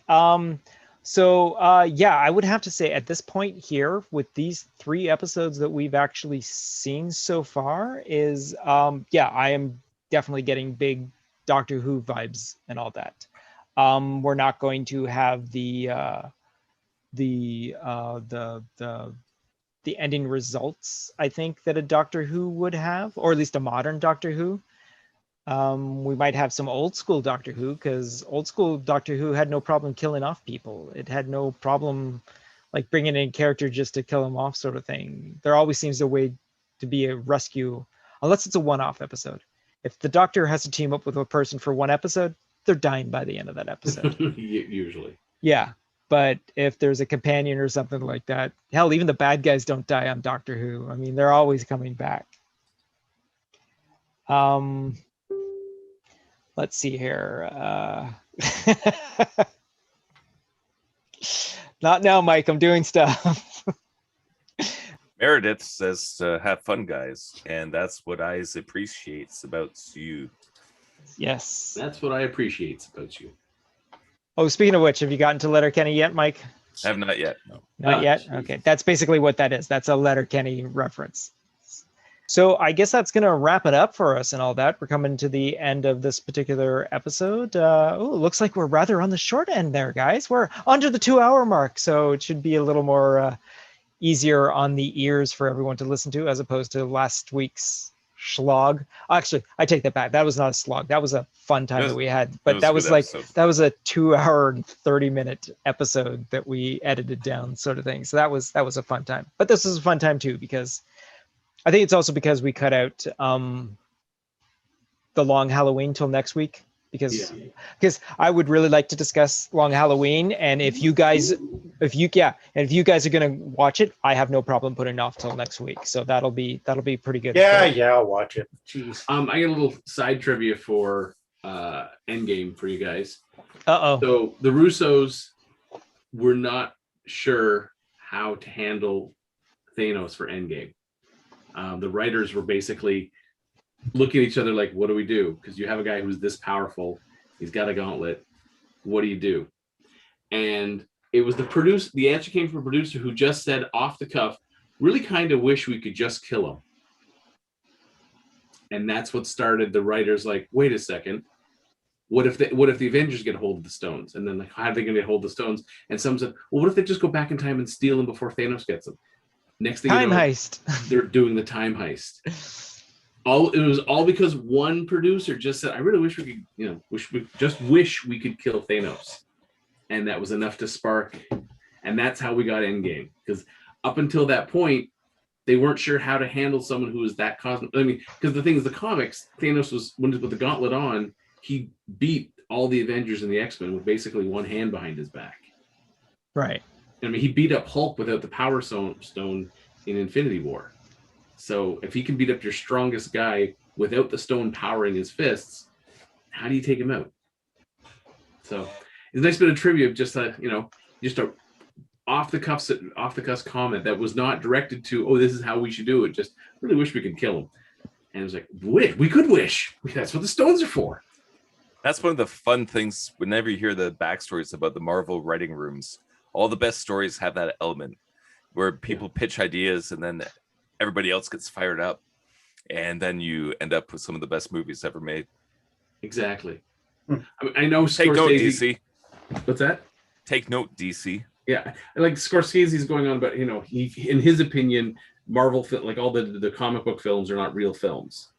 So yeah, I would have to say at this point here, with these 3 episodes that we've actually seen so far, is yeah, I am definitely getting big Doctor Who vibes and all that. We're not going to have the ending results, I think, that a Doctor Who would have, or at least a modern Doctor Who. We might have some old school Doctor Who, because old school Doctor Who had no problem killing off people. It had no problem like bringing in character just to kill them off, sort of thing. There always seems a way to be a rescue, unless it's a one-off episode. If the Doctor has to team up with a person for one episode, they're dying by the end of that episode. Usually. Yeah. But if there's a companion or something like that, hell, even the bad guys don't die on Doctor Who. I mean, they're always coming back. Let's see here. Not now, Mike. I'm doing stuff. Meredith says, have fun, guys. And that's what I appreciates about you. Yes. That's what I appreciate about you. Oh, speaking of which, have you gotten to Letterkenny yet, Mike? I have not yet. No. Not yet? Okay. That's basically what that is. That's a Letterkenny reference. So I guess that's going to wrap it up for us and all that. We're coming to the end of this particular episode. It looks like we're rather on the short end there, guys. We're under the 2-hour mark, so it should be a little more easier on the ears for everyone to listen to, as opposed to last week's slog. Actually, I take that back. That was not a slog. That was a fun time that we had. But that was like episode. That was a 2-hour and 30-minute episode that we edited down, sort of thing. So that was a fun time. But this was a fun time too, because I think it's also because we cut out the long Halloween till next week because I would really like to discuss long Halloween, and if you guys are gonna watch it, I have no problem putting it off till next week. So that'll be pretty good. Yeah, I'll watch it. Jeez. I got a little side trivia for Endgame for you guys. Uh-oh. So the Russos were not sure how to handle Thanos for Endgame. The writers were basically looking at each other like, what do we do? Because you have a guy who's this powerful. He's got a gauntlet. What do you do? And it was the answer came from a producer who just said off the cuff, really kind of wish we could just kill him. And that's what started the writers like, wait a second. What if the Avengers get hold of the stones? And then like, how are they going to get hold of the stones? And some said, well, what if they just go back in time and steal them before Thanos gets them? Next thing time you know, heist. They're doing the time heist. It was all because one producer just said, I really wish we could, wish we could kill Thanos. And that was enough to spark. And that's how we got Endgame. Because up until that point, they weren't sure how to handle someone who was that cosmic. I mean, because the thing is, the comics, Thanos was, with the gauntlet on, he beat all the Avengers and the X-Men with basically one hand behind his back. Right. I mean, he beat up Hulk without the Power Stone in Infinity War. So if he can beat up your strongest guy without the stone powering his fists, how do you take him out? So it's a nice bit of trivia, just a off the cuff comment that was not directed to, oh, this is how we should do it. Just really wish we could kill him. And it was like, we could wish. That's what the stones are for. That's one of the fun things whenever you hear the backstories about the Marvel writing rooms. All the best stories have that element where people pitch ideas and then everybody else gets fired up. And then you end up with some of the best movies ever made. Exactly. I know Take note, DC. What's that? Take note, DC. Yeah. Like Scorsese's going on about, he, in his opinion, Marvel, like all the comic book films are not real films.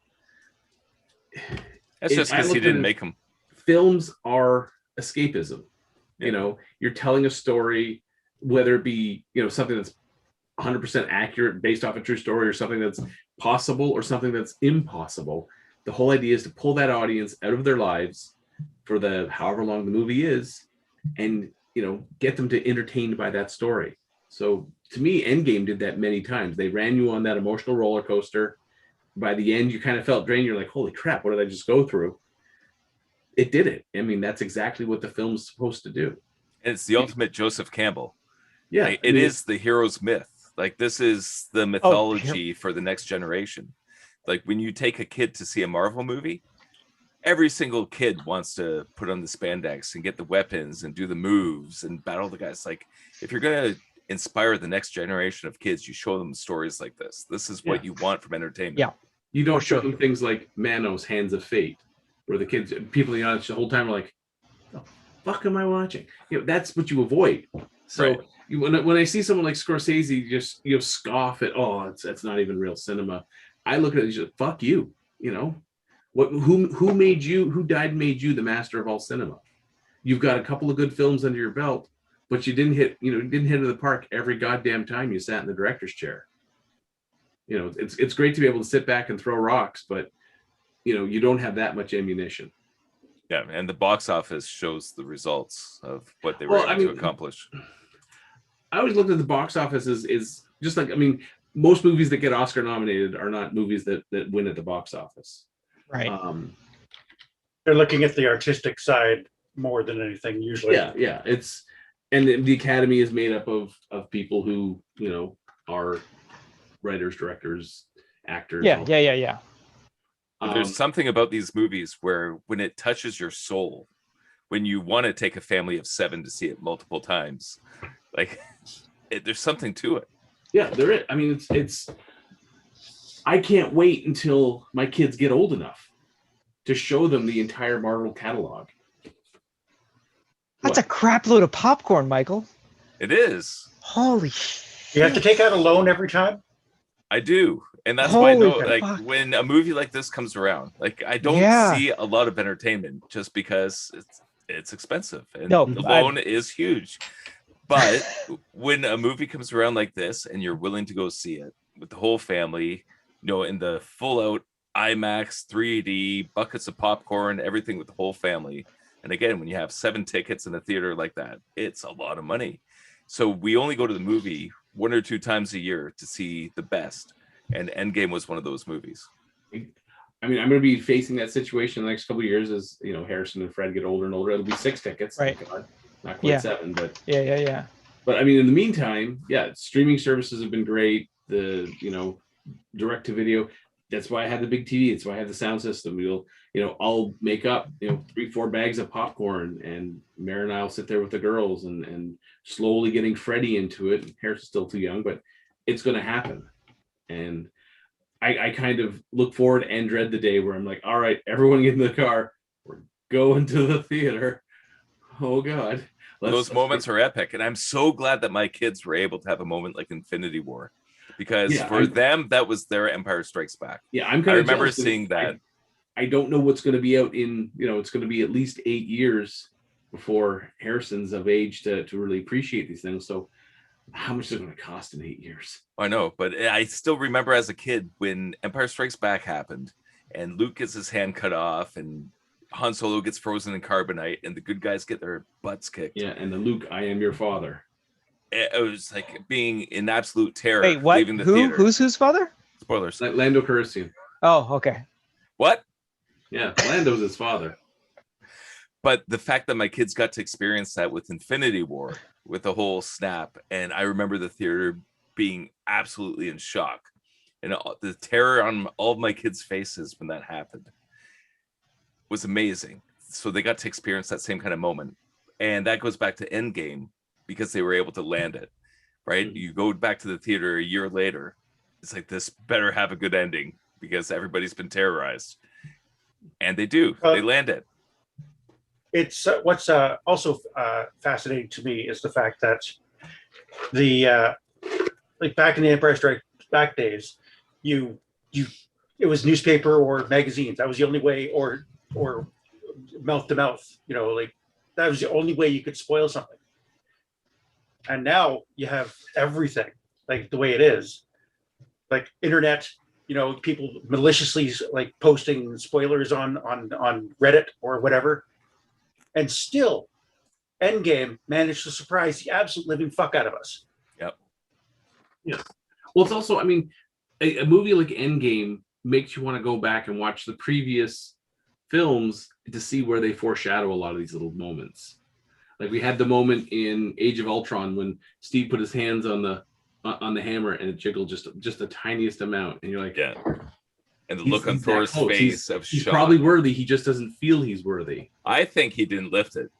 That's just because he didn't make them. Films are escapism. Yeah. You're telling a story, whether it be, something that's 100% accurate based off a true story or something that's possible or something that's impossible. The whole idea is to pull that audience out of their lives for the however long the movie is and, get them to entertained by that story. So to me, Endgame did that many times. They ran you on that emotional roller coaster. By the end, you kind of felt drained. You're like, holy crap, what did I just go through? It did it. I mean, that's exactly what the film's supposed to do. And it's the ultimate Joseph Campbell. Yeah. Like, it is the hero's myth. Like, this is the mythology for the next generation. Like, when you take a kid to see a Marvel movie, every single kid wants to put on the spandex and get the weapons and do the moves and battle the guys. Like, if you're going to inspire the next generation of kids, you show them stories like this. This is what you want from entertainment. Yeah. You don't show them things like Manos, Hands of Fate, where the kids, people in the audience the whole time are like, "The fuck am I watching?" That's what you avoid. So when I see someone like Scorsese just scoff at, oh, it's not even real cinema. I look at it and just, fuck you. Who made you? Who died and made you the master of all cinema? You've got a couple of good films under your belt, but you didn't hit the park every goddamn time you sat in the director's chair. It's great to be able to sit back and throw rocks, but you don't have that much ammunition. Yeah, and the box office shows the results of what they were able to accomplish. I always looked at the box office is just like, most movies that get Oscar nominated are not movies that win at the box office. Right. They're looking at the artistic side more than anything usually. Yeah. And the Academy is made up of people who, are writers, directors, actors. Yeah. But there's something about these movies where when it touches your soul, when you want to take a family of 7 to see it multiple times, like there's something to it. Yeah, there is. It's I can't wait until my kids get old enough to show them the entire Marvel catalog. That's a crap load of popcorn, Michael. It is. Holy You have to take out a loan every time? I do. And that's why I know, like, when a movie like this comes around, like, I don't see a lot of entertainment just because it's expensive. And the loan is huge. But when a movie comes around like this and you're willing to go see it with the whole family, in the full out IMAX 3D, buckets of popcorn, everything with the whole family. And again, when you have 7 tickets in a theater like that, it's a lot of money. So we only go to the movie 1 or 2 times a year to see the best. And Endgame was one of those movies. I mean, I'm going to be facing that situation the next couple of years as, Harrison and Fred get older and older. It'll be 6 tickets. Right. God. Not quite 7, but yeah. But I mean, in the meantime, streaming services have been great. The, direct to video. That's why I had the big TV. That's why I had the sound system. I'll make up, 3-4 bags of popcorn, and Mary and I'll sit there with the girls and slowly getting Freddie into it. Harrison's still too young, but it's going to happen. And I kind of look forward and dread the day where I'm like, all right, everyone get in the car. We're going to the theater. Oh God. Those moments are epic. And I'm so glad that my kids were able to have a moment like Infinity War, because them, that was their Empire Strikes Back. Yeah, I remember seeing that. I don't know what's going to be out in, it's going to be at least 8 years before Harrison's of age to really appreciate these things. So how much is it going to cost in 8 years? I know, but I still remember as a kid when Empire Strikes Back happened and Luke gets his hand cut off and Han Solo gets frozen in carbonite and the good guys get their butts kicked. Yeah, and the Luke, I am your father. It was like being in absolute terror. Wait, what? Leaving the theater. Who's father? Spoilers. Lando Calrissian. Oh, okay. What? Yeah, Lando's his father. But the fact that my kids got to experience that with Infinity War, with the whole snap, and I remember the theater being absolutely in shock, and the terror on all of my kids' faces when that happened was amazing. So they got to experience that same kind of moment, and that goes back to Endgame because they were able to land it. Right? You go back to the theater a year later, it's like, this better have a good ending because everybody's been terrorized, and they do. They land it. It's what's also fascinating to me is the fact that the like back in the Empire Strikes Back days, it was newspaper or magazines. That was the only way, or mouth to mouth. Like that was the only way you could spoil something. And now you have everything like the way it is, like internet. People maliciously like posting spoilers on Reddit or whatever. And still, Endgame managed to surprise the absolute living fuck out of us. Yep. Yeah. Well, it's also, I mean, a movie like Endgame makes you want to go back and watch the previous films to see where they foreshadow a lot of these little moments. Like we had the moment in Age of Ultron when Steve put his hands on the hammer and it jiggled just the tiniest amount, and you're like, yeah. And the look on Thor's face of shock. He's probably worthy. He just doesn't feel he's worthy. I think he didn't lift it.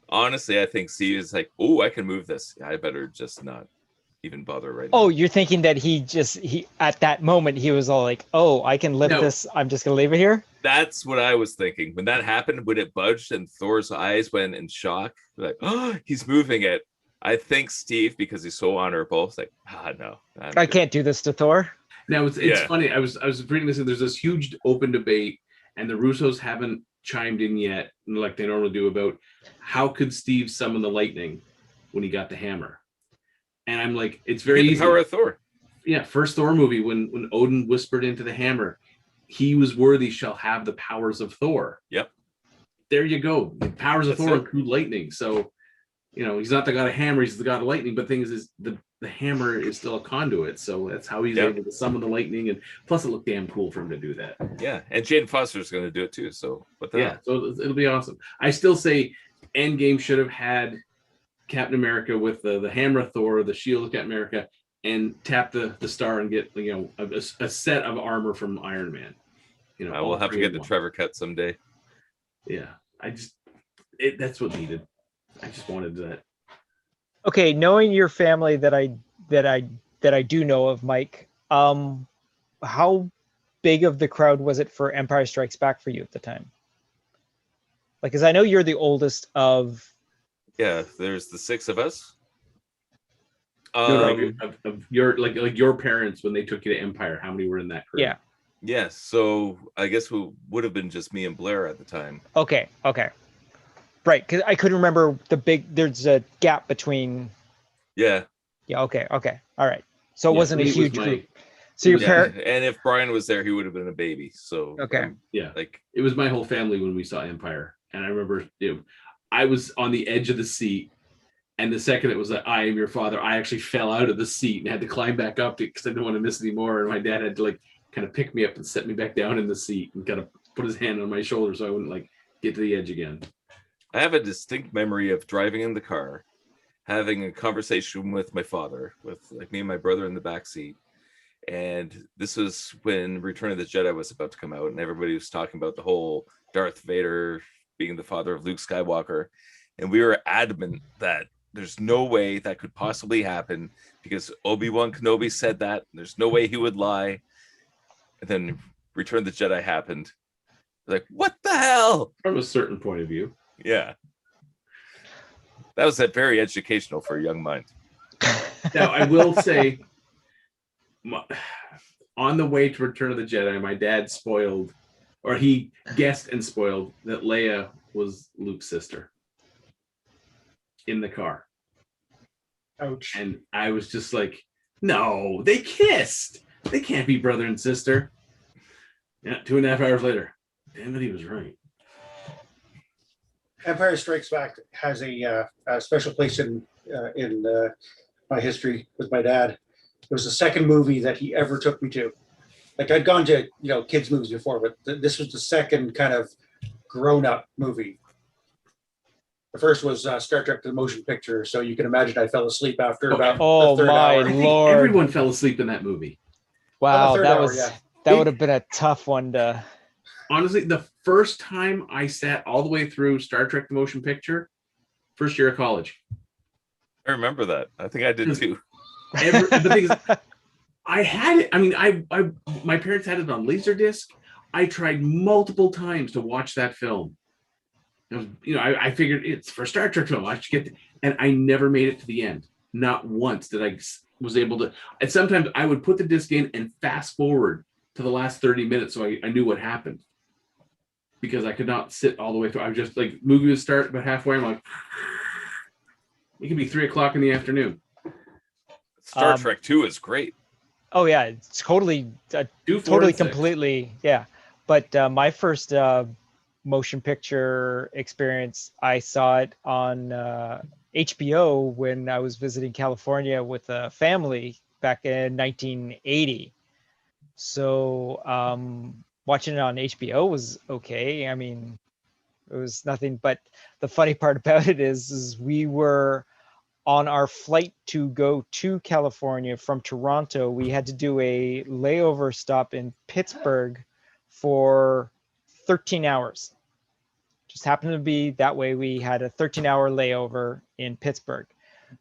Honestly, I think Steve is like, oh, I can move this. I better just not even bother right now. Oh, you're thinking that he at that moment, he was all like, oh, I can lift this. I'm just going to leave it here. That's what I was thinking. When that happened, when it budged and Thor's eyes went in shock, like, oh, he's moving it. I think Steve, because he's so honorable, is like, no. I can't do this to Thor. Now it's funny. I was reading this, and there's this huge open debate, and the Russos haven't chimed in yet, like they normally do, about how could Steve summon the lightning when he got the hammer. And I'm like, it's very easy. The power of Thor. Yeah, first Thor movie when Odin whispered into the hammer, he was worthy shall have the powers of Thor. Yep. There you go. The powers of Thor include lightning. So, he's not the god of hammer, he's the god of lightning. But the thing is the hammer is still a conduit, so that's how he's able to summon the lightning. And plus, it looked damn cool for him to do that. Yeah, and Jane Foster's going to do it too. So, so it'll be awesome. I still say Endgame should have had Captain America with the hammer of Thor, the shield of Captain America, and tap the star and get a set of armor from Iron Man. I will have to get the Trevor cut someday. Yeah, that's what needed. I just wanted that. Okay, knowing your family that I do know of, Mike, how big of the crowd was it for Empire Strikes Back for you at the time? Like, because I know you're the oldest of. Yeah, there's the 6 of us. Of your parents when they took you to Empire, how many were in that crew? Yeah. Yeah, so I guess we would have been just me and Blair at the time. Okay. Right, because I couldn't remember there's a gap between. Yeah. Yeah, okay. All right. So it wasn't a huge group. So your Yeah, parent. and if Brian was there, he would have been a baby. So Okay. Yeah, like it was my whole family when we saw Empire, and I remember I was on the edge of the seat, and the second it was like I am your father, I actually fell out of the seat and had to climb back up because I didn't want to miss any more. And my dad had to like kind of pick me up and set me back down in the seat and kind of put his hand on my shoulder so I wouldn't like get to the edge again. I have a distinct memory of driving in the car, having a conversation with my father, with like me and my brother in the back seat. And this was when Return of the Jedi was about to come out, and everybody was talking about the whole Darth Vader being the father of Luke Skywalker. And we were adamant that there's no way that could possibly happen because Obi-Wan Kenobi said that. There's no way he would lie. And then Return of the Jedi happened. Like, what the hell? From a certain point of view. Yeah. That was very educational for a young mind. Now, I will say, on the way to Return of the Jedi, my dad he guessed and spoiled that Leia was Luke's sister in the car. Ouch. And I was just like, no, they kissed. They can't be brother and sister. Yeah, 2.5 hours later. Damn it, he was right. Empire Strikes Back has a special place in my history with my dad. It was the second movie that he ever took me to. Like I'd gone to kids movies before, but this was the second kind of grown-up movie. The first was Star Trek: The Motion Picture, so you can imagine I fell asleep after about the third my hour. I think Lord. everyone fell asleep in that movie. Wow, third that hour, was yeah. that would have been a tough one to. Honestly, the first time I sat all the way through Star Trek: The Motion Picture, first year of college. I remember that. I think I did too. The thing is, I had it. I mean, my parents had it on Laserdisc. I tried multiple times to watch that film. It was, I figured it's for Star Trek film. I should get, and I never made it to the end. Not once did I was able to. And sometimes I would put the disc in and fast forward to the last 30 minutes so I knew what happened. Because I could not sit all the way through. I was just like, movie would start about halfway. I'm like, it could be 3:00 in the afternoon. Star Trek 2 is great. Oh yeah, it's totally, completely, yeah. But my first motion picture experience, I saw it on HBO when I was visiting California with a family back in 1980. So watching it on HBO was okay. I mean, it was nothing. But the funny part about it is we were on our flight to go to California from Toronto. We had to do a layover stop in Pittsburgh for 13 hours. Just happened to be that way. We had a 13-hour layover in Pittsburgh.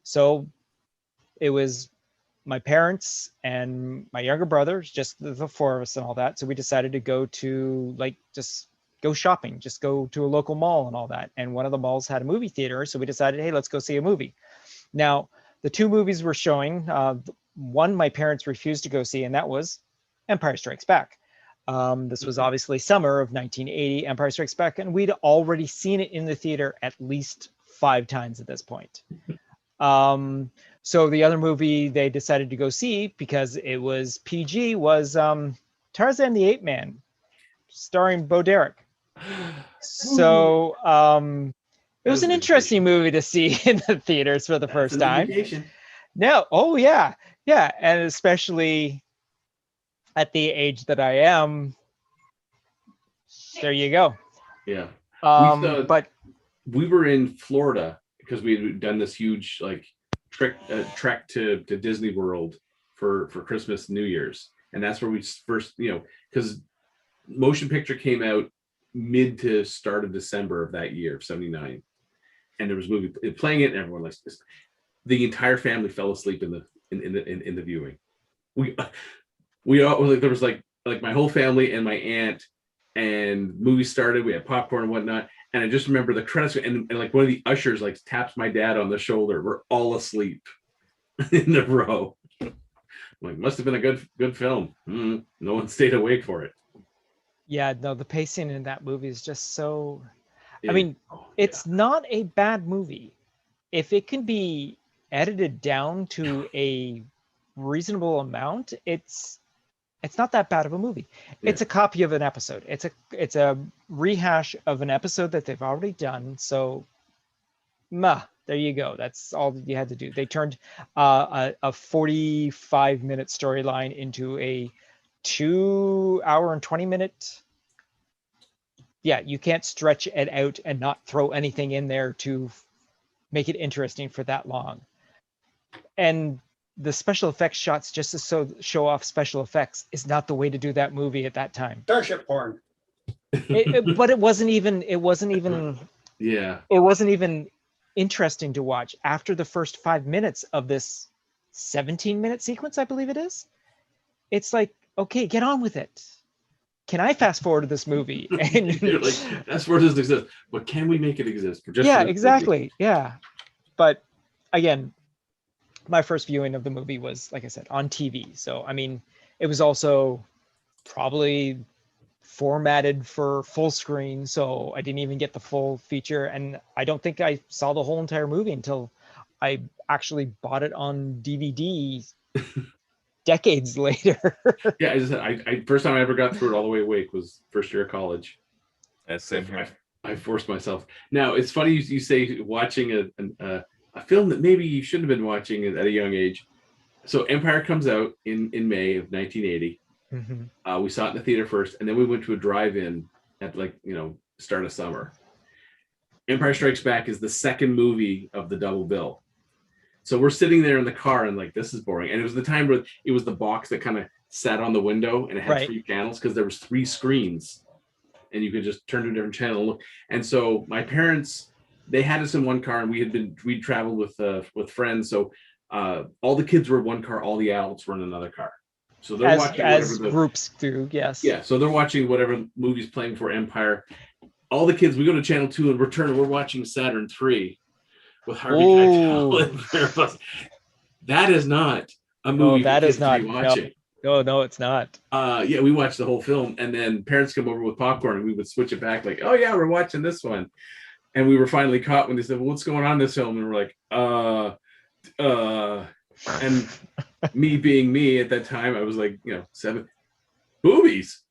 So it was my parents and my younger brothers, just the four of us and all that. So we decided to go to just go shopping, just go to a local mall and all that. And one of the malls had a movie theater. So we decided, hey, let's go see a movie. Now, the two movies we're showing, one my parents refused to go see, and that was Empire Strikes Back. This was obviously summer of 1980, Empire Strikes Back, and we'd already seen it in the theater at least 5 times at this point. So the other movie they decided to go see, because it was PG, was Tarzan the Ape Man, starring Bo Derek. So it was an interesting movie to see in the theaters for the first time. No, oh yeah, and especially at the age that I am. There you go. Yeah. But we were in Florida because we had done this huge trek to Disney World for Christmas, New Year's, and that's where we first, because motion picture came out mid to start of December of that year, 79, and there was a movie playing it, and everyone likes this. The entire family fell asleep in the viewing. We all, there was like my whole family and my aunt, and movie started. We had popcorn and whatnot, and I just remember the credits, and like one of the ushers taps my dad on the shoulder. We're all asleep in the row. Like, must have been a good film. No one stayed awake for it. Yeah, no, the pacing in that movie is just so. I mean, it's not a bad movie if it can be edited down to a reasonable amount. It's It's not that bad of a movie. Yeah. It's a copy of an episode. It's a rehash of an episode that they've already done. So, there you go. That's all you had to do. They turned a 45-minute storyline into a 2 hour and 20-minute. Yeah, you can't stretch it out and not throw anything in there to make it interesting for that long. And the special effects shots just to show off special effects is not the way to do that movie at that time. Starship porn. But it wasn't even Yeah. It wasn't even interesting to watch after the first 5 minutes of this 17-minute sequence, I believe it is. It's like, okay, get on with it. Can I fast forward to this movie? And You're like, fast forward doesn't exist, but can we make it exist? Yeah, exactly. Movie? Yeah. But again, my first viewing of the movie was, like I said, on TV. So, I mean, it was also probably formatted for full screen. So I didn't even get the full feature. And I don't think I saw the whole entire movie until I actually bought it on DVD decades later. Yeah, I first time I ever got through it all the way awake was first year of college. That's same here. I forced myself. Now, it's funny you say watching a film that maybe you shouldn't have been watching at a young age. So Empire comes out in May of 1980. Mm-hmm. We saw it in the theater first, and then we went to a drive-in at start of summer. Empire Strikes Back is the second movie of the double bill. So we're sitting there in the car and like, this is boring. And it was the time where it was the box that kind of sat on the window and it had 3 channels because there was 3 screens and you could just turn to a different channel and look. And so my parents, they had us in one car, and we'd traveled with friends. So all the kids were in one car, all the adults were in another car. So they're watching as groups do, yes. Yeah, so they're watching whatever movie's playing for Empire. All the kids, we go to Channel 2 and we're watching Saturn 3 with Harvey Keitel and Farrah. That is not a movie that is not watching. No, it's not. Yeah, we watched the whole film, and then parents come over with popcorn, and we would switch it back like, oh yeah, we're watching this one. And we were finally caught when they said, well, what's going on in this film? And we're like, and me being me at that time, I was like, 7 boobies.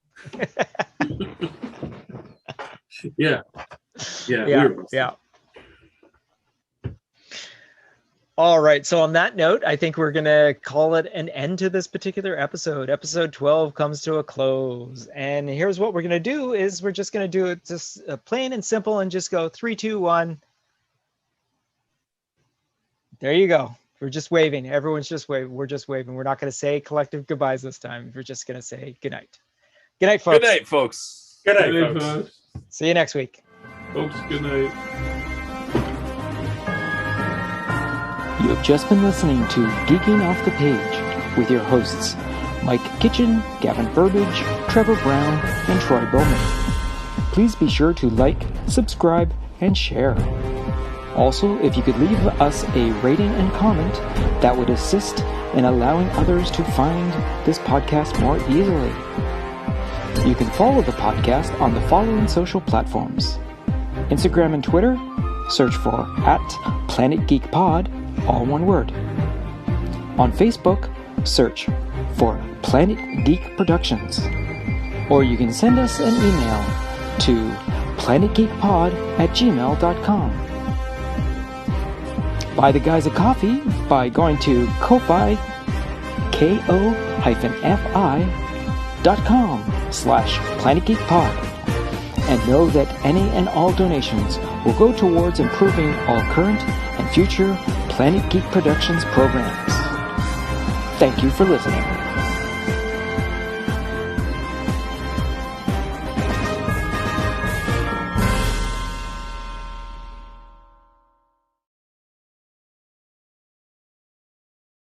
Yeah. All right. So on that note, I think we're going to call it an end to this particular episode. Episode 12 comes to a close. And here's what we're going to do is we're just going to do it just plain and simple and just go 3, 2, 1. There you go. We're just waving. Everyone's just waving. We're just waving. We're not going to say collective goodbyes this time. We're just going to say good night. Good night, folks. Good night, folks. Good night, folks. See you next week. Folks, good night. You have just been listening to Geeking Off the Page with your hosts, Mike Kitchen, Gavin Burbage, Trevor Brown, and Troy Bowman. Please be sure to like, subscribe, and share. Also, if you could leave us a rating and comment, that would assist in allowing others to find this podcast more easily. You can follow the podcast on the following social platforms: Instagram and Twitter, search for @PlanetGeekPod, all one word. On Facebook, search for Planet Geek Productions. Or you can send us an email to planetgeekpod@gmail.com. Buy the guys a coffee by going to Ko-Fi, ko-fi.com/PlanetGeekPod. And know that any and all donations will go towards improving all current and future Planet Geek Productions programs. Thank you for listening.